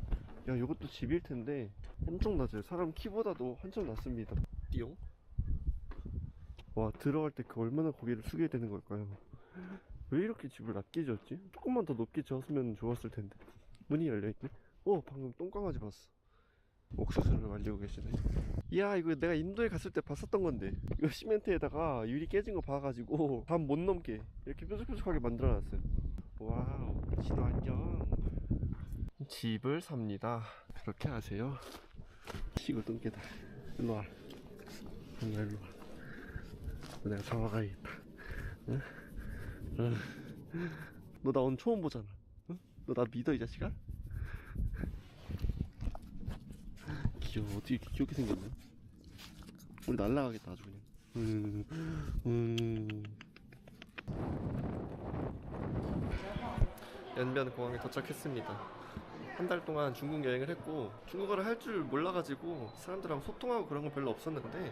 야, 이것도 집일 텐데 엄청 낮아요. 사람 키보다도 한참 낮습니다. 띠용. 와, 들어갈 때 그 얼마나 고개를 숙여야 되는 걸까요? 왜 이렇게 집을 낮게 지었지? 조금만 더 높게 지었으면 좋았을 텐데. 문이 열려있네? 방금 똥강아지 봤어. 옥수수를 말리고 계시네. 이야, 이거 내가 인도에 갔을 때 봤었던 건데, 이거 시멘트에다가 유리 깨진 거 봐가지고 밤 못 넘게 이렇게 뾰족뾰족하게 만들어놨어요. 와우, 친환경. 집을 삽니다. 그렇게 하세요. 시골 똥개다. 일로와. 일로와. 내가 잡아가야겠다. 응? 너 나 오늘 처음 보잖아. 응? 너 나 믿어, 이 자식아? 귀여워. 어떻게 이렇게 귀엽게 생겼냐? 우리 날라가겠다 아주 그냥. 연변 공항에 도착했습니다. 한 달 동안 중국 여행을 했고 중국어를 할 줄 몰라가지고 사람들하고 소통하고 그런 건 별로 없었는데,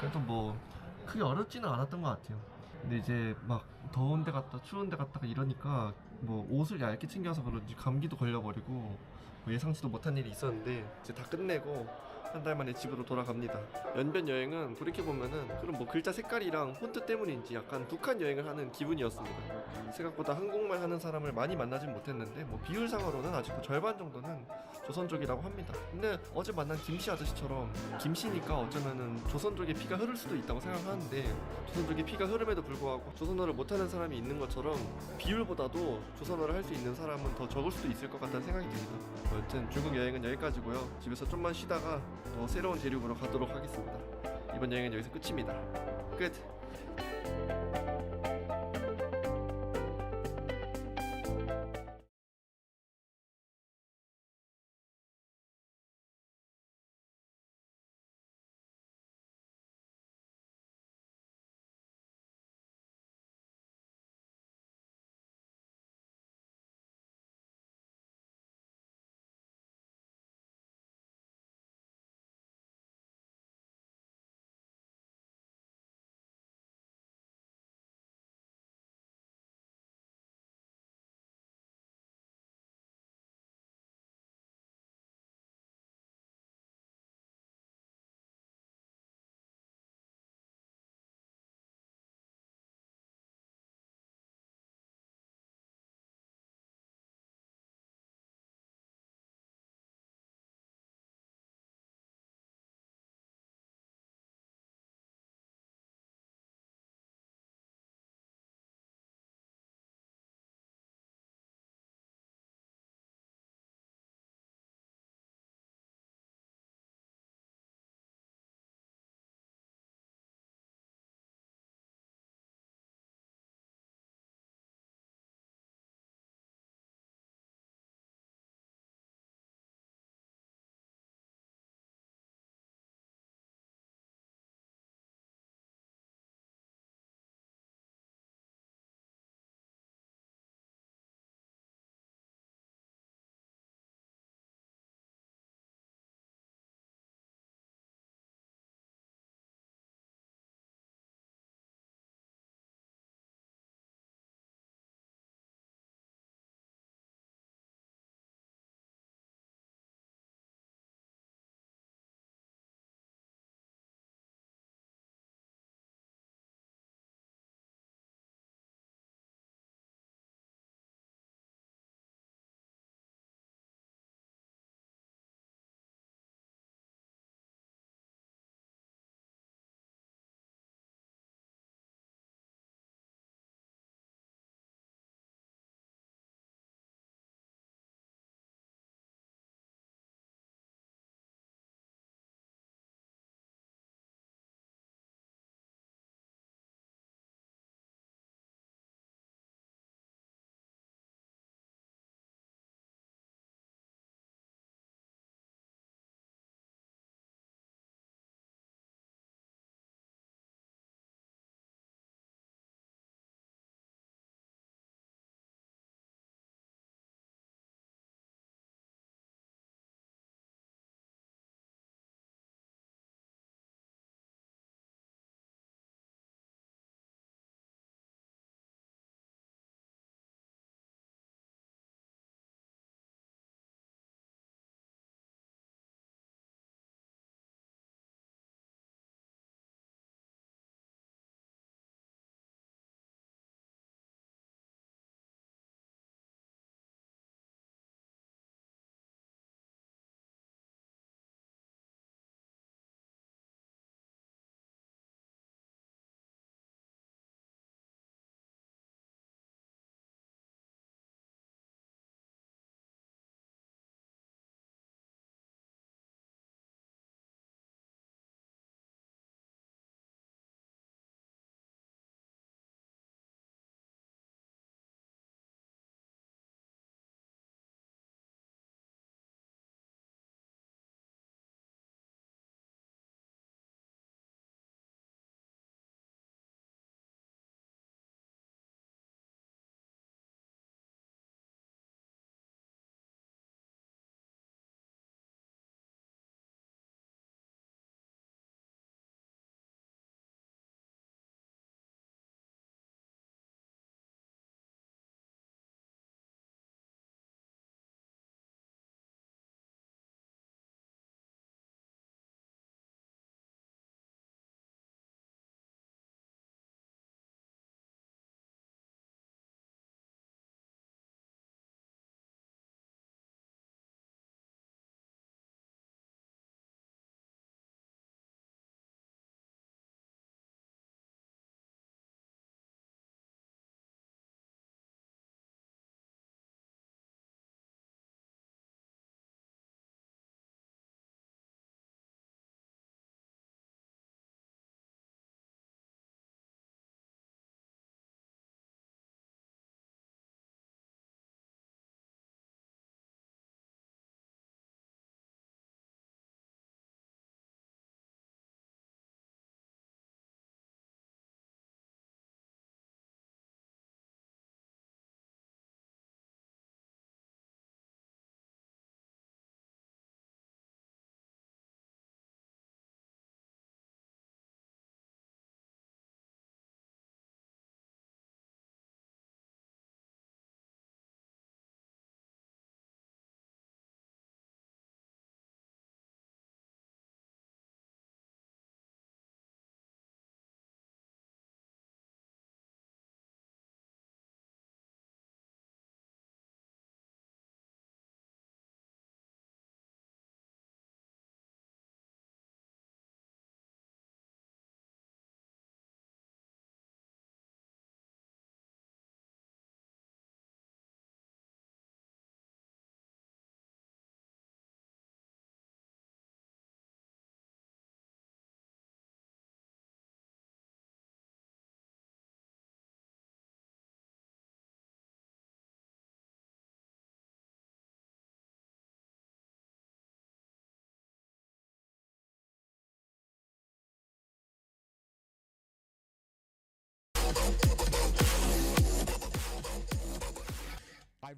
그래도 뭐 크게 어렵지는 않았던 것 같아요. 근데 이제 막 더운 데 갔다 추운 데 갔다가 이러니까 뭐 옷을 얇게 챙겨서 그런지 감기도 걸려버리고 뭐 예상치도 못한 일이 있었는데, 이제 다 끝내고 한 달 만에 집으로 돌아갑니다. 연변 여행은 돌이켜보면은 그런 뭐 글자 색깔이랑 폰트 때문인지 약간 북한 여행을 하는 기분이었습니다. 생각보다 한국말 하는 사람을 많이 만나진 못했는데 뭐 비율상으로는 아직도 절반 정도는 조선족이라고 합니다. 근데 어제 만난 김씨 아저씨처럼 김씨니까 어쩌면은 조선족의 피가 흐를 수도 있다고 생각하는데, 조선족의 피가 흐름에도 불구하고 조선어를 못하는 사람이 있는 것처럼 비율보다도 조선어를 할 수 있는 사람은 더 적을 수도 있을 것 같다는 생각이 듭니다. 여튼 중국 여행은 여기까지고요. 집에서 좀만 쉬다가 더 새로운 대륙으로 가도록 하겠습니다. 이번 여행은 여기서 끝입니다. 끝.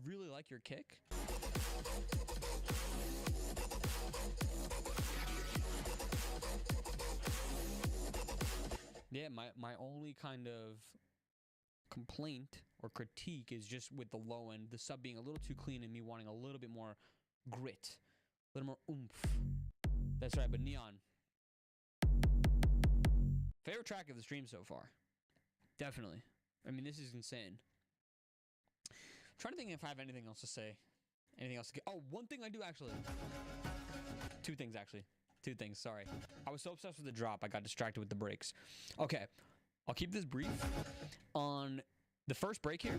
really like your kick. Yeah, my only kind of complaint or critique is just with the low end, the sub being a little too clean and me wanting a little bit more grit, a little more oomph. That's right, but Neon. Favorite track of the stream so far? Definitely. I mean, this is insane. I'm trying to think if I have anything else to say. Anything else to get? Oh, one thing I do actually. Two things actually. Two things, sorry. I was so obsessed with the drop, I got distracted with the breaks. Okay, I'll keep this brief. On the first break here,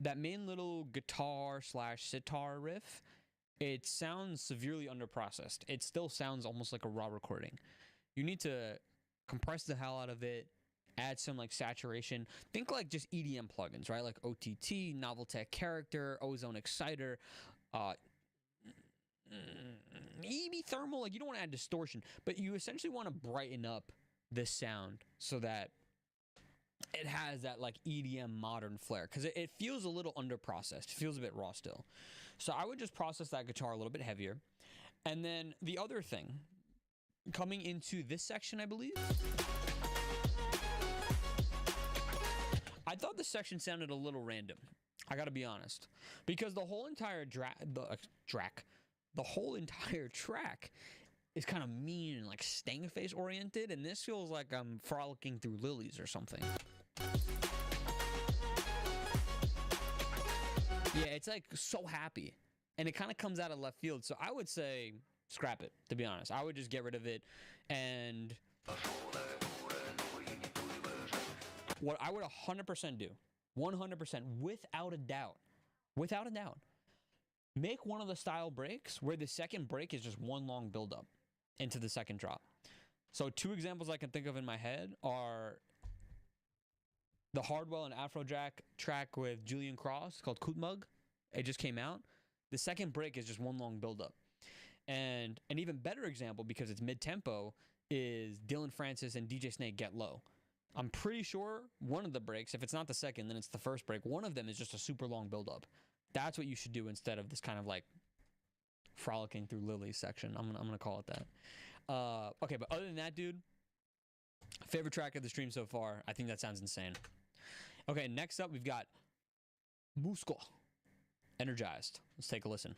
that main little guitar / sitar riff, it sounds severely underprocessed. It still sounds almost like a raw recording. You need to compress the hell out of it, add some like saturation. Think like just EDM plugins, right? Like OTT, Noveltech Character, Ozone Exciter, maybe Thermal. Like you don't want to add distortion, but you essentially want to brighten up this sound so that it has that like EDM modern flair, because it feels a little underprocessed. It feels a bit raw still. So I would just process that guitar a little bit heavier. And then the other thing, coming into this section, I believe, I thought this section sounded a little random. I gotta be honest, because the whole entire the whole entire track is kind of mean and like Stang face oriented, and this feels like I'm frolicking through lilies or something. Yeah, it's like so happy, and it kind of comes out of left field. So I would say scrap it, to be honest. I would just get rid of it, and what I would 100% do, 100%, without a doubt, make one of the style breaks where the second break is just one long build-up into the second drop. So two examples I can think of in my head are the Hardwell and Afrojack track with Julian Cross called Kutmug. It just came out. The second break is just one long build-up. And an even better example, because it's mid-tempo, is Dylan Francis and DJ Snake Get Low. I'm pretty sure one of the breaks, if it's not the second, then it's the first break. One of them is just a super long build-up. That's what you should do instead of this kind of like frolicking through lilies section. I'm gonna call it that. Okay, but other than that, dude, favorite track of the stream so far. I think that sounds insane. Okay, next up we've got Musco, Energized. Let's take a listen.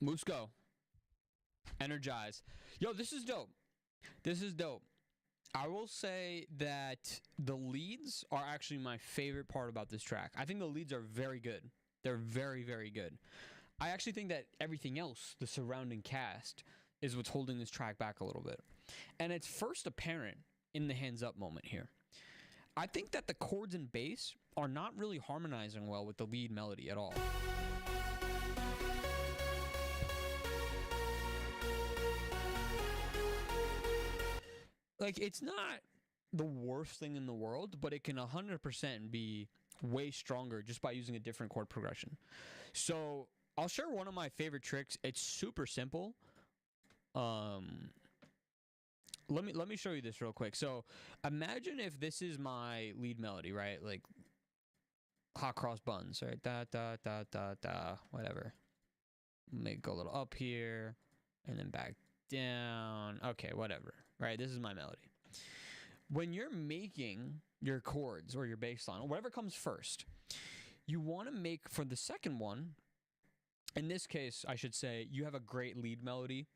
Musco, Energize. Yo, this is dope. This is dope. I will say that the leads are actually my favorite part about this track. I think the leads are very good. They're very, very good. I actually think that everything else, the surrounding cast, is what's holding this track back a little bit. And it's first apparent in the hands up moment here. I think that the chords and bass are not really harmonizing well with the lead melody at all. Like, it's not the worst thing in the world, but it can 100% be way stronger just by using a different chord progression. So I'll share one of my favorite tricks. It's super simple. Let me show you this real quick. So imagine if this is my lead melody, right? Like hot cross buns, right? Da da da da da, whatever. Make it go a little up here and then back down. Okay, whatever. Right? This is my melody. When you're making your chords or your bass line, or whatever comes first, you want to make for the second one, in this case, I should say, you have a great lead melody,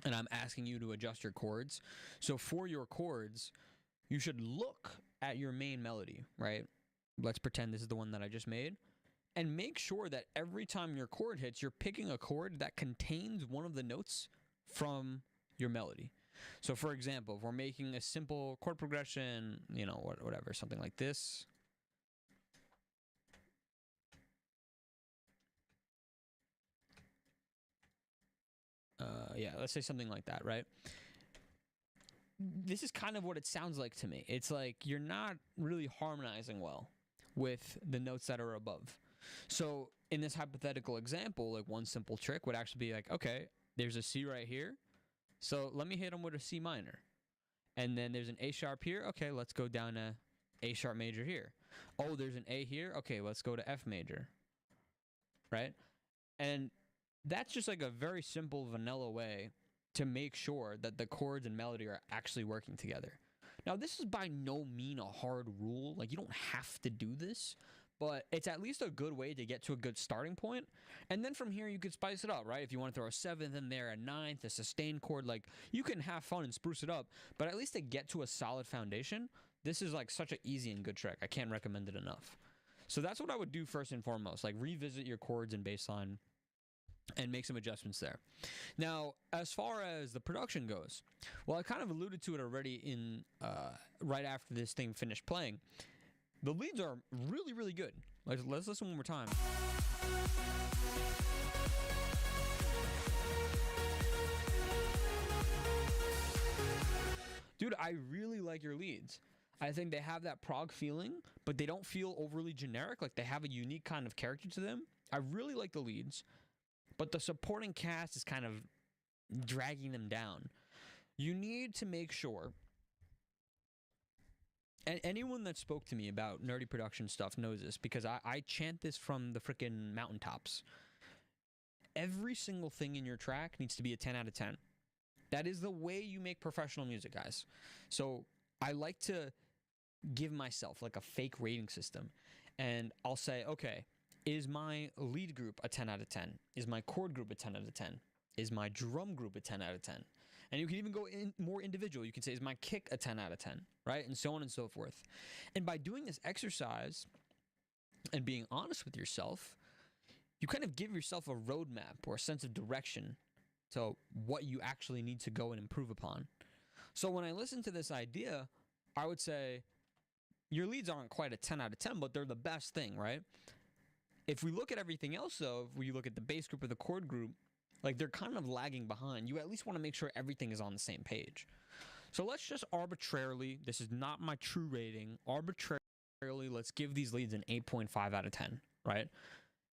and I'm asking you to adjust your chords. So for your chords, you should look at your main melody, right? Let's pretend this is the one that I just made. And make sure that every time your chord hits, you're picking a chord that contains one of the notes from your melody. So for example, if we're making a simple chord progression, you know, whatever, something like this. Yeah, let's say something like that, right? This is kind of what it sounds like to me. It's like you're not really harmonizing well with the notes that are above. So in this hypothetical example, like one simple trick would actually be like, okay, there's a C right here. So let me hit them with a C minor. And then there's an A sharp here. Okay, let's go down to A sharp major here. Oh, there's an A here. Okay, let's go to F major. Right? And that's just like a very simple vanilla way to make sure that the chords and melody are actually working together. Now, this is by no means a hard rule. Like, you don't have to do this, but it's at least a good way to get to a good starting point. And then from here, you could spice it up, right? If you want to throw a seventh in there, a ninth, a sustained chord, like, you can have fun and spruce it up. But at least to get to a solid foundation, this is like such an easy and good trick. I can't recommend it enough. So that's what I would do first and foremost, like revisit your chords and bass line and make some adjustments there. Now, as far as the production goes, well, I kind of alluded to it already in right after this thing finished playing. The leads are really, really good. Let's listen one more time. Dude, I really like your leads. I think they have that prog feeling, but they don't feel overly generic. Like, they have a unique kind of character to them. I really like the leads, but the supporting cast is kind of dragging them down. You need to make sure, and anyone that spoke to me about nerdy production stuff knows this, because I chant this from the freaking mountaintops. Every single thing in your track needs to be a 10 out of 10. That is the way you make professional music, guys. So I like to give myself like a fake rating system, and I'll say, okay, is my lead group a 10 out of 10? Is my chord group a 10 out of 10? Is my drum group a 10 out of 10? And you can even go in more individual. You can say, is my kick a 10 out of 10? Right? And so on and so forth. And by doing this exercise and being honest with yourself, you kind of give yourself a roadmap or a sense of direction to what you actually need to go and improve upon. So when I listen to this idea, I would say your leads aren't quite a 10 out of 10, but they're the best thing, right? If we look at everything else, though, if we look at the bass group or the chord group, like, they're kind of lagging behind. You at least want to make sure everything is on the same page. So let's just arbitrarily, this is not my true rating, arbitrarily, let's give these leads an 8.5 out of 10, right?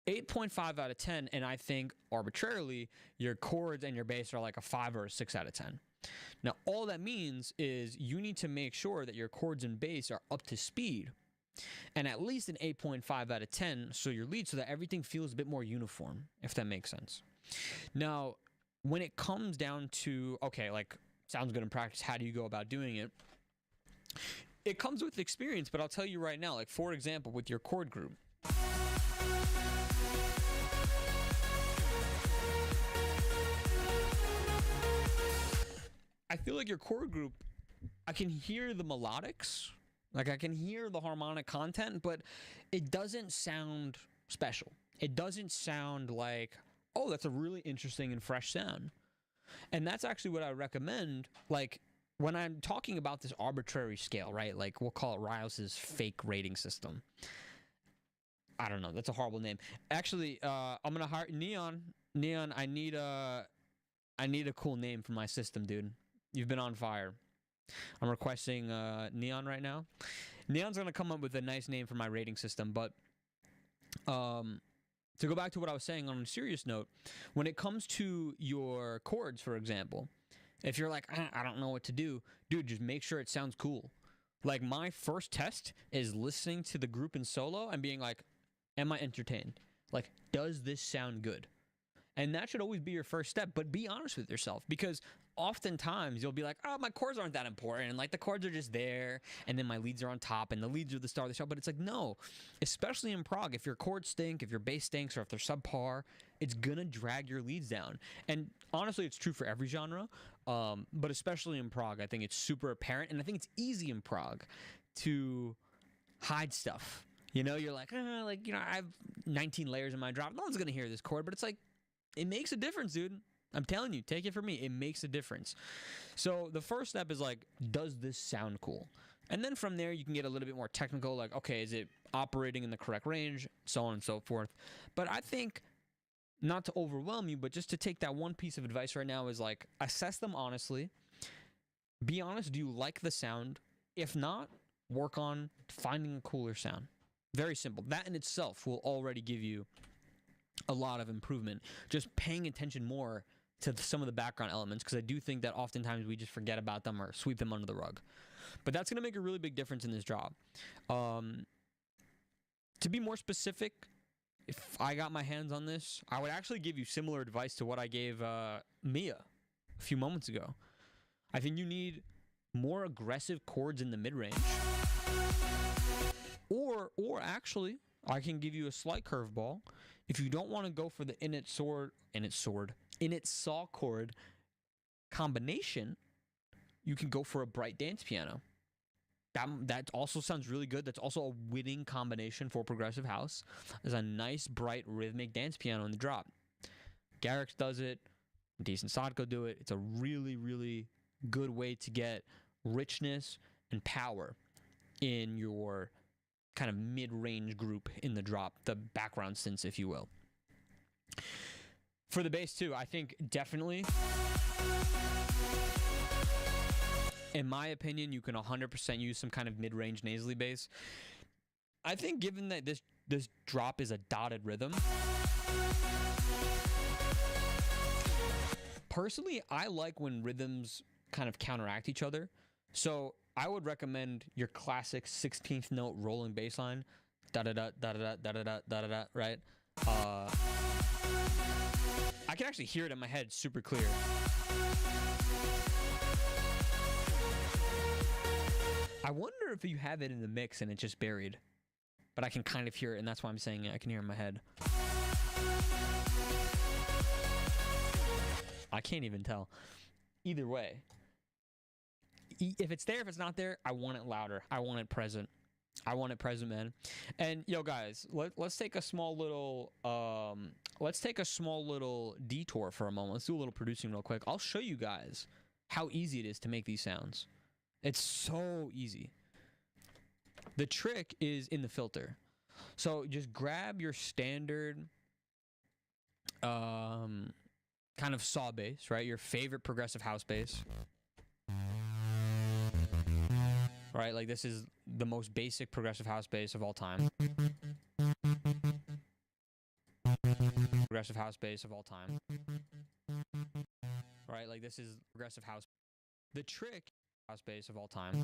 8.5 out of 10, and I think arbitrarily your chords and your bass are like a 5 or a 6 out of 10. Now, all that means is you need to make sure that your chords and bass are up to speed, and at least an 8.5 out of 10, so your lead, so that everything feels a bit more uniform, if that makes sense. Now, when it comes down to, okay, like, sounds good in practice, how do you go about doing it? It comes with experience, but I'll tell you right now, like, for example, with your chord group. I feel like your chord group, I can hear the melodics, like I can hear the harmonic content, but it doesn't sound special. It doesn't sound like, oh, that's a really interesting and fresh sound. And that's actually what I recommend. Like, when I'm talking about this arbitrary scale, right? Like we'll call it Rios's fake rating system. I don't know. That's a horrible name. Actually, I'm gonna hire Neon. Neon, I need a cool name for my system, dude. You've been on fire. I'm requesting Neon right now. Neon's gonna come up with a nice name for my rating system, but to go back to what I was saying on a serious note, when it comes to your chords, for example, if you're like, I don't know what to do, dude, just make sure it sounds cool. Like my first test is listening to the group in solo and being like, am I entertained? Like, does this sound good? And that should always be your first step, but be honest with yourself, because oftentimes you'll be like, oh, my chords aren't that important, and like the chords are just there, and then my leads are on top, and the leads are the star of the show. But it's like, no, especially in prog, if your chords stink, if your bass stinks, or if they're subpar, it's gonna drag your leads down. And honestly, it's true for every genre, but especially in prog, I think it's super apparent, and I think it's easy in prog to hide stuff. You know, you're like, I have 19 layers in my drop. No one's gonna hear this chord, but it's like, it makes a difference, dude. I'm telling you, take it from me. It makes a difference. So the first step is like, does this sound cool? And then from there, you can get a little bit more technical, like, okay, is it operating in the correct range? So on and so forth. But I think, not to overwhelm you, but just to take that one piece of advice right now is like, assess them honestly. Be honest, do you like the sound? If not, work on finding a cooler sound. Very simple. That in itself will already give you a lot of improvement. Just paying attention more to some of the background elements, because I do think that oftentimes we just forget about them or sweep them under the rug. But that's going to make a really big difference in this job. To be more specific, if I got my hands on this, I would actually give you similar advice to what I gave Mia a few moments ago. I think you need more aggressive chords in the mid-range. Or actually, I can give you a slight curveball. If you don't want to go for the init saw chord combination, you can go for a bright dance piano. That also sounds really good. That's also a winning combination for progressive house. There's a nice, bright, rhythmic dance piano in the drop. Garrix does it. Decent Sadko do it. It's a really, really good way to get richness and power in your kind of mid-range group in the drop, the background synths, if you will. For the bass too, I think definitely, in my opinion, you can 100% use some kind of mid-range nasally bass. I think given that this drop is a dotted rhythm, personally, I like when rhythms kind of counteract each other. So I would recommend your classic 16th note rolling bass line, da-da-da, da-da-da, da-da-da, da-da-da, right? I can actually hear it in my head super clear. I wonder if you have it in the mix and it's just buried. But I can kind of hear it, and that's why I'm saying it. I can hear it in my head. I can't even tell. Either way. If it's there, if it's not there, I want it louder. I want it present. I want it present, man. And yo, guys, let's take a small little detour for a moment. Let's do a little producing real quick. I'll show you guys how easy it is to make these sounds. It's so easy. The trick is in the filter. So just grab your standard kind of saw bass, right? Your favorite progressive house bass. Right, like this is the most basic progressive house bass of all time. Progressive house bass of all time. Right, like this is progressive house. The trick, house bass of all time.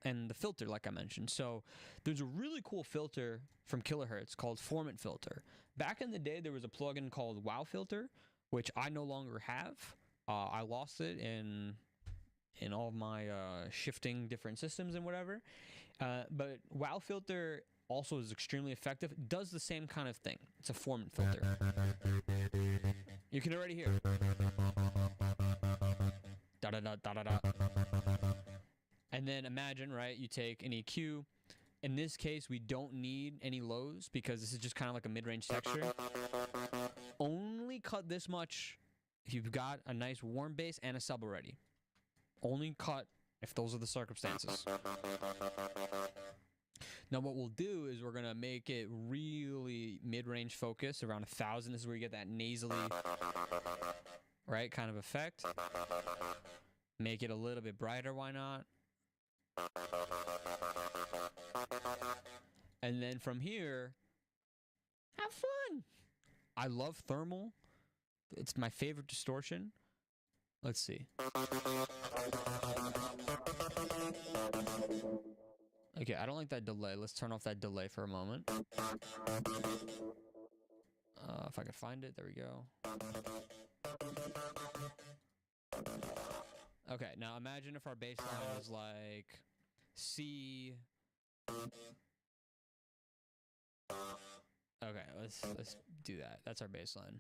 And the filter, like I mentioned. So there's a really cool filter from Kilohertz called Formant Filter. Back in the day, there was a plugin called Wow Filter, which I no longer have. I lost it in all of my shifting different systems and whatever. But Wow Filter also is extremely effective. It does the same kind of thing. It's a Formant filter. You can already hear. Da-da-da, da-da-da. And then imagine, right, you take an EQ. In this case, we don't need any lows because this is just kind of like a mid-range texture. Only cut this much you've got a nice warm base and a sub already. Only cut if those are the circumstances. Now what we'll do is we're gonna make it really mid-range focus, around 1,000. This is where you get that nasally, right, kind of effect. Make it a little bit brighter, why not? And then from here, have fun. I love thermal. It's my favorite distortion. Let's see. Okay, I don't like that delay. Let's turn off that delay for a moment. If I could find it, there we go. Okay, now imagine if our bass line was like C. Okay, let's do that. That's our bass line.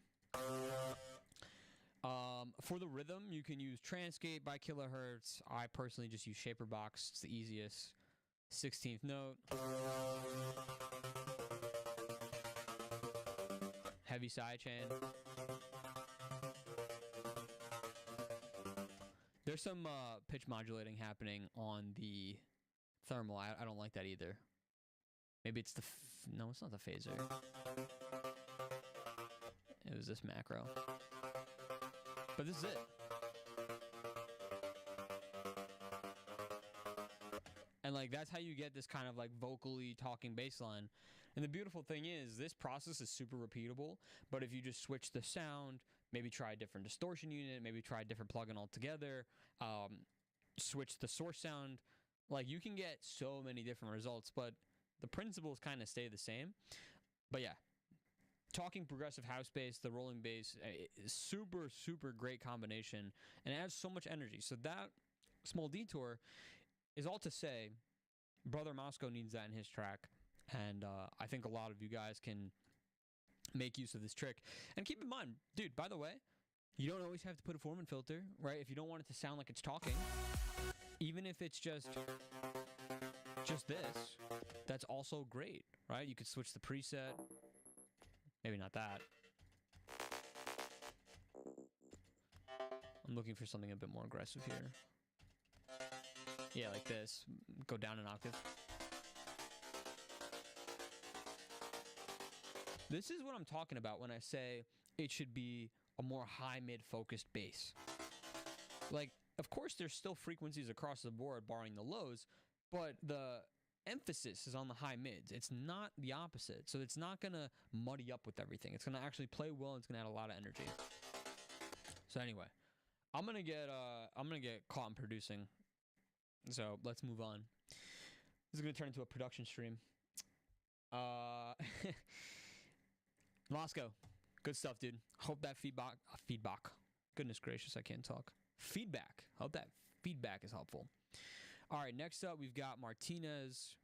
For the rhythm, you can use Transcape by Kilohertz. I personally just use Shaperbox. It's the easiest. 16th note. Heavy sidechain. There's some pitch modulating happening on the thermal. I don't like that either. Maybe it's the... no, it's not the phaser. It was this macro. But this is it. And like that's how you get this kind of like vocally talking bass line. And the beautiful thing is this process is super repeatable, but if you just switch the sound, maybe try a different distortion unit, maybe try a different plugin altogether, switch the source sound, like you can get so many different results, but the principles kind of stay the same. But yeah, talking progressive house bass, the rolling bass, super, super great combination, and it adds so much energy. So that small detour is all to say, Brother Moscow needs that in his track, and I think a lot of you guys can make use of this trick. And keep in mind, dude, by the way, you don't always have to put a Foreman filter, right? If you don't want it to sound like it's talking, even if it's just this, that's also great, right? You could switch the preset. Maybe not that. I'm looking for something a bit more aggressive here. Yeah, like this. Go down an octave. This is what I'm talking about when I say it should be a more high-mid focused bass. Like, of course, there's still frequencies across the board, barring the lows, but the emphasis is on the high mids. It's not the opposite. So it's not going to muddy up with everything. It's going to actually play well, and it's going to add a lot of energy. So anyway, I'm going to get caught in producing. So let's move on. This is going to turn into a production stream. Moscow, good stuff, dude. Hope that feedback. Goodness gracious, I can't talk. Feedback. Hope that feedback is helpful. All right, next up, we've got Martinez.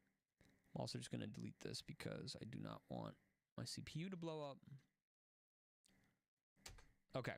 I'm also just going to delete this because I do not want my CPU to blow up. Okay.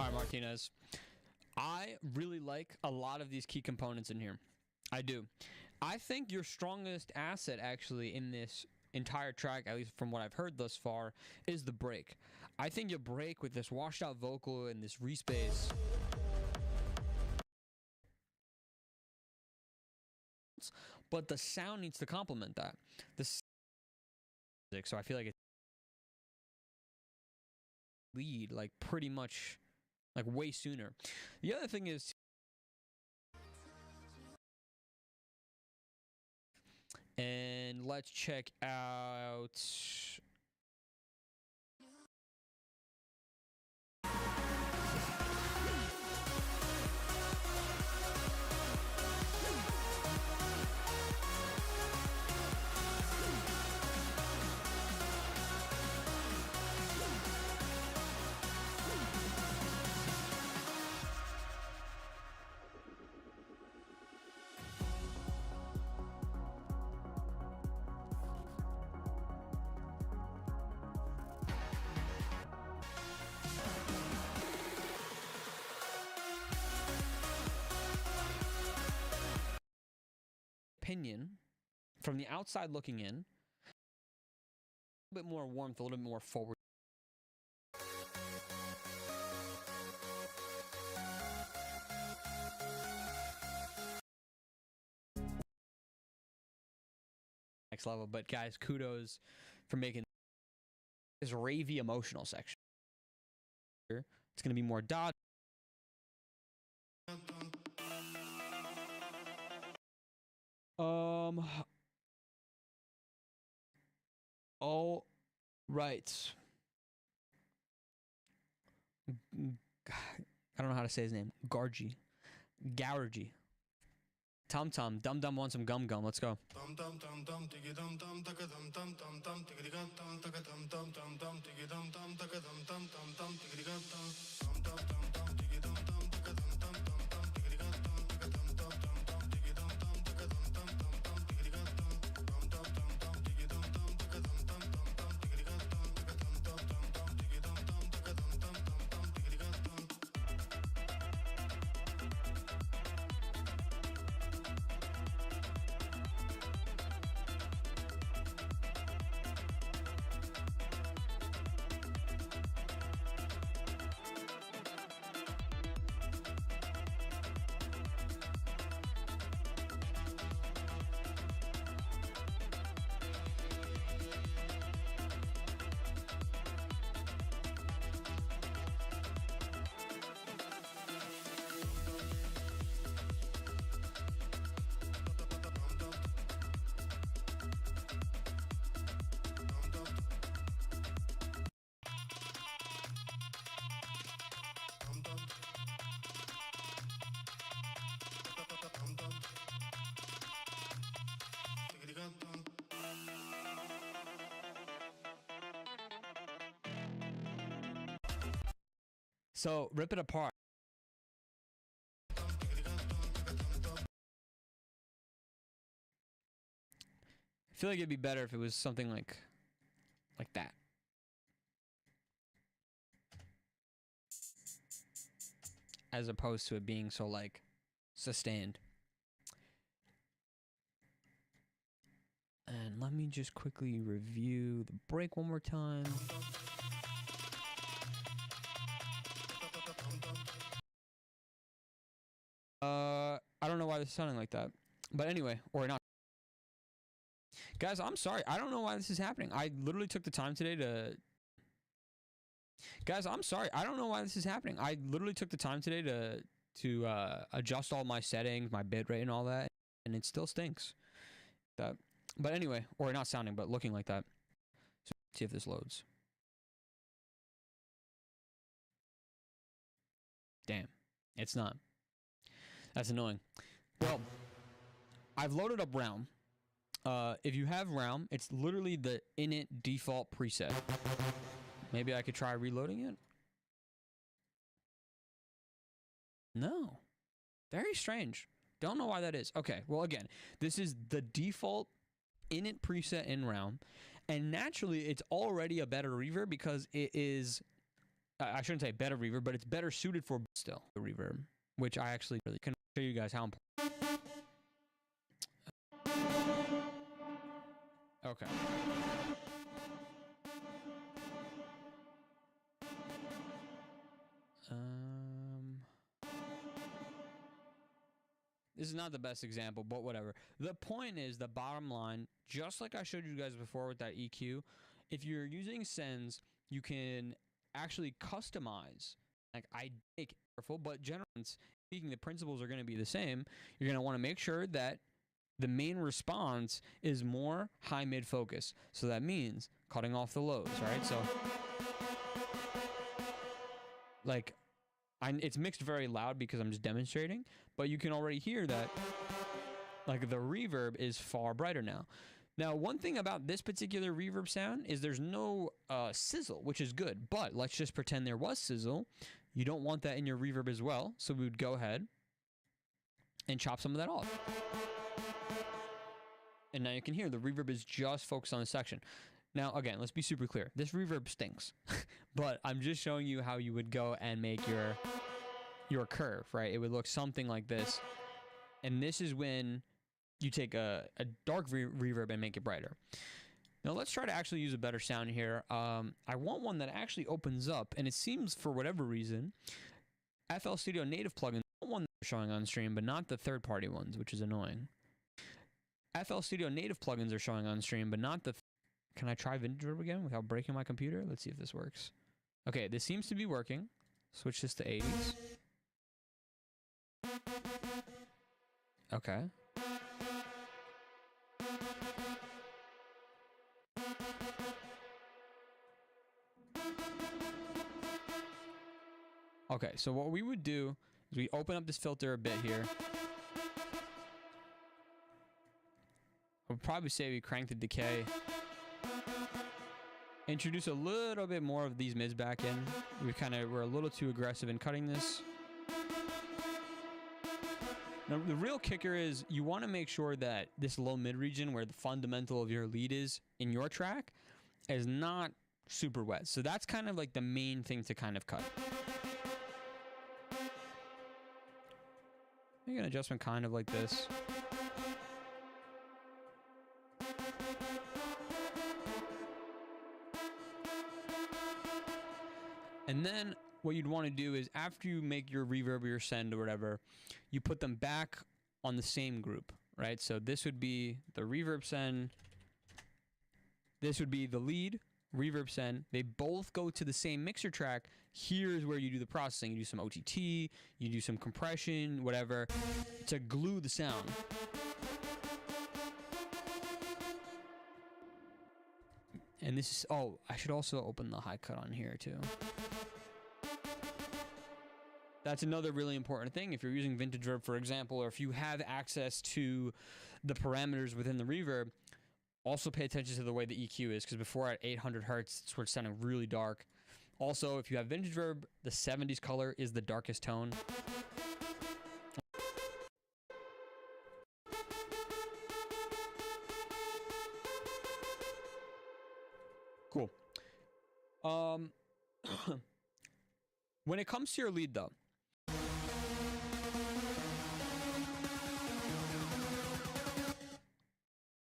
All right, Martinez. I really like a lot of these key components in here. I do. I think your strongest asset, actually, in this entire track, at least from what I've heard thus far, is the break. I think your break with this washed out vocal and this respace. But the sound needs to complement that. So I feel like it's lead like pretty much like way sooner. The other thing is, and let's check out opinion from the outside looking in, a little bit more warmth, a little bit more forward. Next level, but guys, kudos for making this ravey emotional section. It's going to be more dodge. All right. I don't know how to say his name. Gargy. Tum Tum. Dum Dum wants some gum gum. Let's go. So, rip it apart. I feel like it'd be better if it was something like that. As opposed to it being so like sustained. And let me just quickly review the break one more time. I don't know why this is sounding like that. But anyway, or not. Guys, I'm sorry. I don't know why this is happening. I literally took the time today to... Guys, I'm sorry. I don't know why this is happening. I literally took the time today to adjust all my settings, my bitrate and all that, and it still stinks. That. But anyway, or not sounding, but looking like that. So let's see if this loads. Damn. It's not. That's annoying. Well, I've loaded up Realm. If you have Realm, it's literally the init default preset. Maybe I could try reloading it? No. Very strange. Don't know why that is. Okay, well again, this is the default init preset in Realm. And naturally, it's already a better reverb because it is I shouldn't say better reverb, but it's better suited for still the reverb, which I actually really can show you guys how important. Okay. This is not the best example, but whatever. The point is, the bottom line, just like I showed you guys before with that EQ, if you're using sends, you can actually customize. Like, I make careful, but generally speaking, the principles are going to be the same. You're going to want to make sure that the main response is more high mid focus. So that means cutting off the lows, right? So, like, it's mixed very loud because I'm just demonstrating, but you can already hear that, like, the reverb is far brighter now. Now, one thing about this particular reverb sound is there's no sizzle, which is good, but let's just pretend there was sizzle. You don't want that in your reverb as well, so we would go ahead and chop some of that off. And now you can hear the reverb is just focused on this section. Now, again, let's be super clear. This reverb stinks, but I'm just showing you how you would go and make your curve, right? It would look something like this. And this is when you take a dark reverb and make it brighter. Now, let's try to actually use a better sound here. I want one that actually opens up, and it seems, for whatever reason, FL Studio native plugins want one that's showing on stream, but not the third-party ones, which is annoying. FL Studio native plugins are showing on stream, but not the... Can I try Vintage Reverb again without breaking my computer? Let's see if this works. Okay, this seems to be working. Switch this to 80s. Okay. Okay, so what we would do is we open up this filter a bit here. I would probably say we crank the decay. Introduce a little bit more of these mids back in. We're a little too aggressive in cutting this. Now, the real kicker is you want to make sure that this low mid region where the fundamental of your lead is in your track is not super wet. So that's kind of like the main thing to kind of cut. Make an adjustment kind of like this. And then what you'd want to do is after you make your reverb or your send or whatever, you put them back on the same group, right? So this would be the reverb send. This would be the lead, reverb send. They both go to the same mixer track. Here's where you do the processing. You do some OTT, you do some compression, whatever, to glue the sound. And this is, oh, I should also open the high cut on here too. That's another really important thing. If you're using Vintage Reverb, for example, or if you have access to the parameters within the reverb, also pay attention to the way the EQ is, because before at 800 hertz, it's where it's sounding really dark. Also, if you have Vintage Reverb, the 70s color is the darkest tone. Cool. When it comes to your lead, though,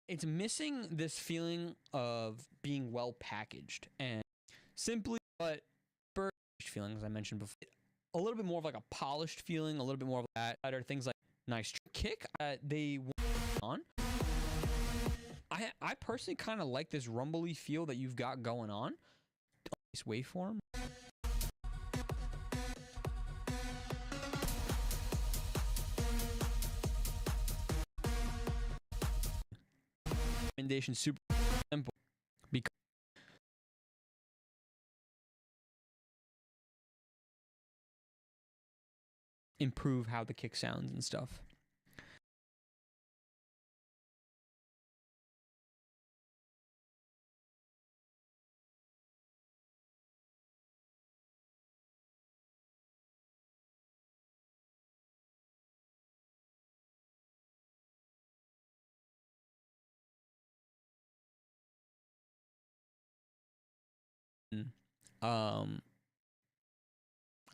it's missing this feeling of being well packaged and simply but burnished feeling, as I mentioned before. A little bit more of like a polished feeling, a little bit more of that. Other things like nice kick. They on. I personally kind of like this rumbly feel that you've got going on. Nice waveform. Recommendation super simple because improve how the kick sounds and stuff.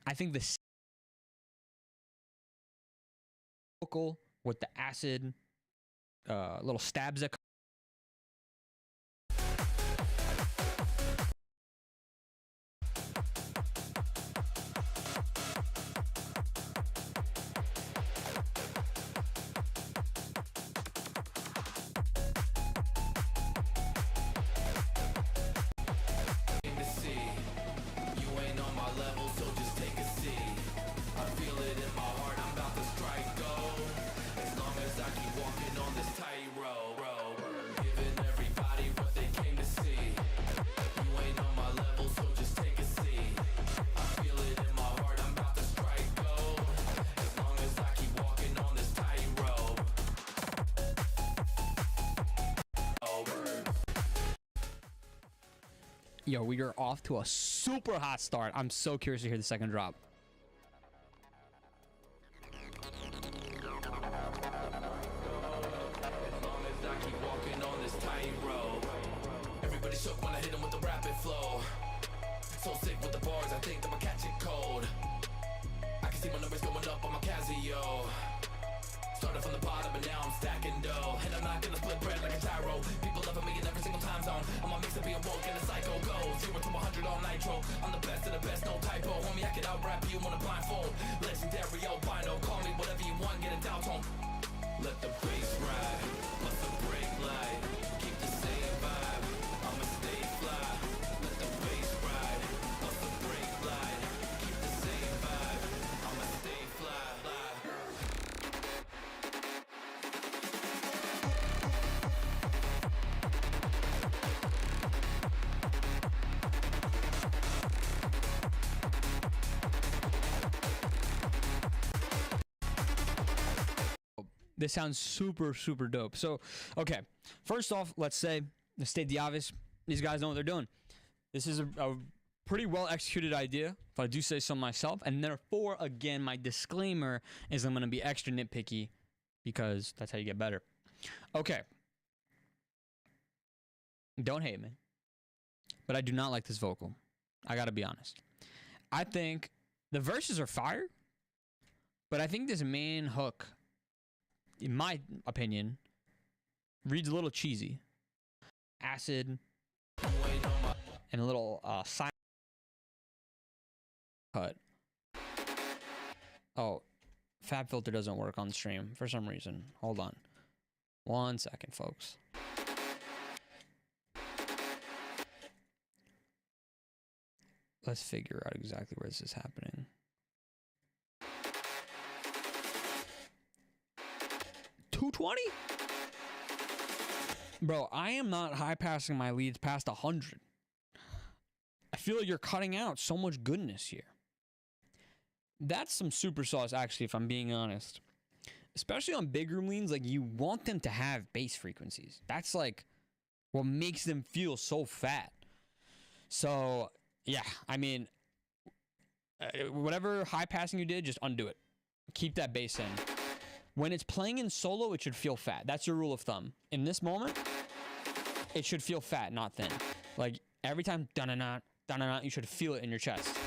I think the vocal with the acid little stabs that Yo, we are off to a super hot start. I'm so curious to hear the second drop. Everybody shook when I hit him with the rapid flow. So sick with the bars, I think I'ma catch it cold. I can see my numbers going up on my Casio. Started from the bottom and now I'm stacking dough. And I'm not gonna split bread like a gyro. People loving me in every single time zone. I'ma mix it being woke and the psycho go 0 to 100 all nitro. I'm the best of the best, no typo. Homie, I can out rap you on a blindfold. Legendary albino, call me whatever you want, get a down tone. Let the bass ride, bust the brake light. Keep the same vibe, I'ma stay fly. Let the bass ride, bust the brake light. Keep the same vibe, I'ma stay fly. This sounds super, super dope. So, okay. First off, let's state the obvious. These guys know what they're doing. This is a pretty well executed idea, if I do say so myself. And therefore, again, my disclaimer is I'm going to be extra nitpicky because that's how you get better. Okay. Don't hate me. But I do not like this vocal. I got to be honest. I think the verses are fire. But I think this main hook, in my opinion, reads a little cheesy. Acid and a little side cut. Oh, Fab Filter doesn't work on the stream for some reason. Hold on. 1 second, folks. Let's figure out exactly where this is happening. $220? Bro, I am not high passing my leads past 100. I feel like you're cutting out so much goodness here. That's some super sauce, actually, if I'm being honest. Especially on big room leans, like, you want them to have bass frequencies. That's like what makes them feel so fat. So, yeah, I mean, whatever high passing you did, just undo it. Keep that bass in. When it's playing in solo, it should feel fat. That's your rule of thumb. In this moment, it should feel fat, not thin. Like, every time, da-na-na, da-na-na, you should feel it in your chest.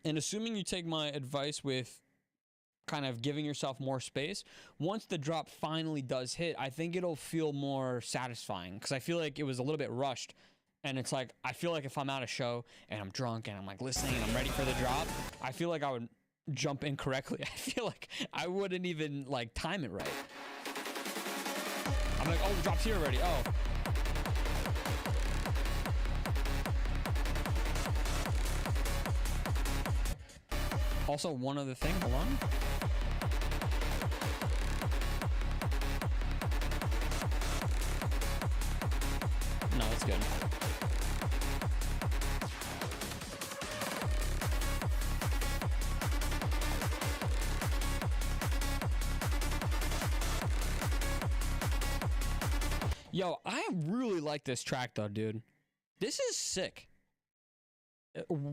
And assuming you take my advice with kind of giving yourself more space, once the drop finally does hit, I think it'll feel more satisfying. Because I feel like it was a little bit rushed. And it's like, I feel like if I'm at a show and I'm drunk and I'm like listening and I'm ready for the drop, I feel like I would jump in correctly. I feel like I wouldn't even like time it right. I'm like, oh, the drop's here already. Oh. Also, one other thing, hold on. No, it's good. Yo, I really like this track though, dude. This is sick.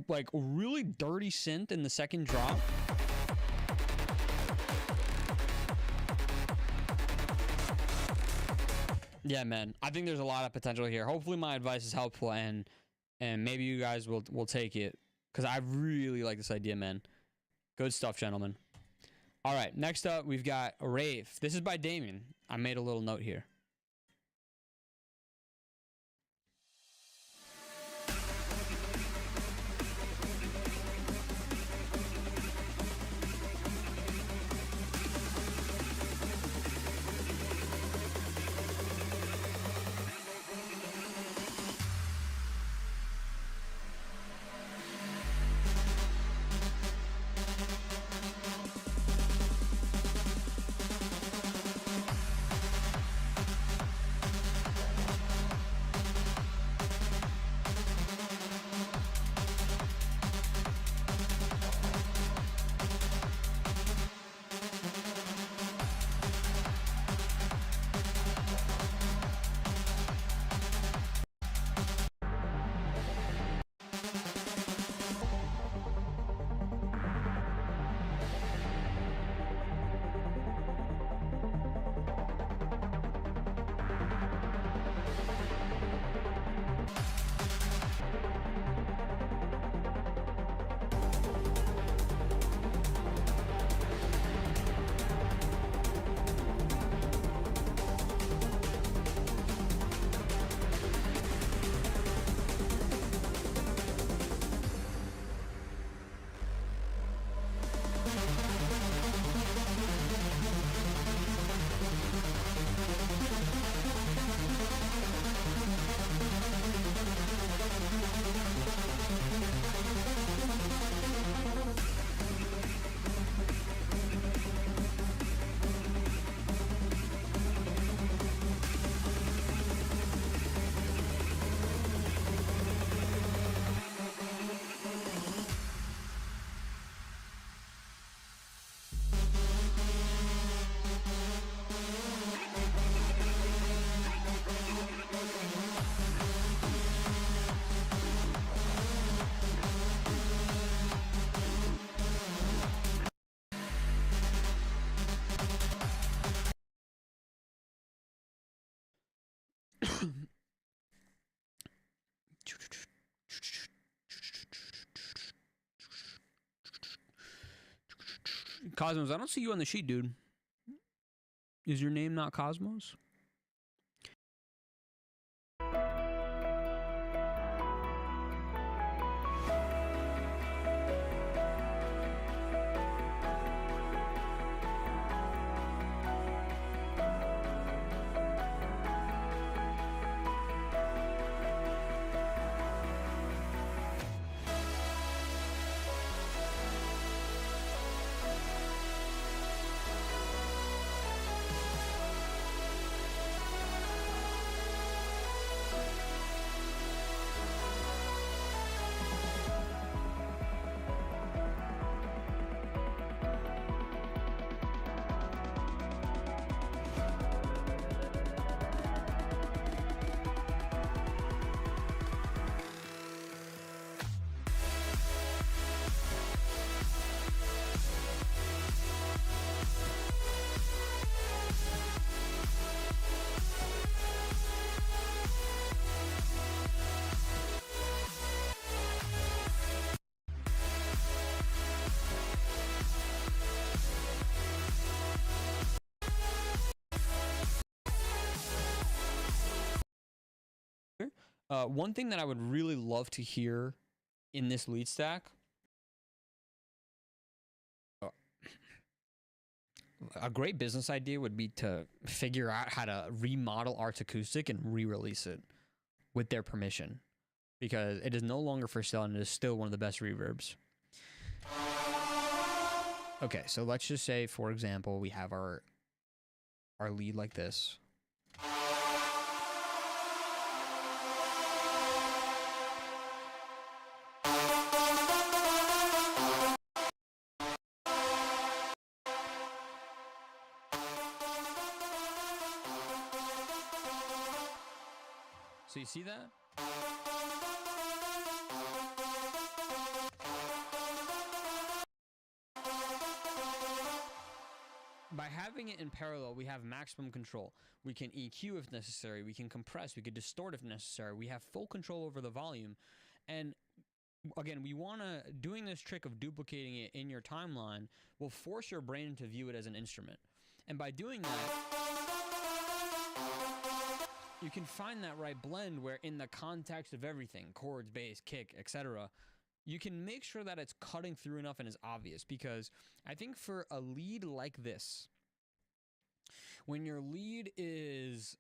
Like, really dirty synth in the second drop. Yeah, man. I think there's a lot of potential here. Hopefully my advice is helpful and maybe you guys will take it cuz I really like this idea, man. Good stuff, gentlemen. All right, next up we've got Rave. This is by Damien. I made a little note here. Cosmos, I don't see you on the sheet, dude. Is your name not Cosmos? One thing that I would really love to hear in this lead stack, a great business idea would be to figure out how to remodel Arts Acoustic and re-release it with their permission, because it is no longer for sale and it is still one of the best reverbs. Okay, so let's just say, for example, we have our lead like this. So you see that? by having it in parallel, we have maximum control. We can EQ if necessary. We can compress. We can distort if necessary. We have full control over the volume. And again, we want to, doing this trick of duplicating it in your timeline will force your brain to view it as an instrument. And by doing that, you can find that right blend where in the context of everything, chords, bass, kick, etc., you can make sure that it's cutting through enough and is obvious. Because I think for a lead like this, when your lead is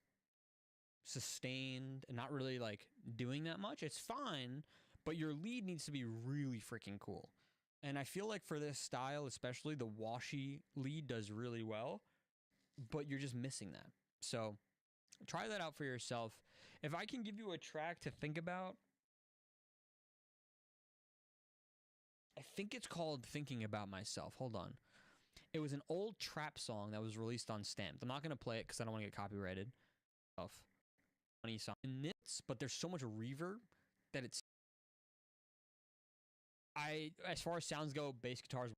sustained and not really like doing that much, it's fine, but your lead needs to be really freaking cool. And I feel like for this style, especially, the washy lead does really well, but you're just missing that. So try that out for yourself. If I can give you a track to think about, I think it's called Thinking About Myself. Hold on. It was an old trap song that was released on Stamped. I'm not going to play it because I don't want to get copyrighted. Funny song. But there's so much reverb that it's... as far as sounds go, bass guitars,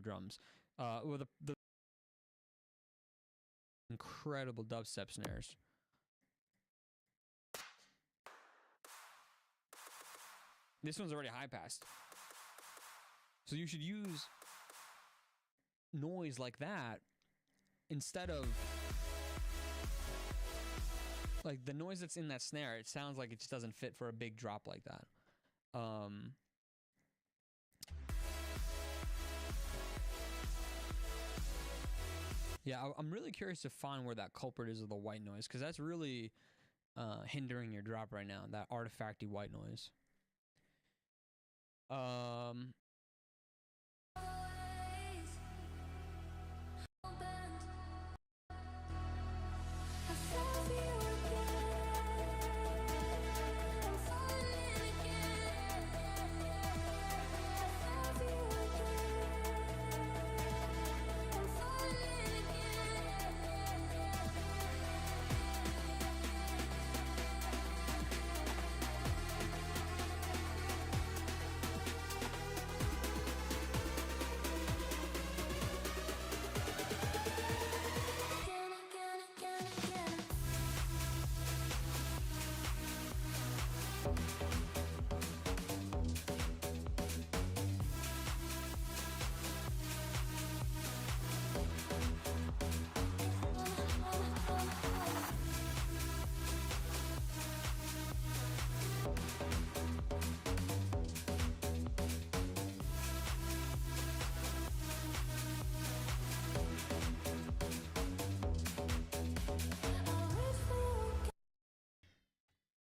drums. With the incredible dubstep snares. This one's already high passed. So you should use noise like that instead of like the noise that's in that snare. It sounds like it just doesn't fit for a big drop like that. Yeah, I'm really curious to find where that culprit is of the white noise, because that's really hindering your drop right now, that artifacty white noise.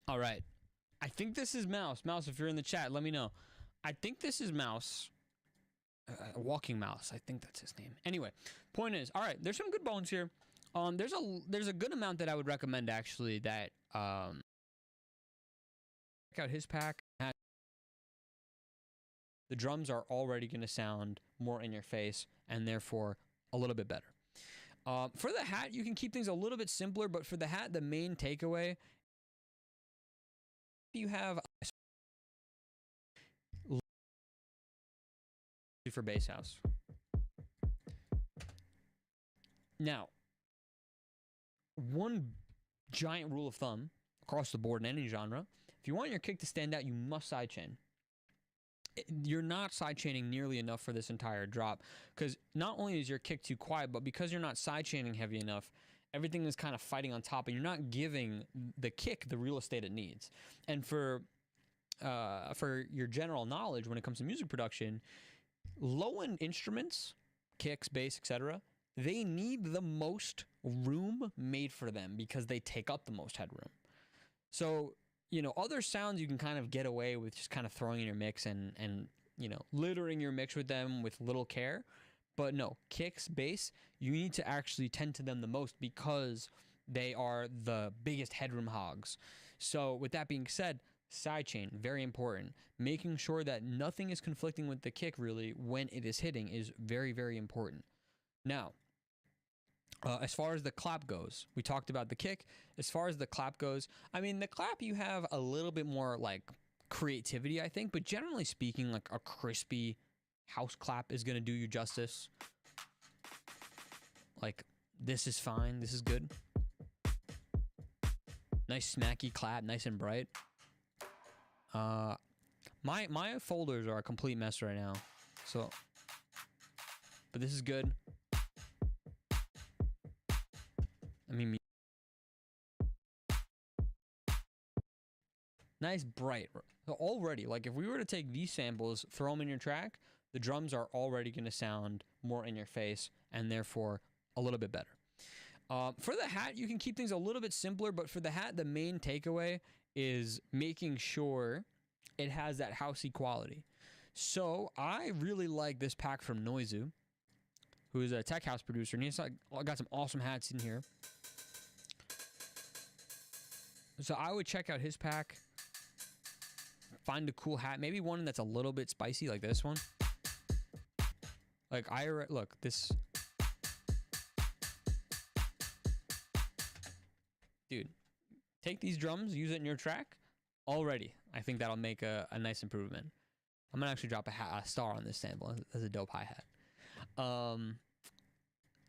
All right. I think this is Mouse. Mouse, if you're in the chat, let me know. I think this is Mouse. Walking Mouse. I think that's his name. Anyway, point is, all right, there's some good bones here. There's a good amount that I would recommend, actually, that check out his pack. The drums are already going to sound more in your face and therefore a little bit better. For the hat, you can keep things a little bit simpler, but for the hat, the main takeaway, you have for bass house. Now, one giant rule of thumb across the board in any genre, if you want your kick to stand out, you must sidechain. You're not sidechaining nearly enough for this entire drop, because not only is your kick too quiet, but because you're not sidechaining heavy enough, everything is kind of fighting on top, and you're not giving the kick the real estate it needs. And for your general knowledge, when it comes to music production, low-end instruments, kicks, bass, etc., they need the most room made for them because they take up the most headroom. So, you know, other sounds you can kind of get away with just kind of throwing in your mix and you know, littering your mix with them with little care. But no, kicks, bass, you need to actually tend to them the most because they are the biggest headroom hogs. So with that being said, sidechain, very important. Making sure that nothing is conflicting with the kick really when it is hitting is very, very important. Now, as far as the clap goes, we talked about the kick. As far as the clap goes, I mean, the clap, you have a little bit more like creativity, I think, but generally speaking, like a crispy house clap is going to do you justice. Like, this is fine. This is good. Nice smacky clap, nice and bright. My folders are a complete mess right now. So, but this is good. I mean, nice bright. So already, like if we were to take these samples, throw them in your track, the drums are already going to sound more in your face and therefore a little bit better. For the hat, you can keep things a little bit simpler, but for the hat, the main takeaway is making sure it has that housey quality. So I really like this pack from Noizu, who is a tech house producer, and he's got some awesome hats in here. So I would check out his pack, find a cool hat, maybe one that's a little bit spicy like this one. Like look, this. Dude, take these drums, use it in your track. Already, I think that'll make a nice improvement. I'm gonna actually drop a star on this sample as a dope hi-hat.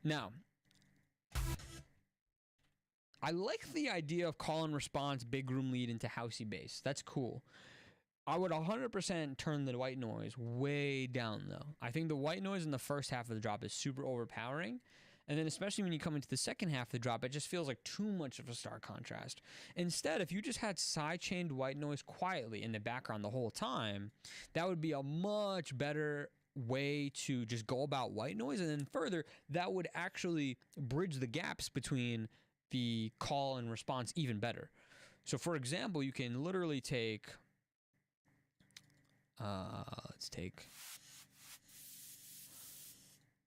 Now, I like the idea of call and response, big room lead into housey bass. That's cool. I would 100% turn the white noise way down though. I think the white noise in the first half of the drop is super overpowering. And then especially when you come into the second half of the drop, it just feels like too much of a stark contrast. Instead, if you just had side-chained white noise quietly in the background the whole time, that would be a much better way to just go about white noise. And then further, that would actually bridge the gaps between the call and response even better. So for example, you can literally take, let's take,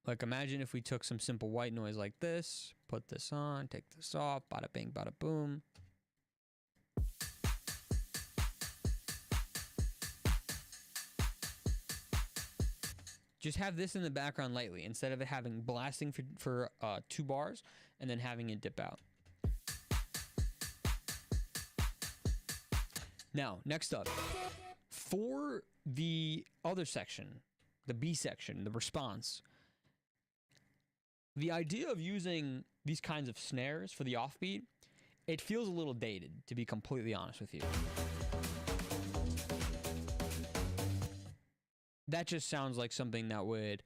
like imagine if we took some simple white noise like this, put this on, take this off, bada bing, bada boom. Just have this in the background lightly instead of it having blasting for 2 bars and then having it dip out. Now, next up, for the other section, the B section, the response, the idea of using these kinds of snares for the offbeat, it feels a little dated, to be completely honest with you. That just sounds like something that would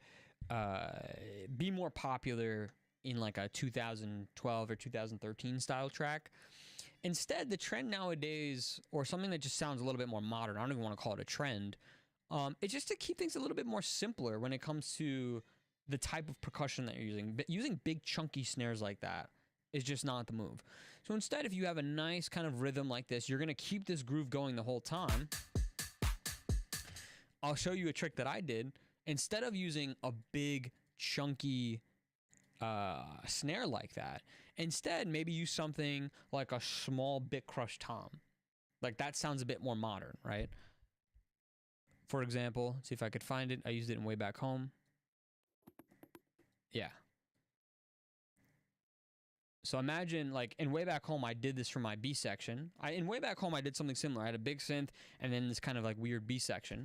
be more popular in like a 2012 or 2013 style track. Instead, the trend nowadays, or something that just sounds a little bit more modern, I don't even want to call it a trend, it's just to keep things a little bit more simpler when it comes to the type of percussion that you're using. But using big chunky snares like that is just not the move. So instead, if you have a nice kind of rhythm like this, you're going to keep this groove going the whole time. I'll show you a trick that I did. Instead of using a big chunky snare like that, instead maybe use something like a small bit crush tom. Like that sounds a bit more modern, right? For example, see if I could find it. I used it in Way Back Home. Yeah. So imagine, like, in Way Back Home, I did this for my B section. In Way Back Home, I did something similar. I had a big synth and then this kind of, like, weird B section.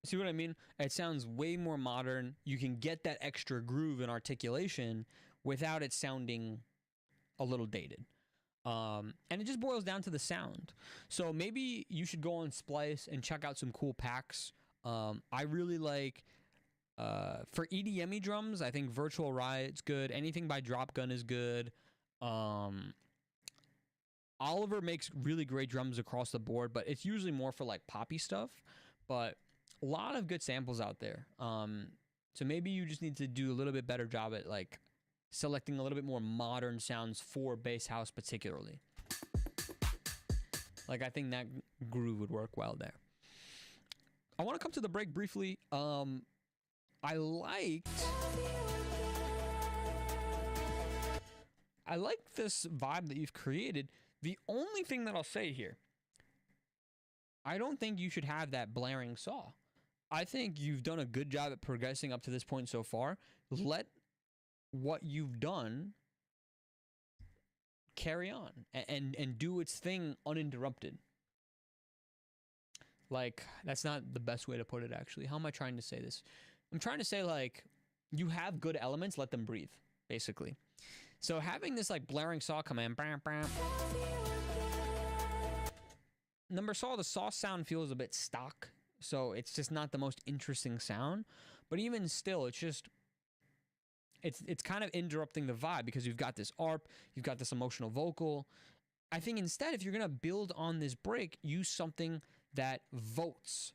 See what I mean? It sounds way more modern. You can get that extra groove and articulation without it sounding a little dated. And it just boils down to the sound. So maybe you should go on Splice and check out some cool packs. I really like, for EDM drums, I think Virtual Riot's good. Anything by Dropgun is good. Oliver makes really great drums across the board, but it's usually more for like poppy stuff. But a lot of good samples out there. So maybe you just need to do a little bit better job at like selecting a little bit more modern sounds for bass house particularly. Like I think that groove would work well there. I want to come to the break briefly. I liked this vibe that you've created. The only thing that I'll say here, I don't think you should have that blaring saw. I think you've done a good job at progressing up to this point so far. Let what you've done carry on and do its thing uninterrupted. like, that's not the best way to put it, actually. How am I trying to say this? I'm trying to say, like, you have good elements, let them breathe, basically. So having this, like, blaring saw command, bam, bam. Number saw, the saw sound feels a bit stock, so it's just not the most interesting sound. But even still, it's just, it's kind of interrupting the vibe because you've got this ARP, you've got this emotional vocal. I think instead, if you're going to build on this break, use something that votes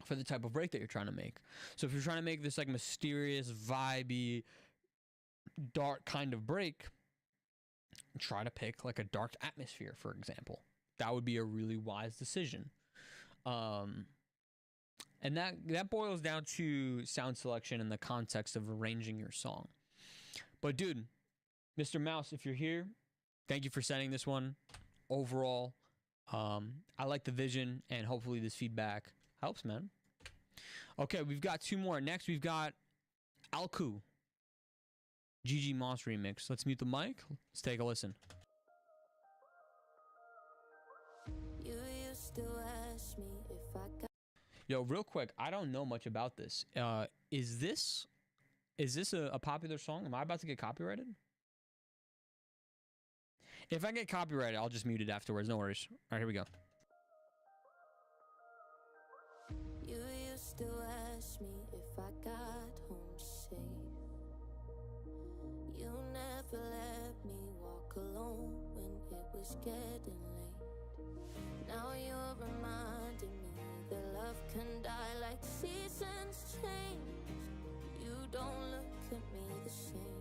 for the type of break that you're trying to make. So if you're trying to make this like mysterious, vibey, dark kind of break, try to pick like a dark atmosphere, for example. That would be a really wise decision. And that boils down to sound selection in the context of arranging your song. But dude, Mr. Mouse, if you're here, thank you for sending this one. Overall, I like the vision, and hopefully this feedback helps, man. Okay, we've got two more. Next, we've got Alku. GG Moss remix. Let's mute the mic. Let's take a listen. You used to ask me if I got. Yo, real quick, I don't know much about this. Is this a popular song? Am I about to get copyrighted? If I get copyrighted, I'll just mute it afterwards. No worries. All right, here we go. You used to ask me if I got home safe. You never let me walk alone when it was getting late. Now you're reminding me that love can die like seasons change. You don't look at me the same.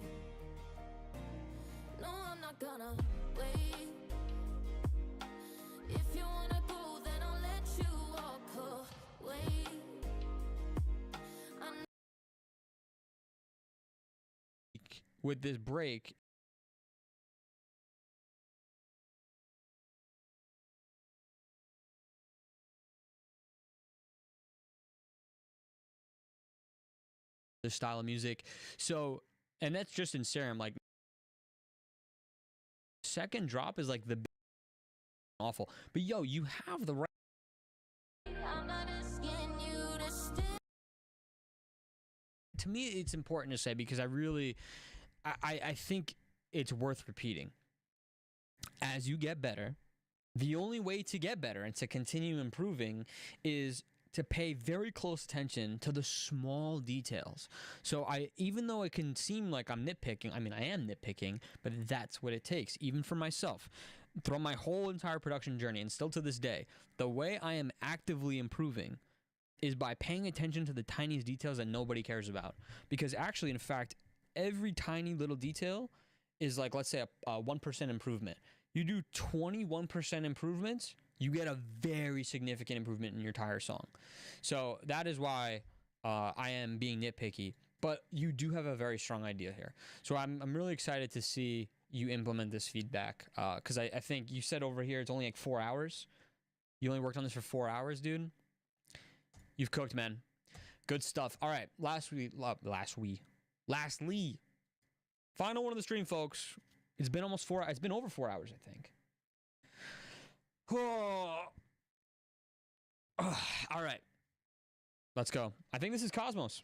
No, I'm not gonna wait. If you wanna go, then I'll let you walk away. With this break, the style of music. So, and that's just in Serum. Like, second drop is like the awful. But yo, you have the right. I'm not asking you to stay. To me, it's important to say because I think it's worth repeating. As you get better, the only way to get better and to continue improving is to pay very close attention to the small details. So even though it can seem like I'm nitpicking, I mean, I am nitpicking, but that's what it takes, even for myself. Throughout my whole entire production journey, and still to this day, the way I am actively improving is by paying attention to the tiniest details that nobody cares about. Because actually, in fact, every tiny little detail is like, let's say, a 1% improvement. You do 21% improvements, you get a very significant improvement in your entire song. So that is why I am being nitpicky. But you do have a very strong idea here. So I'm really excited to see you implement this feedback. Because I think you said over here it's only like 4 hours. You only worked on this for 4 hours, dude. You've cooked, man. Good stuff. All right, lastly, final one of the stream, folks. It's been almost it's been over 4 hours, I think. All right, let's go. I think this is Cosmos.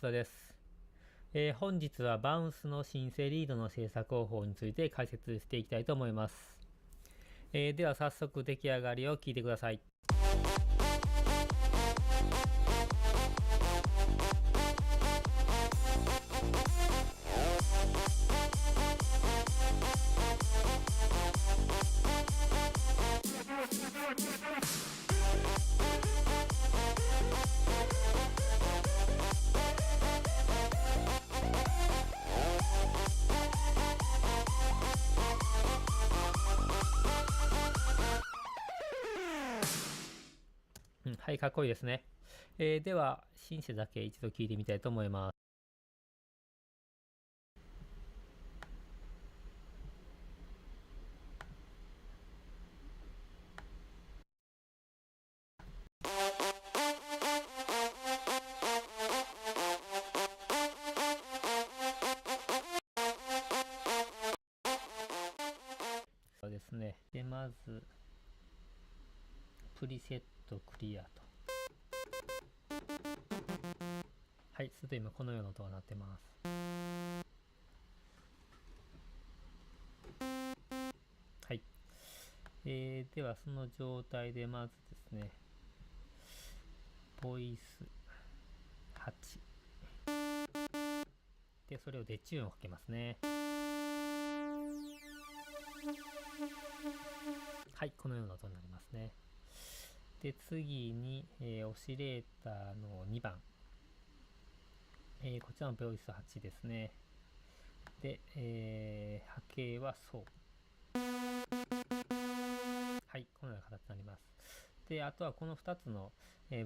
田です。本日はバウンスのシンセリードの制作方法について解説していきたいと思います。では早速出来上がりを聞いてください。はい、かっこいいですね。では、シンセだけ一度聞いてみたいと思います。そうですね。で、まず、プリセットクリアと。はい、すると今このような音が鳴ってます。はい。ではその状態でまずですね、ボイス8。で、それをデチューンをかけますね。はい、このような音になりますね。で、次に、オシレーターの2番。こちらのボイス8ですね。で、波形はそう。はい、このような形になります。で、あとはこの2つの、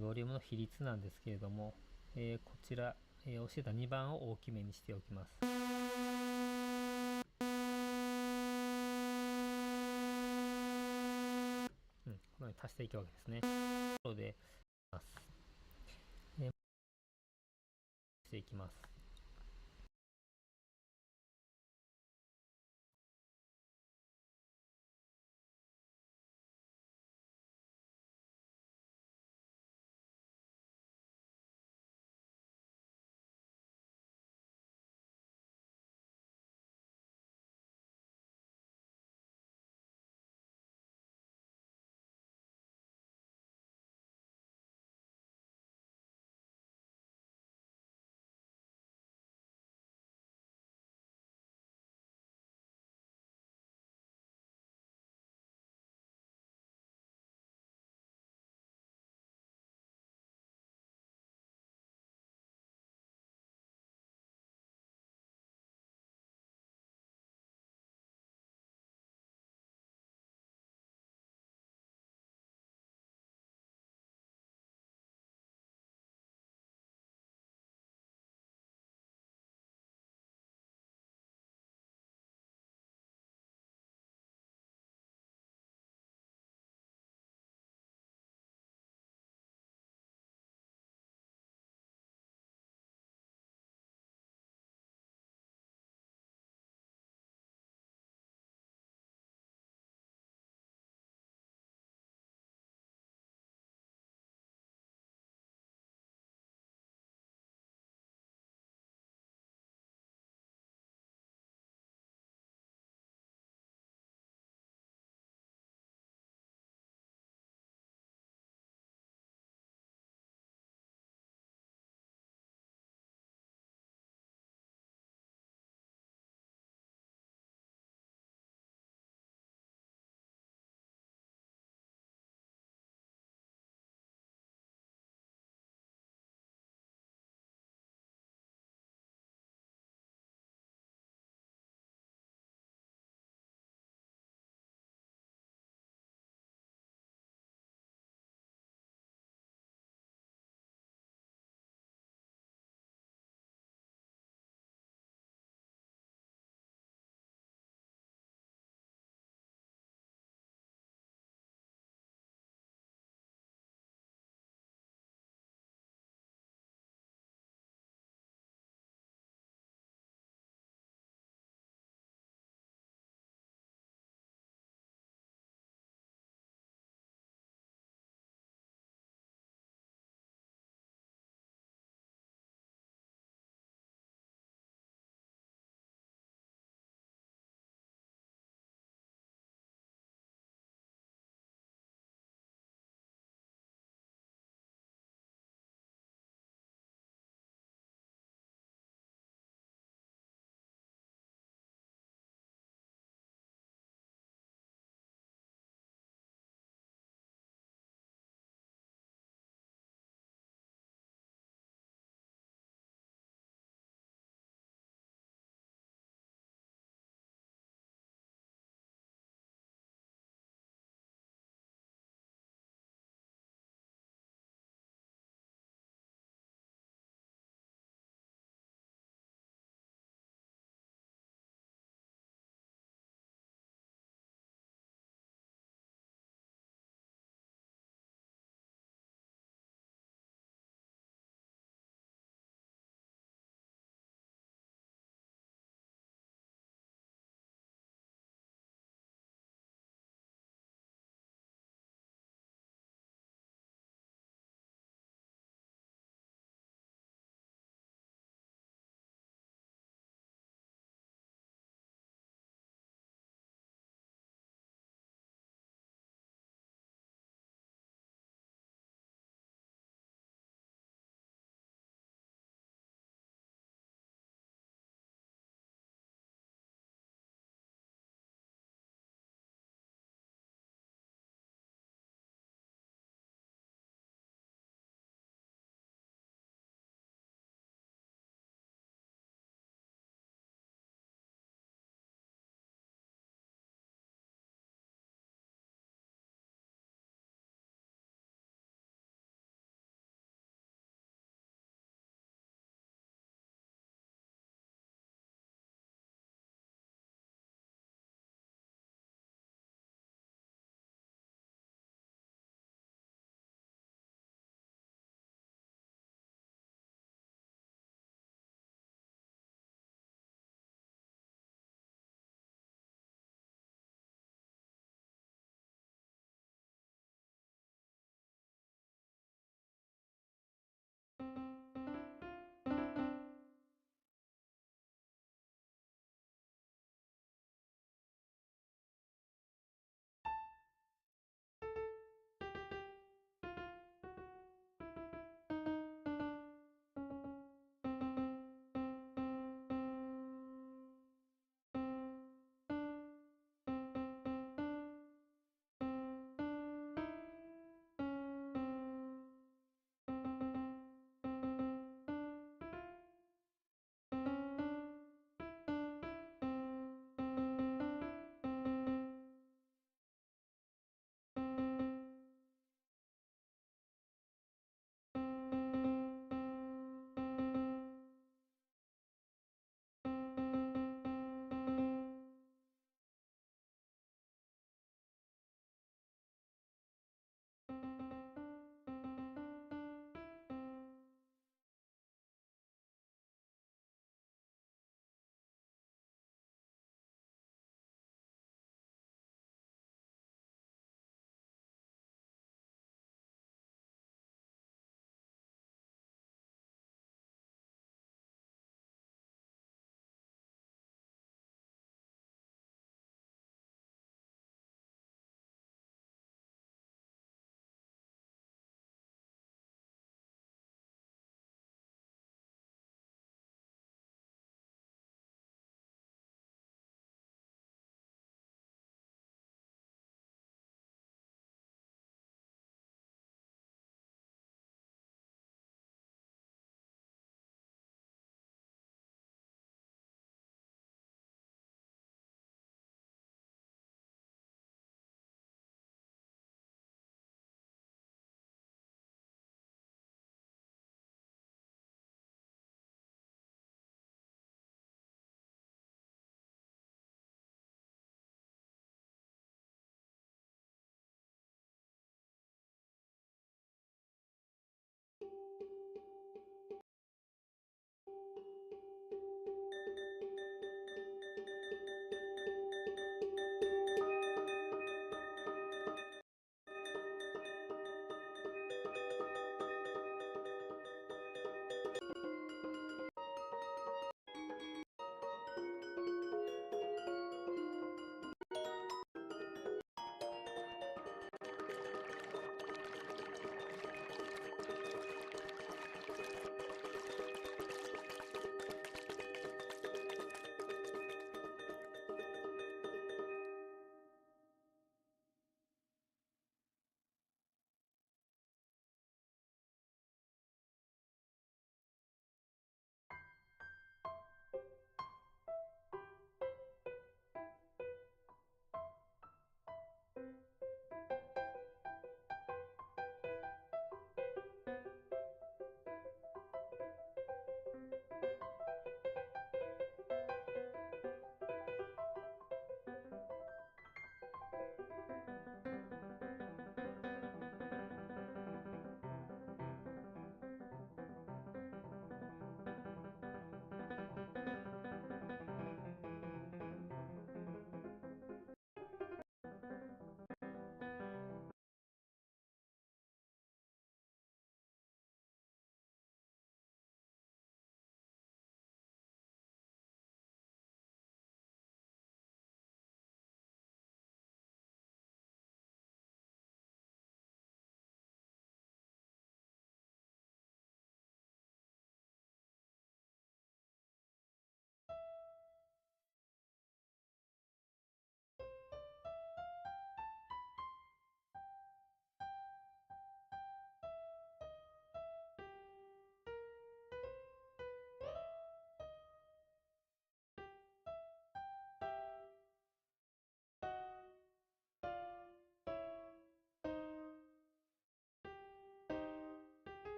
ボリュームの比率なんですけれども、こちら、教えた2番を大きめにしておきます。このように足していくわけですね。こで、していきます。